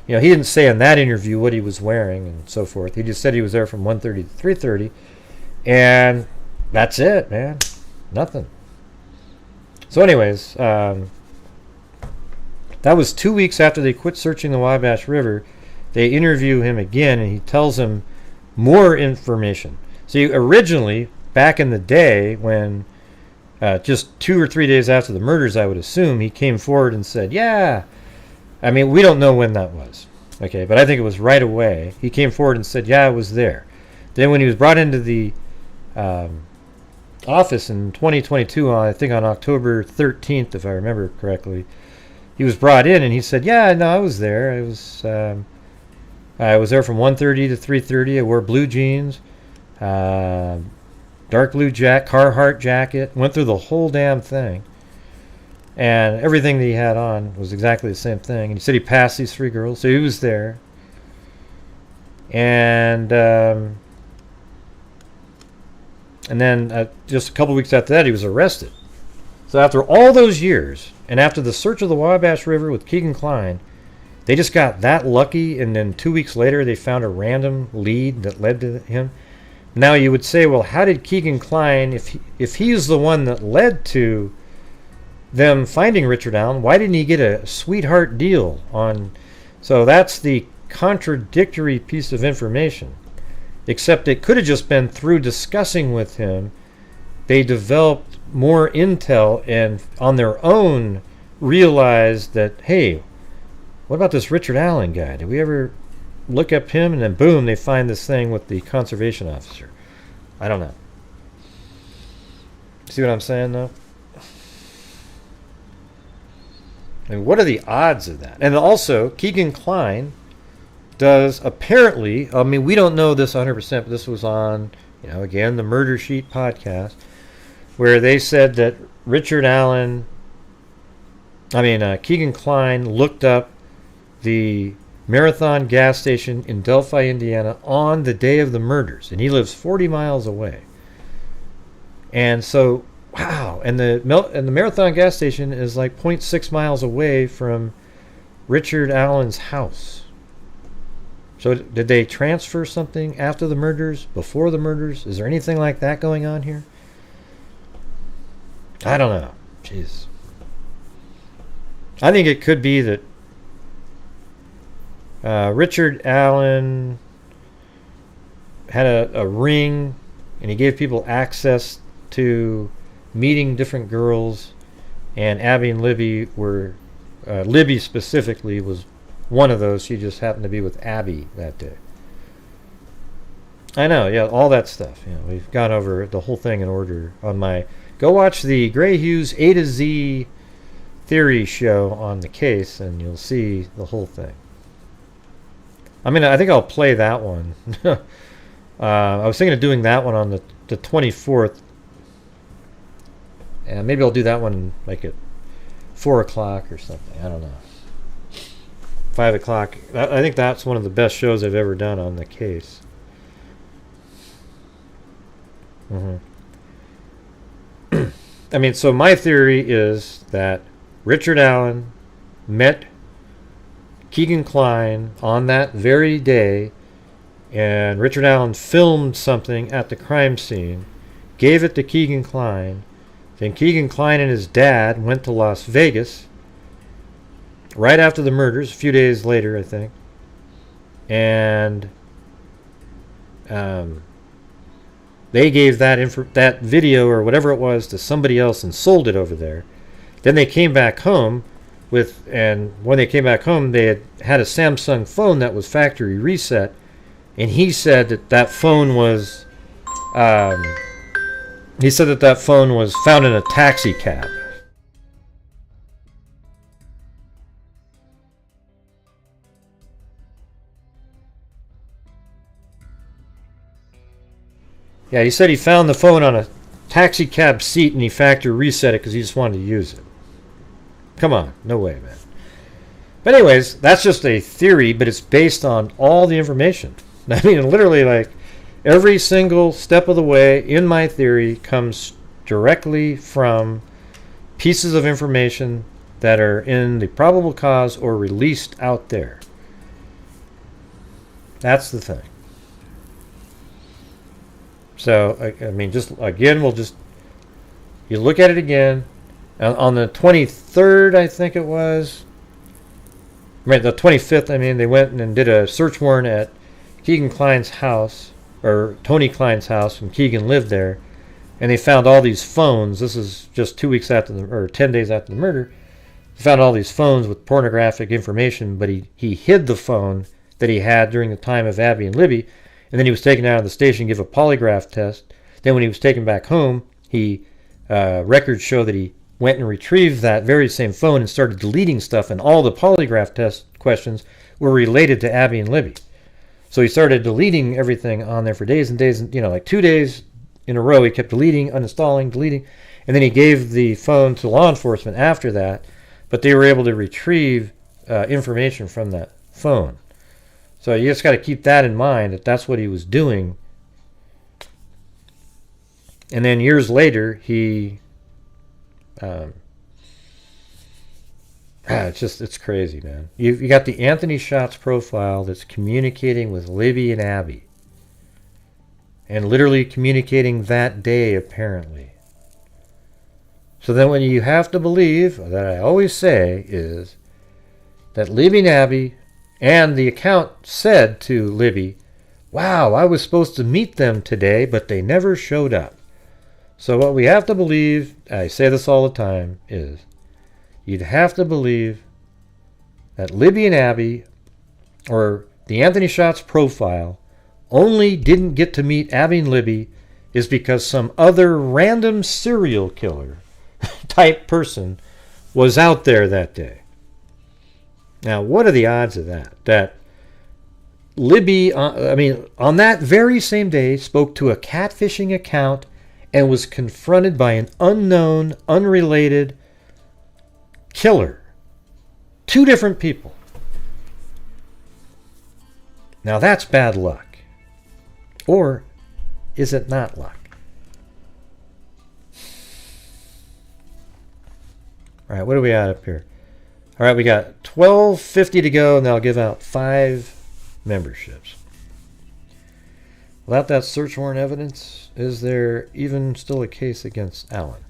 Speaker 1: He didn't say in that interview what he was wearing and so forth. He just said he was there from 1:30 to 3:30. And that's it, man. Nothing. So anyways, that was 2 weeks after they quit searching the Wabash River. They interview him again, and he tells them more information. See, originally, back in the day when just 2 or 3 days after the murders, I would assume, he came forward and said, we don't know when that was, okay, but I think it was right away. He came forward and said, I was there. Then when he was brought into the office in 2022, I think on October 13th, if I remember correctly, he was brought in, and he said, "Yeah, no, I was there. I was there from 1:30 to 3:30. I wore blue jeans, dark blue Carhartt jacket. Went through the whole damn thing, and everything that he had on was exactly the same thing. And he said he passed these 3 girls, so he was there. And then just a couple weeks after that, he was arrested. So after all those years, and after the search of the Wabash River with Keegan Kline, they just got that lucky, and then 2 weeks later, they found a random lead that led to him. Now you would say, well, how did Keegan Kline, if he's the one that led to them finding Richard Allen, why didn't he get a sweetheart deal on? So that's the contradictory piece of information. Except it could have just been through discussing with him, they developed more intel and on their own realized that, hey, what about this Richard Allen guy? Did we ever look up him? And then boom, they find this thing with the conservation officer. I don't know. See what I'm saying, though? I mean, what are the odds of that? And also, Keegan Kline does apparently, I mean, we don't know this 100%, but this was on, again, the Murder Sheet podcast, where they said that Keegan Kline looked up the Marathon gas station in Delphi, Indiana on the day of the murders, and he lives 40 miles away. And so, wow, and the Marathon gas station is like 0.6 miles away from Richard Allen's house. So did they transfer something after the murders, before the murders? Is there anything like that going on here? I don't know. Jeez. I think it could be that Richard Allen had a ring, and he gave people access to meeting different girls, and Abby and Libby were, Libby specifically was one of those. She just happened to be with Abby that day. I know, yeah, all that stuff. We've gone over the whole thing in order on my... Go watch the Gray Hughes A to Z theory show on the case, and you'll see the whole thing. I think I'll play that one. I was thinking of doing that one on the 24th. And maybe I'll do that one like at 4 o'clock or something. I don't know. 5 o'clock. I think that's one of the best shows I've ever done on the case. So my theory is that Richard Allen met Keegan Kline on that very day, and Richard Allen filmed something at the crime scene, gave it to Keegan Kline. Then Keegan Kline and his dad went to Las Vegas right after the murders, a few days later, I think. And they gave that video or whatever it was to somebody else and sold it over there. Then they came back home and when they came back home, they had a Samsung phone that was factory reset, and he said that phone was found in a taxi cab. Yeah, he said he found the phone on a taxi cab seat and he factory reset it because he just wanted to use it. Come on, no way, man. But anyways, that's just a theory, but it's based on all the information. Literally, like, every single step of the way in my theory comes directly from pieces of information that are in the probable cause or released out there. That's the thing. So, just again, you look at it again. On the 23rd, I think it was, right, the 25th, they went and did a search warrant at Keegan Kline's house, or Tony Kline's house, and Keegan lived there, and they found all these phones. This is just 2 weeks after 10 days after the murder. They found all these phones with pornographic information, but he hid the phone that he had during the time of Abby and Libby, and then he was taken out of the station to give a polygraph test. Then when he was taken back home, records show that he went and retrieved that very same phone and started deleting stuff, and all the polygraph test questions were related to Abby and Libby. So he started deleting everything on there for days and days, and like 2 days in a row he kept deleting, uninstalling, deleting, and then he gave the phone to law enforcement after that, but they were able to retrieve information from that phone. So you just got to keep that in mind, that that's what he was doing. And then years later, he... it's crazy, man. You got the Anthony Shots profile that's communicating with Libby and Abby. And literally communicating that day, apparently. So then what you have to believe, that I always say, is that Libby and Abby, and the account said to Libby, wow, I was supposed to meet them today, but they never showed up. So what we have to believe, I say this all the time, is you'd have to believe that Libby and Abby, or the Anthony Shots profile, only didn't get to meet Abby and Libby is because some other random serial killer type person was out there that day. Now, what are the odds of that? That Libby, on that very same day, spoke to a catfishing account and was confronted by an unknown, unrelated killer. 2 different people. Now that's bad luck. Or is it not luck? All right, what do we got up here? All right, we got 1250 to go, and they'll give out 5 memberships. Without that search warrant evidence, is there even still a case against Allen?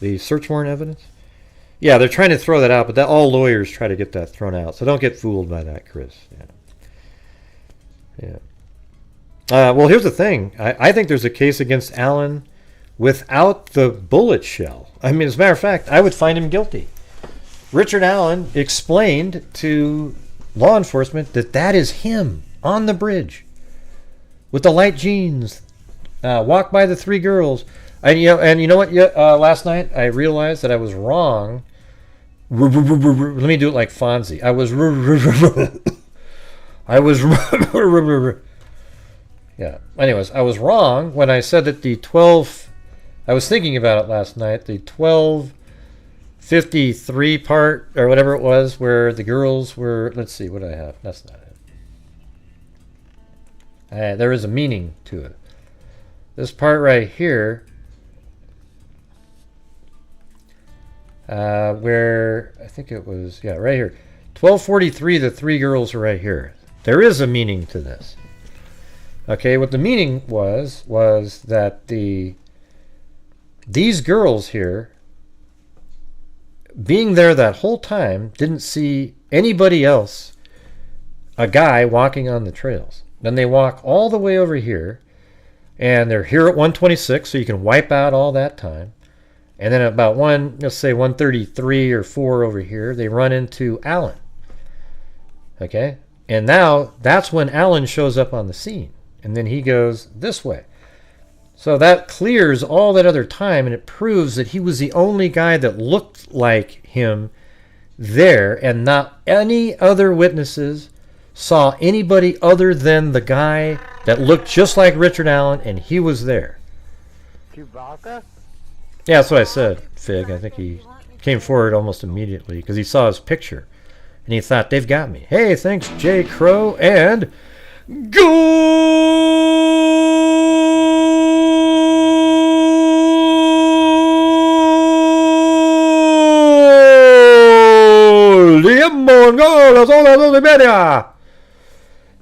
Speaker 1: The search warrant evidence? Yeah, they're trying to throw that out, but all lawyers try to get that thrown out. So don't get fooled by that, Chris. Yeah. Well, here's the thing. I think there's a case against Allen without the bullet shell. I mean, as a matter of fact, I would find him guilty. Richard Allen explained to law enforcement that is him on the bridge with the light jeans, walked by the 3 girls. And you know what? Last night I realized that I was wrong. Let me do it like Fonzie. I was yeah. Anyways, I was wrong when I said that the 12. I was thinking about it last night. The 12:53 part or whatever it was, where the girls were. Let's see what I have. That's not it. There is a meaning to it. This part right here, where I think it was, right here. 12:43. The 3 girls are right here. There is a meaning to this. Okay, what the meaning was that these girls here, being there that whole time, didn't see anybody else, a guy walking on the trails. Then they walk all the way over here, and they're here at 126, so you can wipe out all that time. And then about let's say 133 or 4 over here, they run into Allen. Okay, and now that's when Allen shows up on the scene, and then he goes this way. So that clears all that other time, and it proves that he was the only guy that looked like him there, and not any other witnesses saw anybody other than the guy that looked just like Richard Allen, and he was there.
Speaker 3: Chewbacca?
Speaker 1: Yeah, that's what I said, Fig. I think he came forward almost immediately because he saw his picture, and he thought, they've got me. Hey, thanks, Jay Crow, and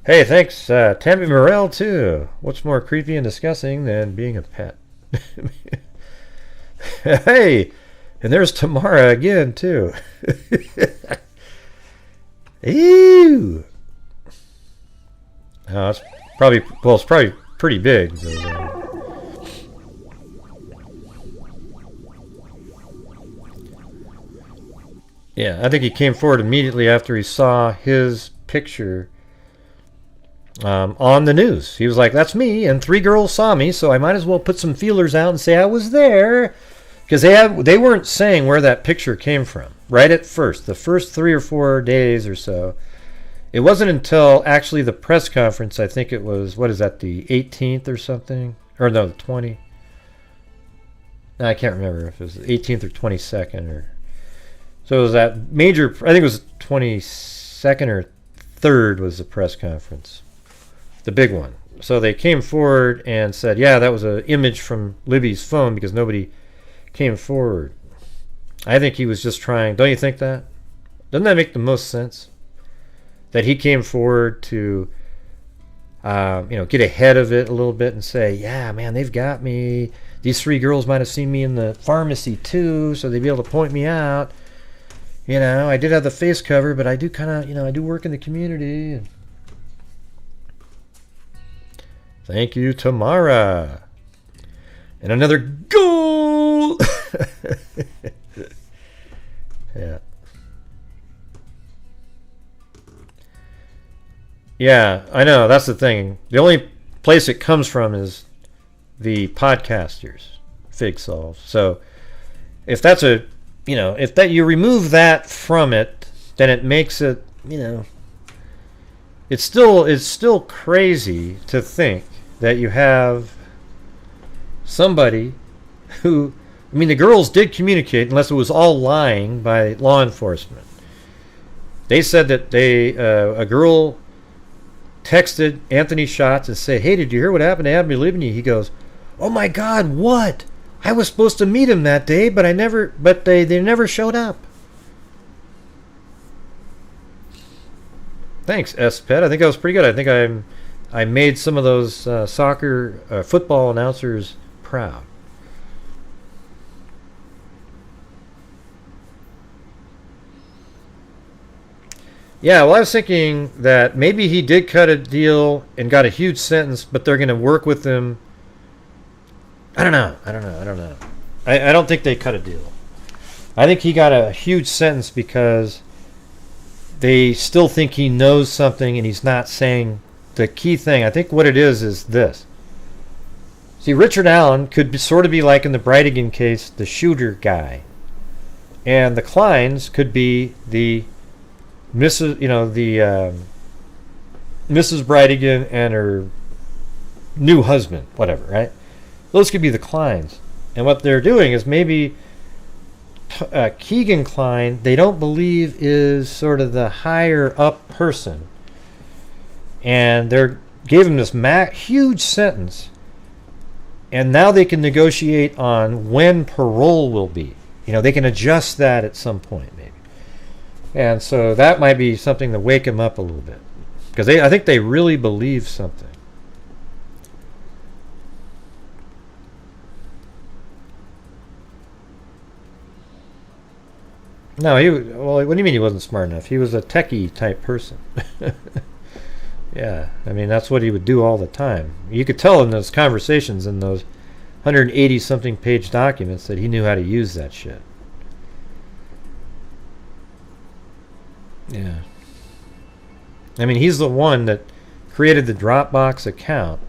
Speaker 1: Hey, thanks, Tammy Morrell, too. What's more creepy and disgusting than being a pet? Hey, and there's Tamara again, too. Ew. It's probably pretty big. But, yeah, I think he came forward immediately after he saw his picture on the news. He was like, that's me, and 3 girls saw me, so I might as well put some feelers out and say I was there. because they weren't saying where that picture came from right at first. The first 3 or 4 days or so, it wasn't until actually the press conference. I think it was, what is that, the 18th or something, or no, the 20. No, I can't remember if it was the 18th or 22nd, or so it was that major. I think it was 22nd or 3rd was the press conference, the big one. So they came forward and said, yeah, that was an image from Libby's phone because nobody came forward. I think he was just trying. Don't you think that? Doesn't that make the most sense? That he came forward to, get ahead of it a little bit and say, yeah, man, they've got me. These 3 girls might have seen me in the pharmacy too, so they'd be able to point me out. I did have the face cover, but I do kind of, I do work in the community. And thank you, Tamara. And another goal! Yeah. Yeah, I know. That's the thing. The only place it comes from is the podcasters, Fig Solve. So if that's if you remove that from it, then it makes it, it's still crazy to think that you have somebody who, the girls did communicate, unless it was all lying by law enforcement. They said that a girl texted Anthony Schatz and said, hey, did you hear what happened to AbbyandLibby? He goes, oh my God, what? I was supposed to meet him that day, but they never showed up. Thanks, S-Pet. I think that was pretty good. I think I made some of those football announcers proud. Yeah, well, I was thinking that maybe he did cut a deal and got a huge sentence, but they're going to work with him. I don't know. I don't think they cut a deal. I think he got a huge sentence because they still think he knows something and he's not saying the key thing. I think what it is this. See, Richard Allen could sort of be like in the Brightigan case, the shooter guy. And the Kleins could be the Mrs. Mrs. Brightigan and her new husband, whatever, right? Those could be the Kleins. And what they're doing is maybe Keegan Klein, they don't believe is sort of the higher up person. And they gave him this huge sentence. And now they can negotiate on when parole will be. They can adjust that at some point, maybe. And so that might be something to wake him up a little bit. Because I think they really believe something. No, what do you mean he wasn't smart enough? He was a techie type person. Yeah, that's what he would do all the time. You could tell in those conversations, in those 180-something page documents, that he knew how to use that shit. Yeah. He's the one that created the Dropbox account.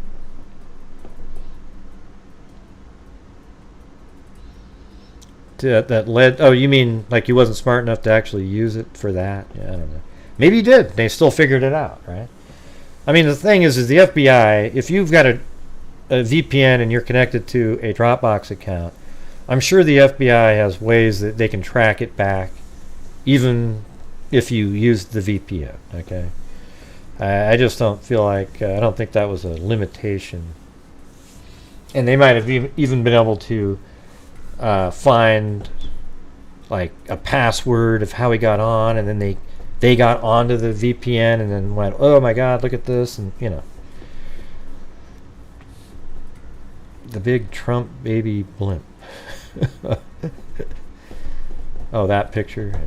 Speaker 1: That led... Oh, you mean like he wasn't smart enough to actually use it for that? Yeah, I don't know. Maybe he did. They still figured it out, right? The thing is the FBI, if you've got a VPN and you're connected to a Dropbox account, I'm sure the FBI has ways that they can track it back, even if you use the VPN, okay? I just don't feel like... I don't think that was a limitation. And they might have even been able to find like a password of how he got on, and then they got onto the VPN and then went, oh my God, look at this, and the big Trump baby blimp. Oh, that picture.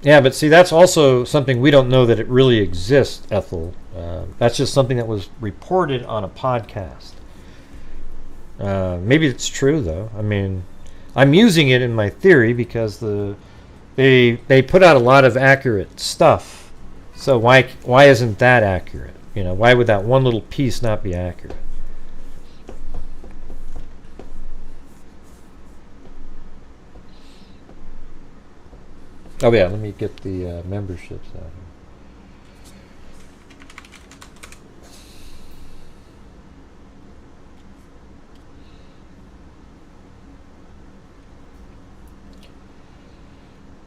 Speaker 1: Yeah, but see, that's also something we don't know that it really exists, Ethel. That's just something that was reported on a podcast. Maybe it's true, though. I'm using it in my theory because they put out a lot of accurate stuff. So why isn't that accurate? Why would that one little piece not be accurate? Oh yeah, let me get the memberships out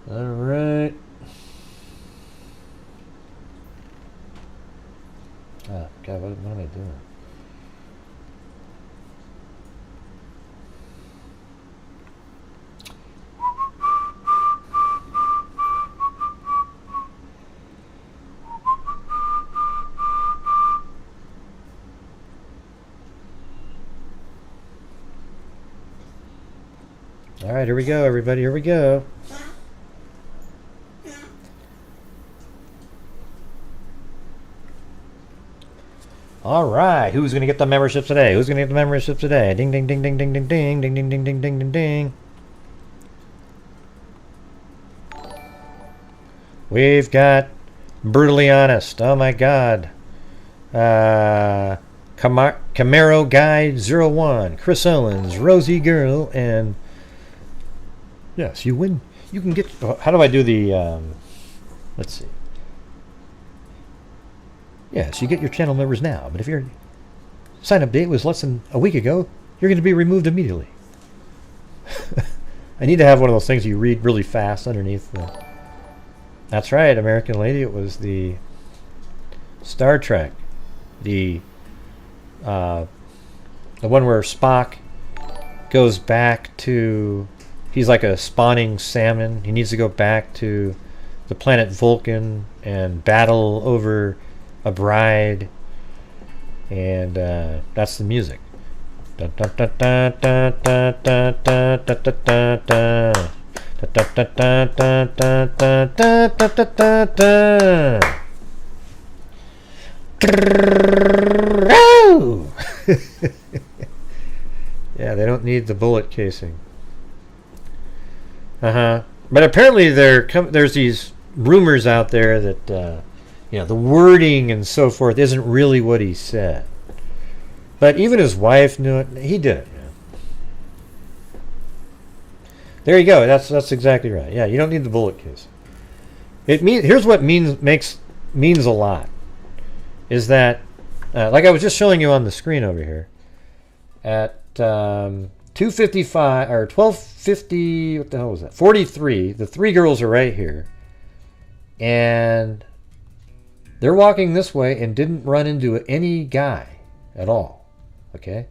Speaker 1: here. All right. Oh God, what am I doing? All right, here we go, everybody. Here we go. All right, who's going to get the membership today? Who's going to get the membership today? Ding, ding, ding, ding, ding, ding, ding, ding, ding, ding, ding, ding, ding, ding. We've got Brutally Honest. Oh my God. Camaro Guide 01, Chris Owens, Rosie Girl, and yes, you win. You can get. How do I do the? Let's see. Yes, you get your channel members now, but if your sign-up date was less than a week ago, you're going to be removed immediately. I need to have one of those things you read really fast underneath. That's right, American Lady. It was the Star Trek, the one where Spock goes back to. He's like a spawning salmon. He needs to go back to the planet Vulcan and battle over a bride, and that's the music. Yeah, they don't need the bullet casing. But apparently there's these rumors out there that the wording and so forth isn't really what he said. But even his wife knew it. He did it. There you go. That's exactly right. Yeah, you don't need the bullet case. Here's what means a lot. Is that like I was just showing you on the screen over here at 2:55 or 12:50, what the hell was that? 43. The three girls are right here. And they're walking this way and didn't run into any guy at all. Okay?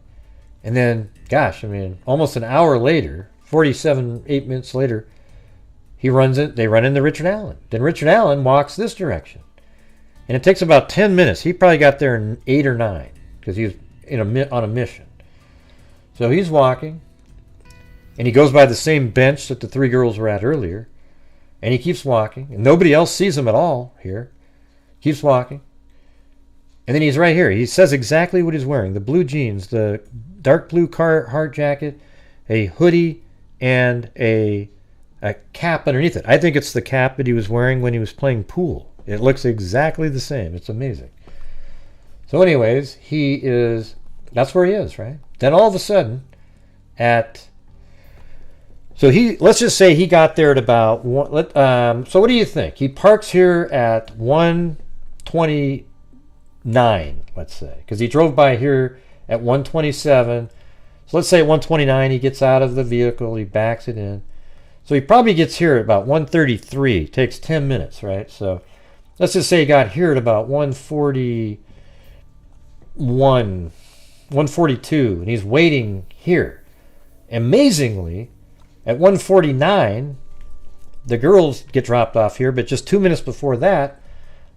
Speaker 1: And then, gosh, I mean, almost an hour later, 8 minutes later, they run into Richard Allen. Then Richard Allen walks this direction. And it takes about 10 minutes. He probably got there in 8 or 9 because he was on a mission. So he's walking, and he goes by the same bench that the three girls were at earlier, and he keeps walking, and nobody else sees him at all here. Keeps walking, and then he's right here. He says exactly what he's wearing: the blue jeans, the dark blue Carhartt jacket, a hoodie, and a cap underneath it. I think it's the cap that he was wearing when he was playing pool. It looks exactly the same. It's amazing. So anyways, that's where he is, right? Then all of a sudden, let's just say he got there at about so what do you think? He parks here at 1:29, let's say, because he drove by here at 1:27. So let's say at 1:29 he gets out of the vehicle, he backs it in. So he probably gets here at about 1:33. Takes 10 minutes, right? So let's just say he got here at about 1:41. 1:42, and he's waiting here. Amazingly, at 1:49, the girls get dropped off here, but just 2 minutes before that,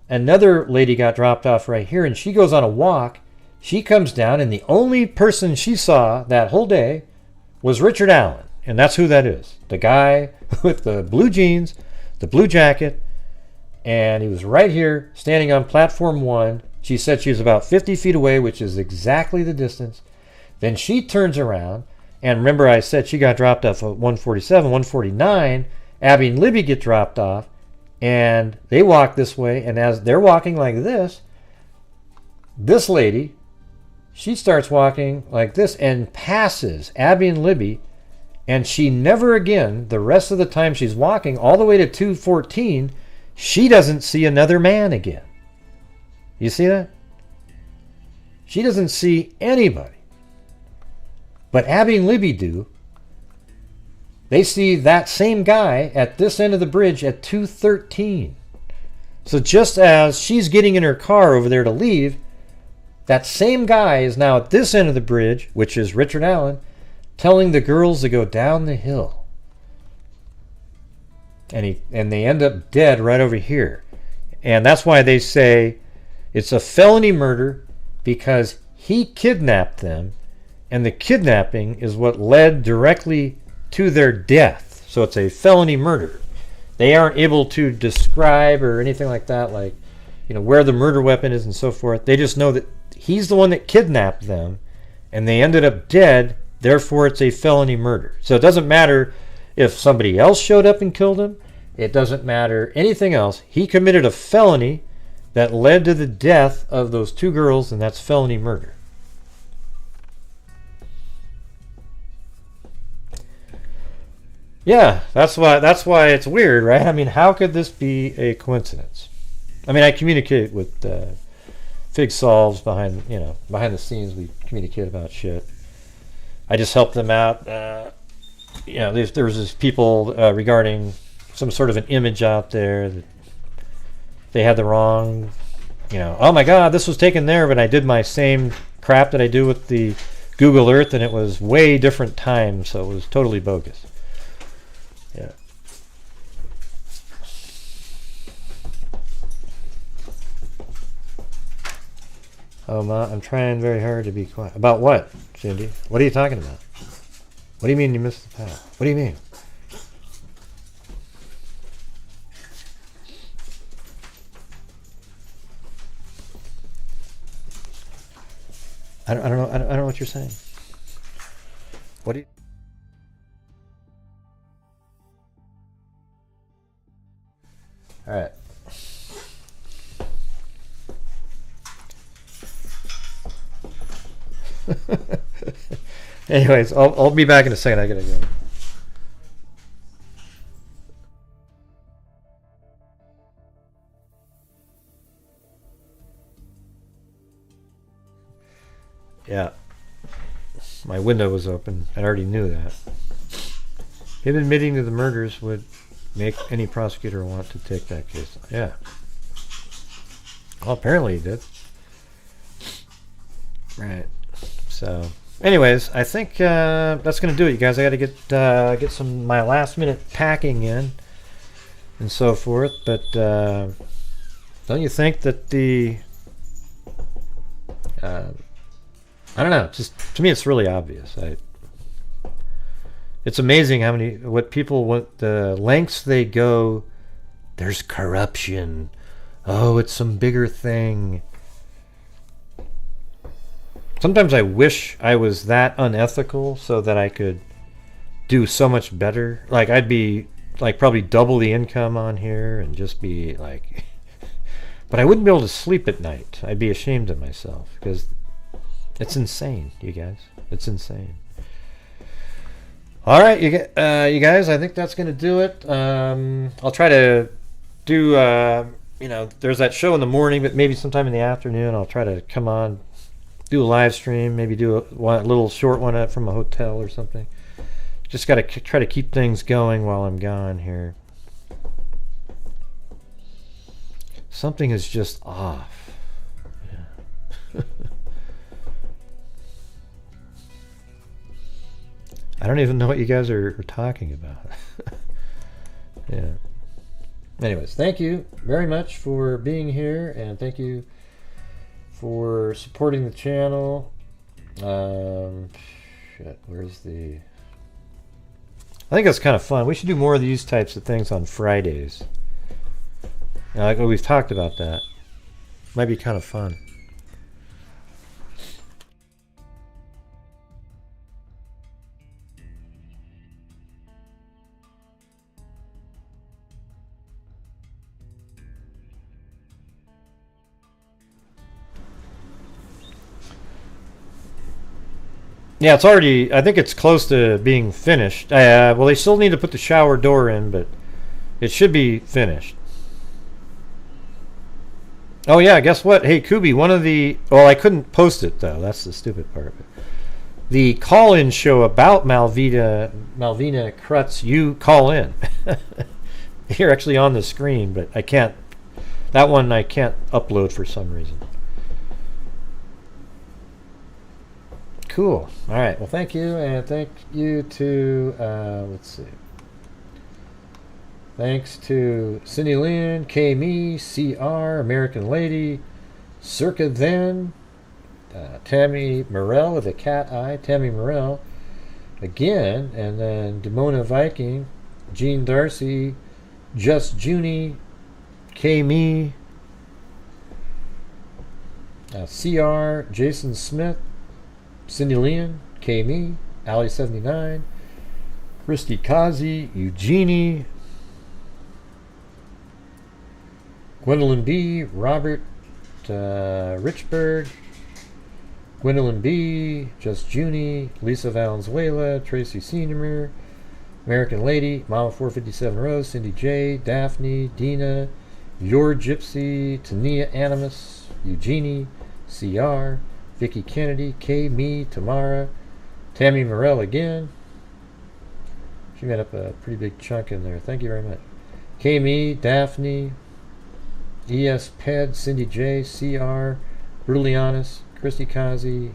Speaker 1: another lady got dropped off right here, and she goes on a walk. She comes down, and the only person she saw that whole day was Richard Allen, and that's who that is. The guy with the blue jeans, the blue jacket, and he was right here, standing on platform 1. She said she was about 50 feet away, which is exactly the distance. Then she turns around, and remember I said she got dropped off at 1:47, 1:49. Abby and Libby get dropped off, and they walk this way, and as they're walking like this lady, she starts walking like this and passes Abby and Libby And she never again, the rest of the time she's walking all the way to 214, she doesn't see another man again. You see that? She doesn't see anybody. But Abby and Libby do. They see that same guy at this end of the bridge at 213. So just as she's getting in her car over there to leave, that same guy is now at this end of the bridge, which is Richard Allen, telling the girls to go down the hill. And they end up dead right over here. And that's why they say it's a felony murder, because he kidnapped them, and the kidnapping is what led directly to their death. So it's a felony murder. They aren't able to describe or anything like that, like, where the murder weapon is and so forth. They just know that he's the one that kidnapped them, and they ended up dead. Therefore, it's a felony murder. So it doesn't matter if somebody else showed up and killed him. It doesn't matter anything else. He committed a felony that led to the death of those two girls, and that's felony murder. Yeah, that's why it's weird, right? I mean, how could this be a coincidence? I mean, I communicate with Fig Solves behind the scenes. We communicate about shit. I just help them out. There's this people regarding some sort of an image out there that they had the wrong, oh my God, this was taken there, but I did my same crap that I do with the Google Earth, and it was way different time, so it was totally bogus. Yeah. Oh, Ma, I'm trying very hard to be quiet. About what, Cindy? What are you talking about? What do you mean you missed the path? What do you mean? I don't know. I don't know what you're saying. What do you? All right. Anyways, I'll be back in a second. I gotta go. Yeah. My window was open. I already knew that. Him admitting to the murders would make any prosecutor want to take that case. Yeah. Well, apparently he did. Right. So, anyways, I think that's going to do it, you guys. I got to get my last minute packing in and so forth. But don't you think that I don't know. Just to me, it's really obvious. It's amazing what the lengths they go. There's corruption. Oh, it's some bigger thing. Sometimes I wish I was that unethical so that I could do so much better. Like, I'd be like probably double the income on here and just be like, but I wouldn't be able to sleep at night. I'd be ashamed of myself because it's insane, you guys. It's insane. All right, you guys, I think that's going to do it. I'll try to do, there's that show in the morning, but maybe sometime in the afternoon I'll try to come on, do a live stream, maybe do a little short one from a hotel or something. Just got to try to keep things going while I'm gone here. Something is just off. Yeah. I don't even know what you guys are talking about. Yeah. Anyways, thank you very much for being here, and thank you for supporting the channel. Where's the... I think that's kind of fun. We should do more of these types of things on Fridays. Like we've talked about that. Might be kind of fun. Yeah, it's already. I think it's close to being finished. Well, they still need to put the shower door in, but it should be finished. Oh yeah, guess what? Hey, Kubi, one of the. Well, I couldn't post it though. That's the stupid part of it. The call-in show about Malvina Krutz. You call in. You're actually on the screen, but I can't. That one I can't upload for some reason. Cool. All right. Well, thank you, and thank you to let's see. Thanks to Cindy Lynn, K Me, CR, American Lady, Circa Then, Tammy Morell with a cat eye, Tammy Morell again, and then Demona Viking, Jean Darcy, Just Junie, K Me, CR, Jason Smith, Cindy Leon, K Me, Ali 79, Christy Kazi, Eugenie, Gwendolyn B, Robert Richburg, Gwendolyn B, Just Junie, Lisa Valenzuela, Tracy Senior, American Lady, Mama 457 Rose, Cindy J, Daphne, Dina, Your Gypsy, Tania Animus, Eugenie, CR, Vicky Kennedy, K, Me, Tamara, Tammy Morell again. She made up a pretty big chunk in there. Thank you very much. K, Me, Daphne, ES Ped, Cindy J, CR, Brutally Honest, Christy Kazi,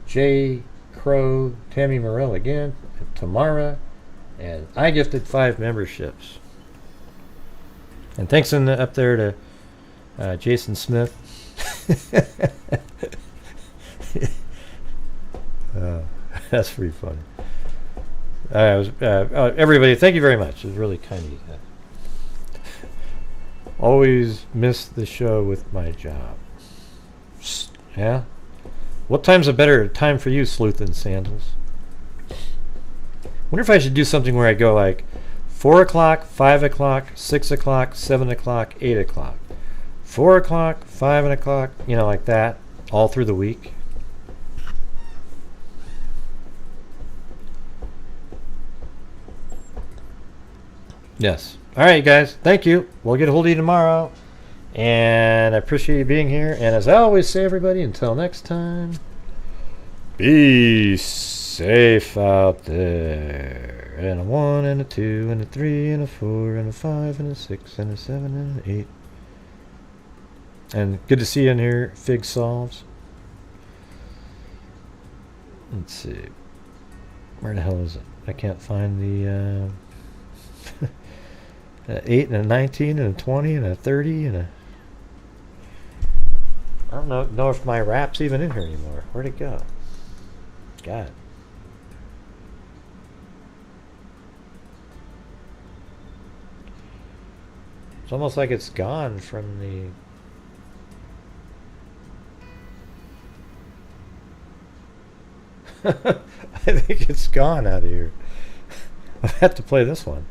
Speaker 1: J, Crow, Tammy Morell again, and Tamara, and I gifted 5 memberships. And thanks up there to Jason Smith. That's pretty funny. Everybody, thank you very much. It was really kind of you. Always miss the show with my job. Yeah? What time's a better time for you, Sleuth in Sandals? Wonder if I should do something where I go like 4 o'clock, 5 o'clock, 6 o'clock, 7 o'clock, 8 o'clock. 4 o'clock, 5 o'clock, you know, like that, all through the week. Yes. All right, guys. Thank you. We'll get a hold of you tomorrow. And I appreciate you being here. And as I always say, everybody, until next time, be safe out there. And a 1 and a 2 and a 3 and a 4 and a 5 and a 6 and a 7 and an 8. And good to see you in here, Fig Solves. Let's see. Where the hell is it? I can't find the 8 and a 19 and a 20 and a 30 and a... I don't know if my rap's even in here anymore. Where'd it go? God. It's almost like it's gone from the... I think it's gone out of here. I have to play this one.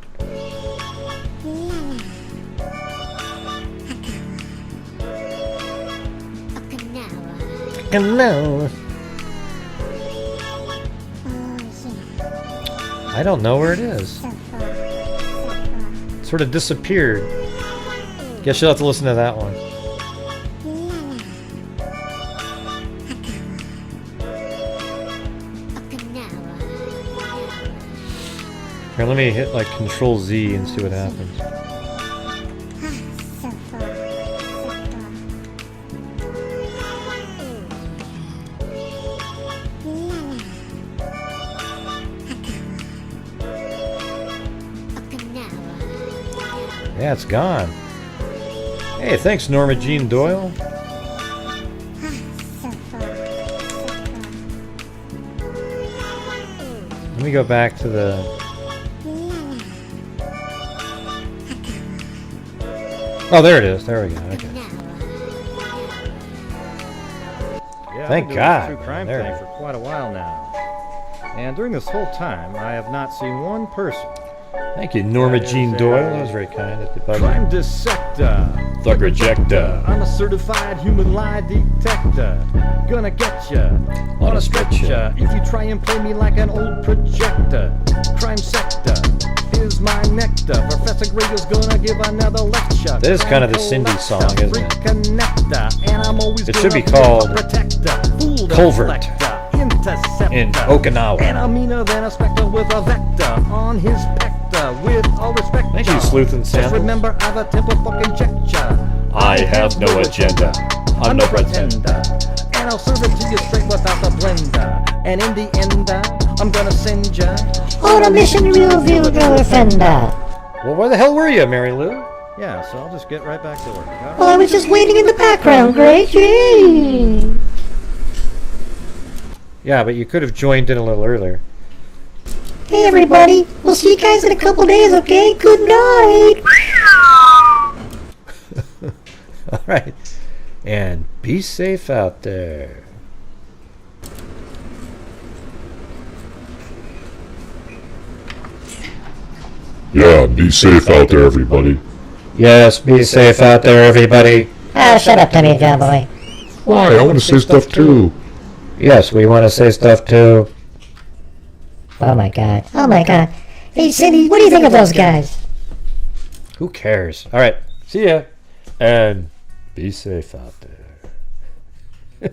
Speaker 1: Hello. I don't know where it is. It sort of disappeared. Guess you'll have to listen to that one. Here, let me hit like Control Z and see what happens. Yeah, it's gone. Hey, thanks, Norma Jean Doyle. Let me go back to the... Oh, there it is. There we go. Okay.
Speaker 11: Yeah,
Speaker 1: Thank
Speaker 11: I've been doing
Speaker 1: God.
Speaker 11: True crime
Speaker 1: There.
Speaker 11: thing for quite a while now. And during this whole time, I have not seen one person.
Speaker 1: Thank you, Norma
Speaker 11: That is
Speaker 1: Jean
Speaker 11: a
Speaker 1: Doyle. That was very kind. At the
Speaker 11: Crime dissector.
Speaker 1: Thug rejector.
Speaker 11: I'm a certified human lie detector. Gonna get ya
Speaker 1: On a stretcher.
Speaker 11: lecture if you try and play me like an old projector. Crime sector is my nectar. Professor Gregor's gonna give another lecture.
Speaker 1: This is kind of the Cindy song, isn't it?
Speaker 11: And I'm always
Speaker 1: It should be
Speaker 11: gonna
Speaker 1: called
Speaker 11: protector, fool
Speaker 1: Culvert
Speaker 11: interceptor,
Speaker 1: in Okinawa.
Speaker 11: and I'm meaner than a specter with a vector on his pector. With all respect,
Speaker 1: Thank you, Sleuth and
Speaker 11: just
Speaker 1: Samples.
Speaker 11: remember I've a temper fucking conjecture.
Speaker 1: I have no agenda. I'm no pretender.
Speaker 11: And I'll serve it to you straight without the blender. And in the end, I'm gonna send ya
Speaker 12: on a mission to reveal your offender.
Speaker 1: Well, where the hell were you, Mary Lou?
Speaker 11: Yeah, so I'll just get right back to work. All right?
Speaker 12: Well, I was just waiting in the background, Greg. Yay!
Speaker 1: Yeah, but you could have joined in a little earlier.
Speaker 12: Hey, everybody. We'll see you guys in a couple days, okay? Good night.
Speaker 1: All right. And be safe out there.
Speaker 13: Yeah, be safe out there, everybody.
Speaker 1: Yes, be safe out there, everybody.
Speaker 12: Ah, shut up, Tommy John Boy.
Speaker 13: Why? I want to say stuff too.
Speaker 1: Yes, we want to say stuff too.
Speaker 12: Oh my god. Oh my god. Hey, Cindy, what do you think of those guys?
Speaker 1: Who cares? All right. See ya. And be safe out there.